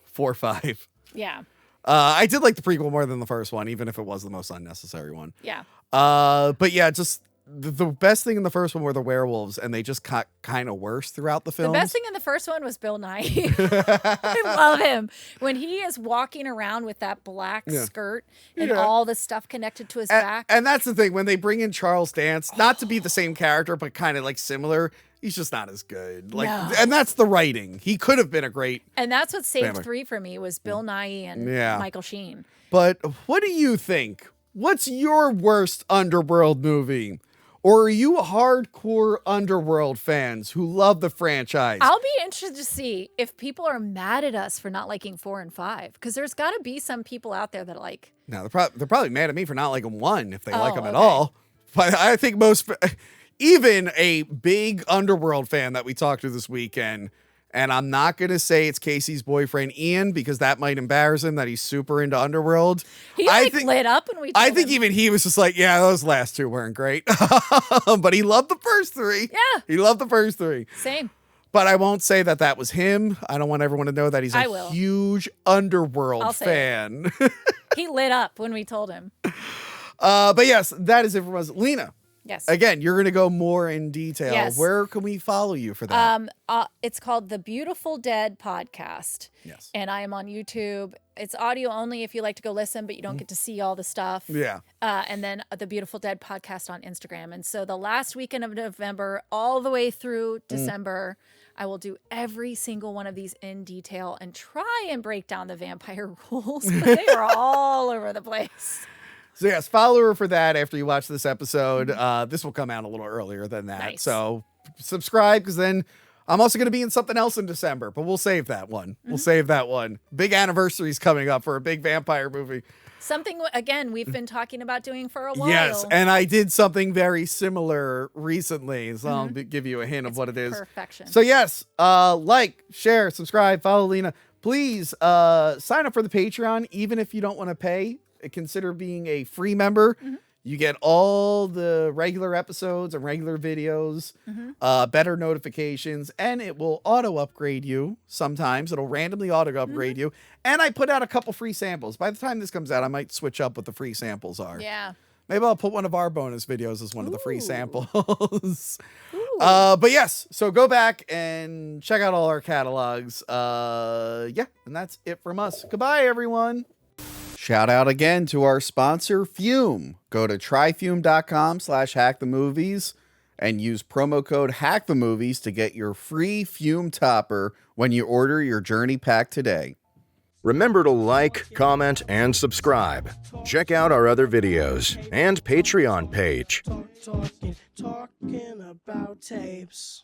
4, 5. Yeah. I did like the prequel more than the first one, even if it was the most unnecessary one. Yeah. But yeah, just the best thing in the first one were the werewolves, and they just got kind of worse throughout the film. The best thing in the first one was Bill Nye. I love him. When he is walking around with that black skirt and all the stuff connected to his back. And that's the thing, when they bring in Charles Dance, not to be the same character, but kind of like similar, he's just not as good. No. And that's the writing. He could have been a great. And that's what saved Vampire. 3 for me was Bill Nighy and Michael Sheen. But what do you think? What's your worst Underworld movie? Or are you hardcore Underworld fans who love the franchise? I'll be interested to see if people are mad at us for not liking 4 and 5, because there's got to be some people out there that like. No, they're probably mad at me for not liking 1 if they like them at okay. all. But I think even a big Underworld fan that we talked to this weekend, and I'm not going to say it's Casey's boyfriend, Ian, because that might embarrass him that he's super into Underworld. He lit up when we told I think him. even he was just like, yeah, those last 2 weren't great. But he loved the first 3. Yeah. He loved the first 3. Same. But I won't say that was him. I don't want everyone to know that he's a huge Underworld fan. He lit up when we told him. But yes, that is it from us. Lena. Yes. Again, you're going to go more in detail. Yes. Where can we follow you for that? It's called The Beautiful Dead Podcast. Yes. And I am on YouTube. It's audio only if you like to go listen, but you don't get to see all the stuff. Yeah. And then The Beautiful Dead Podcast on Instagram. And so the last weekend of November, all the way through December, I will do every single one of these in detail and try and break down the vampire rules. But they are all over the place. So yes, follow her for that after you watch this episode. This will come out a little earlier than that. Nice. So subscribe, because then I'm also going to be in something else in December, but we'll save that one. We'll save that one. Big anniversary's coming up for a big vampire movie. Something, again, we've been talking about doing for a while. Yes, and I did something very similar recently, so I'll give you a hint of what it is. Perfection. So yes, like, share, subscribe, follow Lena. Please sign up for the Patreon, even if you don't want to pay. Consider being a free member. You get all the regular episodes and regular videos, better notifications, and it will auto upgrade you. Sometimes it'll randomly auto upgrade you. And I put out a couple free samples. By the time this comes out, I might switch up what the free samples are. Yeah. Maybe I'll put one of our bonus videos as one of the free samples. But yes, so go back and check out all our catalogs. Yeah, and that's it from us. Goodbye, everyone. Shout out again to our sponsor, Fume. Go to tryfume.com/hackthemovies and use promo code HackTheMovies to get your free Fume topper when you order your journey pack today. Remember to like, comment, and subscribe. Check out our other videos and Patreon page. Talking about tapes.